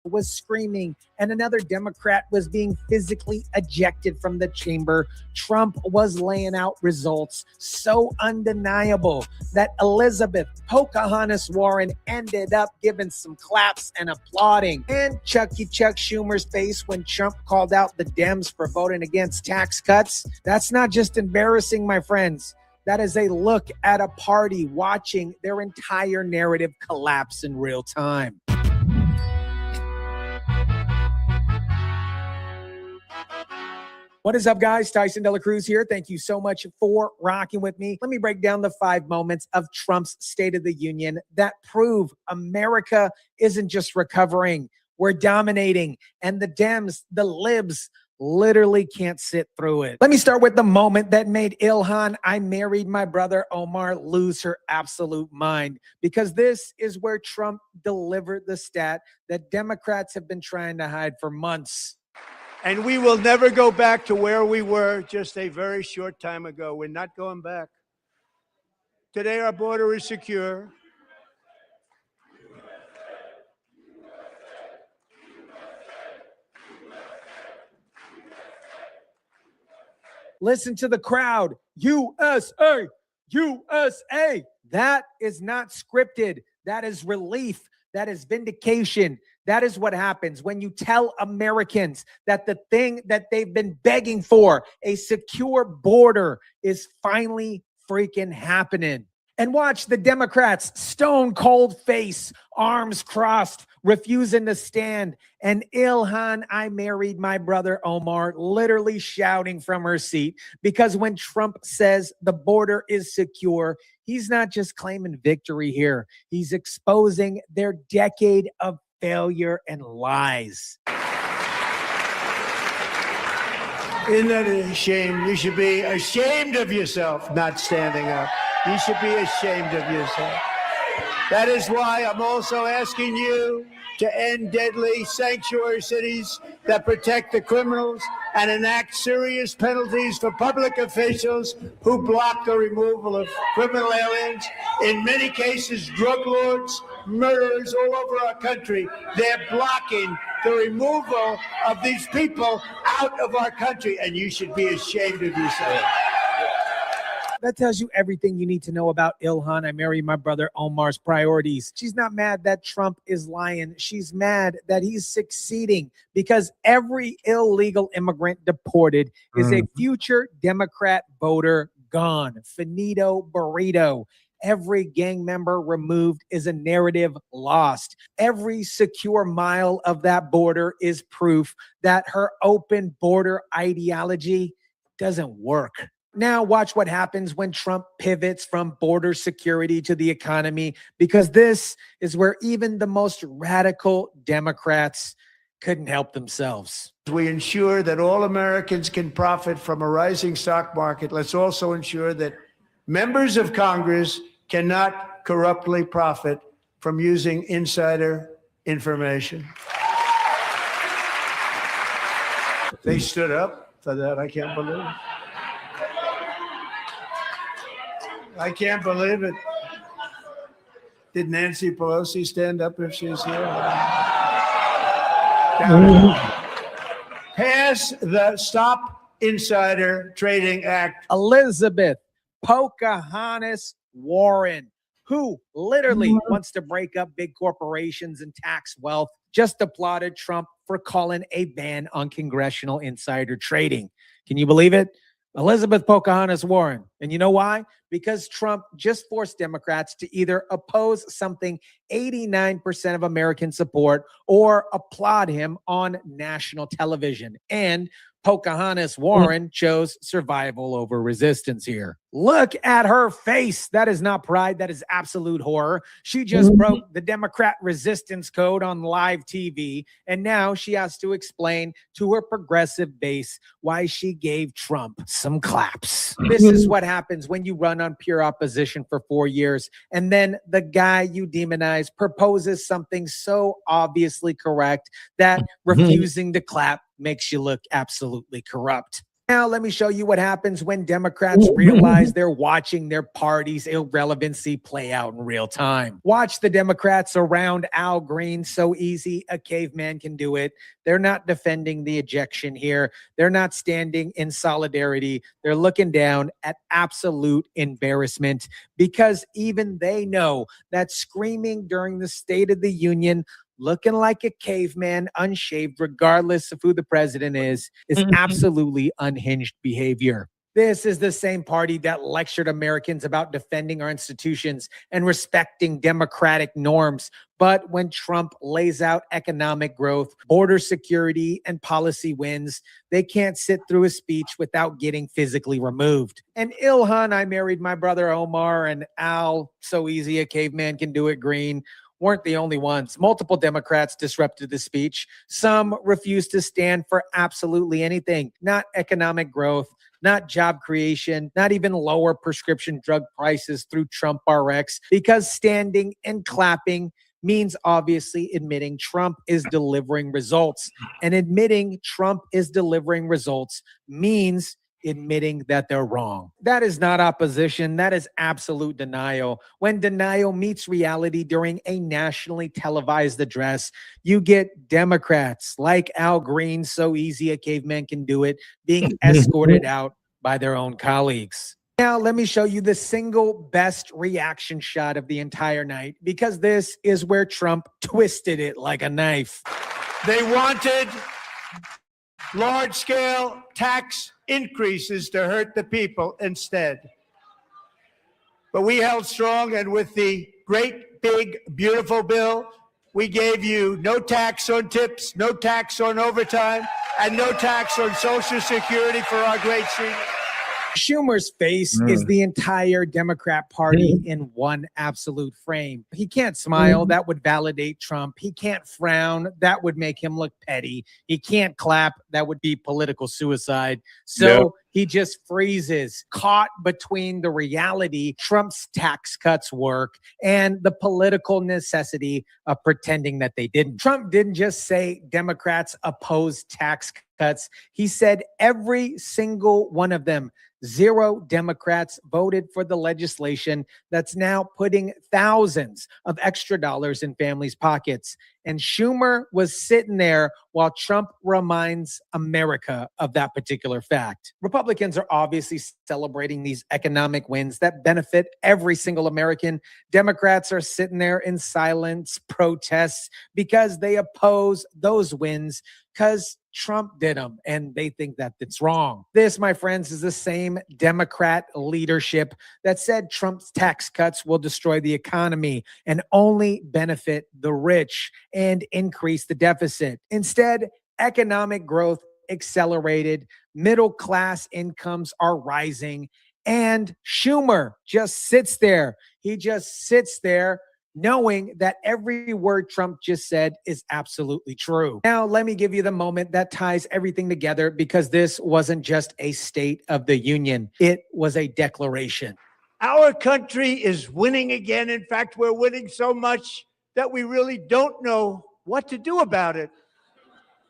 [SPEAKER 11] was screaming and another Democrat was being physically ejected from the chamber, Trump was laying out results so undeniable that Elizabeth Pocahontas Warren ended up giving some claps and applauding. And Chuck Schumer's face when Trump called out the Dems for voting against tax cuts. That's not just embarrassing, my friends. That is a look at a party watching their entire narrative collapse in real time. What is up, guys? Tyson Dela Cruz here. Thank you so much for rocking with me. Let me break down the 5 moments of Trump's State of the Union that prove America isn't just recovering. We're dominating. And the Dems, the libs, literally can't sit through it. Let me start with the moment that made Ilhan, I married my brother Omar, lose her absolute mind. Because this is where Trump delivered the stat that Democrats have been trying to hide for months.
[SPEAKER 1] And we will never go back to where we were just a very short time ago. We're not going back. Today, our border is secure.
[SPEAKER 11] Listen to the crowd. USA, USA. That is not scripted. That is relief. That is vindication. That is what happens when you tell Americans that the thing that they've been begging for, a secure border, is finally freaking happening. And watch the Democrats, stone cold face, arms crossed, refusing to stand. And Ilhan, I married my brother Omar, literally shouting from her seat. Because when Trump says the border is secure, he's not just claiming victory here. He's exposing their decade of failure and lies.
[SPEAKER 1] Isn't that a shame? You should be ashamed of yourself not standing up. You should be ashamed of yourself. That is why I'm also asking you to end deadly sanctuary cities that protect the criminals and enact serious penalties for public officials who block the removal of criminal aliens. In many cases, drug lords, murderers all over our country, they're blocking the removal of these people out of our country, and you should be ashamed of yourself.
[SPEAKER 11] That tells you everything you need to know about Ilhan, I married my brother Omar's priorities. She's not mad that Trump is lying. She's mad that he's succeeding because every illegal immigrant deported is a future Democrat voter gone. Finito burrito. Every gang member removed is a narrative lost. Every secure mile of that border is proof that her open border ideology doesn't work. Now watch what happens when Trump pivots from border security to the economy, because this is where even the most radical Democrats couldn't help themselves.
[SPEAKER 1] We ensure that all Americans can profit from a rising stock market. Let's also ensure that members of Congress cannot corruptly profit from using insider information. They stood up for that. I can't believe it. I can't believe it. Did Nancy Pelosi stand up if she's here? Pass the Stop Insider Trading Act.
[SPEAKER 11] Elizabeth Pocahontas Warren, who literally wants to break up big corporations and tax wealth, just applauded Trump for calling a ban on congressional insider trading. Can you believe it? Elizabeth Pocahontas Warren. And you know why? Because Trump just forced Democrats to either oppose something 89% of Americans support or applaud him on national television. And Pocahontas Warren chose survival over resistance here. Look at her face. That is not pride. That is absolute horror. She just broke the Democrat resistance code on live TV, and now she has to explain to her progressive base why she gave Trump some claps. This is what happens when you run on pure opposition for 4 years, and then the guy you demonize proposes something so obviously correct that refusing to clap makes you look absolutely corrupt. Now, let me show you what happens when Democrats realize they're watching their party's irrelevancy play out in real time. Watch the Democrats around Al Green. So easy, a caveman can do it. They're not defending the ejection here. They're not standing in solidarity. They're looking down at absolute embarrassment because even they know that screaming during the State of the Union, looking like a caveman, unshaved, regardless of who the president is absolutely unhinged behavior. This is the same party that lectured Americans about defending our institutions and respecting democratic norms. But when Trump lays out economic growth, border security, and policy wins, they can't sit through a speech without getting physically removed. And Ilhan, I married my brother Omar, and Al, so easy, a caveman can do it, Green, weren't the only ones. Multiple Democrats disrupted the speech. Some refused to stand for absolutely anything, not economic growth, not job creation, not even lower prescription drug prices through Trump RX, because standing and clapping means obviously admitting Trump is delivering results. And admitting Trump is delivering results means admitting that they're wrong. That is not opposition. That is absolute denial. When denial meets reality during a nationally televised address, you get Democrats like Al Green, so easy a caveman can do it, being escorted out by their own colleagues. Now, let me show you the single best reaction shot of the entire night, because this is where Trump twisted it like a knife.
[SPEAKER 1] They wanted large-scale tax increases to hurt the people instead. But we held strong, and with the great, big, beautiful bill, we gave you no tax on tips, no tax on overtime, and no tax on Social Security for our great seniors.
[SPEAKER 11] Schumer's face is the entire Democrat Party in one absolute frame. He can't smile. That would validate Trump. He can't frown. That would make him look petty. He can't clap. That would be political suicide. So he just freezes, caught between the reality Trump's tax cuts work and the political necessity of pretending that they didn't. Trump didn't just say Democrats oppose tax cuts. He said every single one of them. 0 Democrats voted for the legislation that's now putting thousands of extra dollars in families' pockets. And Schumer was sitting there while Trump reminds America of that particular fact. Republicans are obviously celebrating these economic wins that benefit every single American. Democrats are sitting there in silence, protests, because they oppose those wins because Trump did them and they think that it's wrong. This, my friends, is the same Democrat leadership that said Trump's tax cuts will destroy the economy and only benefit the rich and increase the deficit. Instead, economic growth accelerated, middle class incomes are rising, and Schumer just sits there. He just sits there knowing that every word Trump just said is absolutely true. Now, let me give you the moment that ties everything together, because this wasn't just a State of the Union. It was a declaration.
[SPEAKER 1] Our country is winning again. In fact, we're winning so much that we really don't know what to do about it.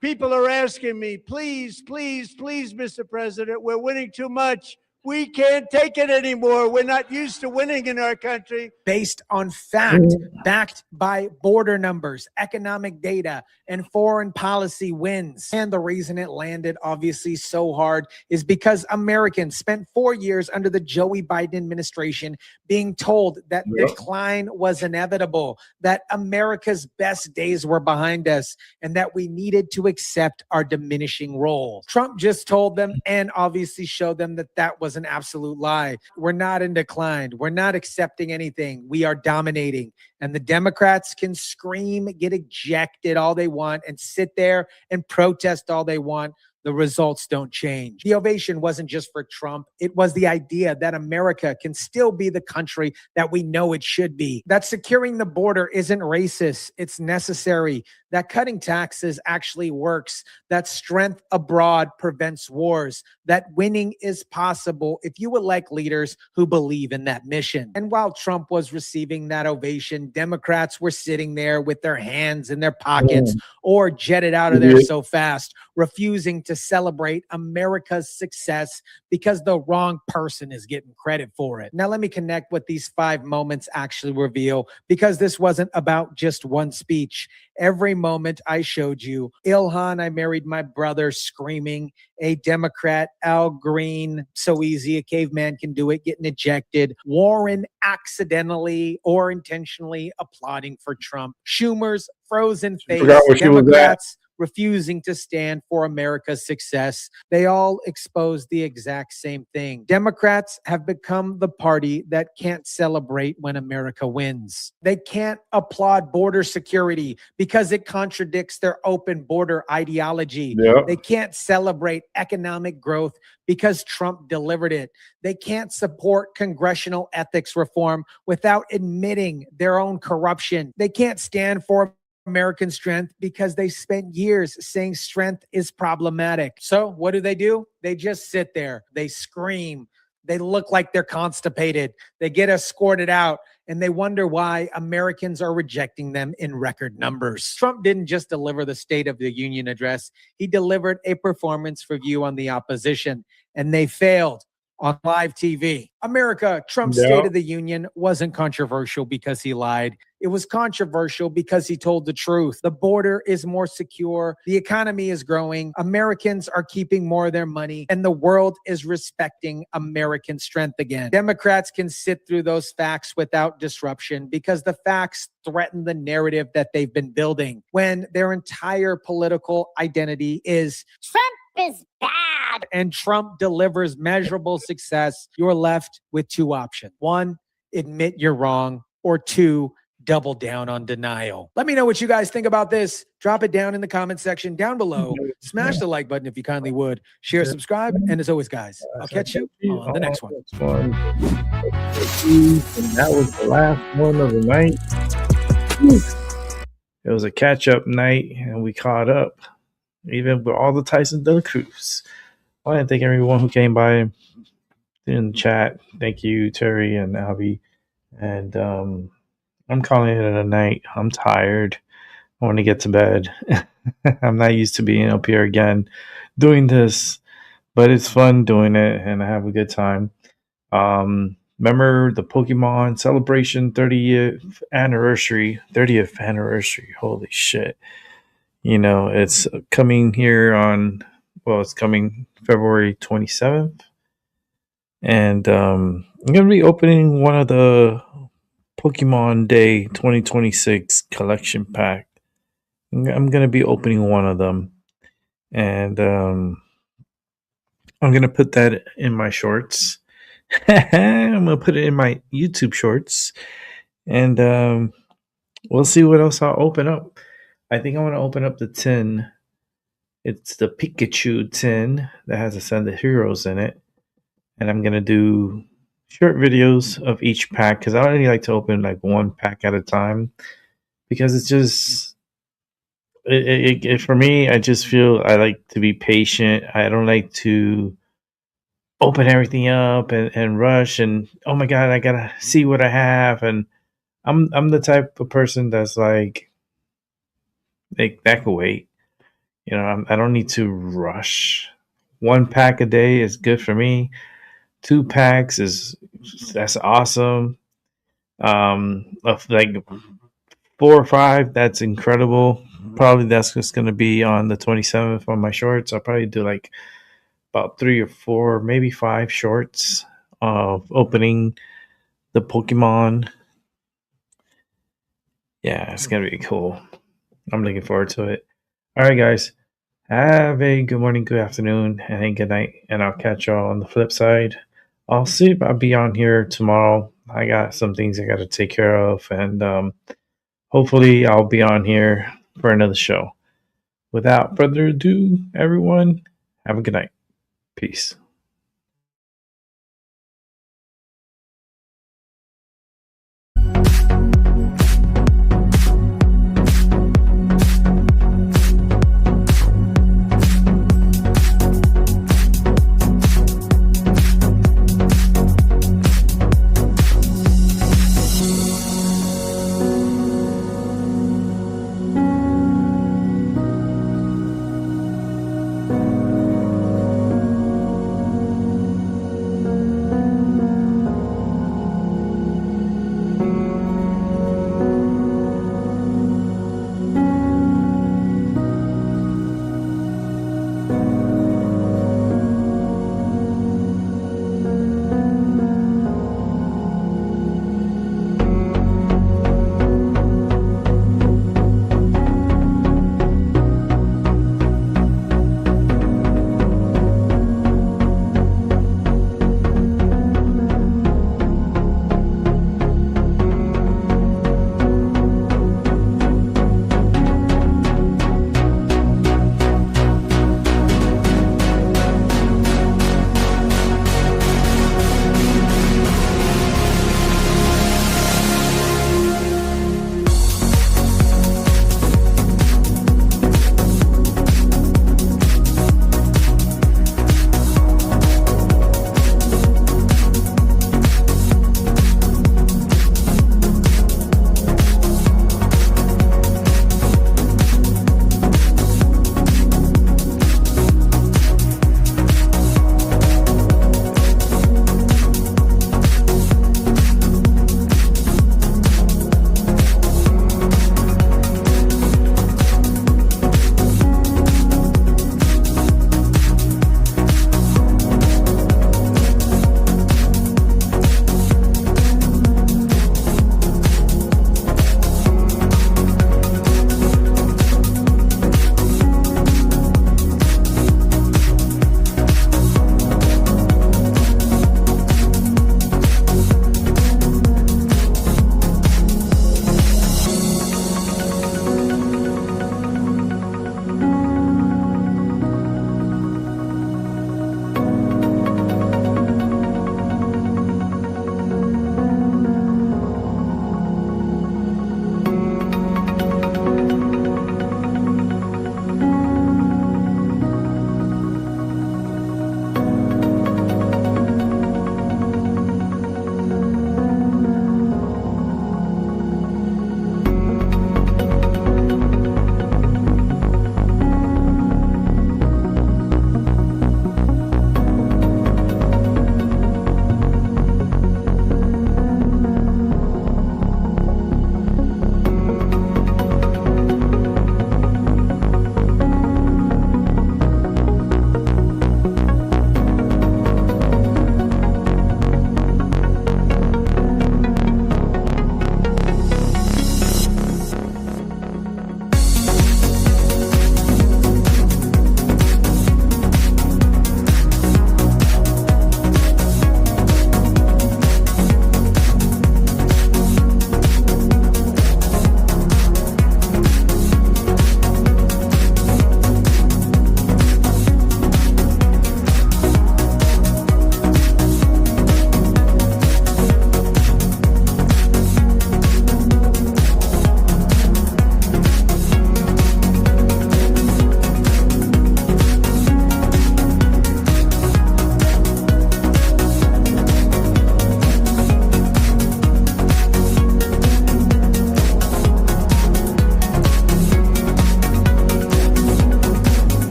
[SPEAKER 1] People are asking me, please, please, please, Mr. President, we're winning too much. We can't take it anymore. We're not used to winning in our country.
[SPEAKER 11] Based on fact, backed by border numbers, economic data, and foreign policy wins. And the reason it landed obviously so hard is because Americans spent 4 years under the Joe Biden administration being told that decline was inevitable, that America's best days were behind us, and that we needed to accept our diminishing role. Trump just told them and obviously showed them that that was an absolute lie. We're not in decline. We're not accepting anything. We are dominating. And the Democrats can scream, get ejected all they want, and sit there and protest all they want. The results don't change. The ovation wasn't just for Trump. It was the idea that America can still be the country that we know it should be. That securing the border isn't racist. It's necessary. That cutting taxes actually works. That strength abroad prevents wars. That winning is possible if you elect leaders who believe in that mission. And while Trump was receiving that ovation, Democrats were sitting there with their hands in their pockets or jetted out of there so fast, refusing to to celebrate America's success because the wrong person is getting credit for it. Now, let me connect what these 5 moments actually reveal, because this wasn't about just one speech. Every moment I showed you, Ilhan, I married my brother, screaming, a Democrat, Al Green, so easy, a caveman can do it, getting ejected, Warren accidentally or intentionally applauding for Trump, Schumer's frozen face,
[SPEAKER 3] Forgot where she was at.
[SPEAKER 11] Democrats refusing to stand for America's success. They all expose the exact same thing. Democrats have become the party that can't celebrate when America wins. They can't applaud border security because it contradicts their open border ideology.
[SPEAKER 3] Yep.
[SPEAKER 11] They can't celebrate economic growth because Trump delivered it. They can't support congressional ethics reform without admitting their own corruption. They can't stand for American strength because they spent years saying strength is problematic. So what do? They just sit there. They scream. They look like they're constipated. They get escorted out, and they wonder why Americans are rejecting them in record numbers. Trump didn't just deliver the State of the Union address. He delivered a performance review on the opposition, and they failed on live TV. America, Trump's
[SPEAKER 3] Yeah.
[SPEAKER 11] State of the Union wasn't controversial because he lied. It was controversial because he told the truth. The border is more secure. The economy is growing. Americans are keeping more of their money, and the world is respecting American strength again. Democrats can sit through those facts without disruption because the facts threaten the narrative that they've been building when their entire political identity is Trump is bad and Trump delivers measurable success. You're left with 2 options. 1, admit you're wrong, or 2, double down on denial. Let me know what you guys think about this. Drop it down in the comment section down below. Smash the like button if you kindly would. Share, subscribe, and as always, guys, I'll catch you on the next one.
[SPEAKER 3] And that was the last one of the night. It was a catch-up night, and we caught up, even with all the Tyson De La Cruz. I want to thank everyone who came by in the chat. Thank you, Terry and Albie. And I'm calling it a night. I'm tired. I want to get to bed. I'm not used to being up here again doing this, but it's fun doing it, and I have a good time. Remember the Pokemon Celebration 30th anniversary. Holy shit. You know, it's coming here it's coming February 27th. And I'm going to be opening one of the Pokemon Day 2026 collection pack. I'm going to be opening one of them. And I'm going to put that in my shorts. I'm going to put it in my YouTube shorts. And we'll see what else I'll open up. I think I want to open up the tin. It's the Pikachu tin that has Ascended Heroes in it. And I'm going to do short videos of each pack because I only like to open like one pack at a time. Because it's just, for me, I just feel I like to be patient. I don't like to open everything up and rush and, oh my God, I got to see what I have. And I'm the type of person that's like that could wait. You know, I don't need to rush. 1 pack a day is good for me. 2 packs that's awesome. Of like 4 or 5, that's incredible. Probably that's just going to be on the 27th on my shorts. I'll probably do like about 3 or 4, maybe 5 shorts of opening the Pokemon. Yeah, it's going to be cool. I'm looking forward to it. All right, guys. Have a good morning, good afternoon, and a good night. And I'll catch y'all on the flip side. I'll see if I'll be on here tomorrow. I got some things I got to take care of. And hopefully I'll be on here for another show. Without further ado, everyone, have a good night. Peace.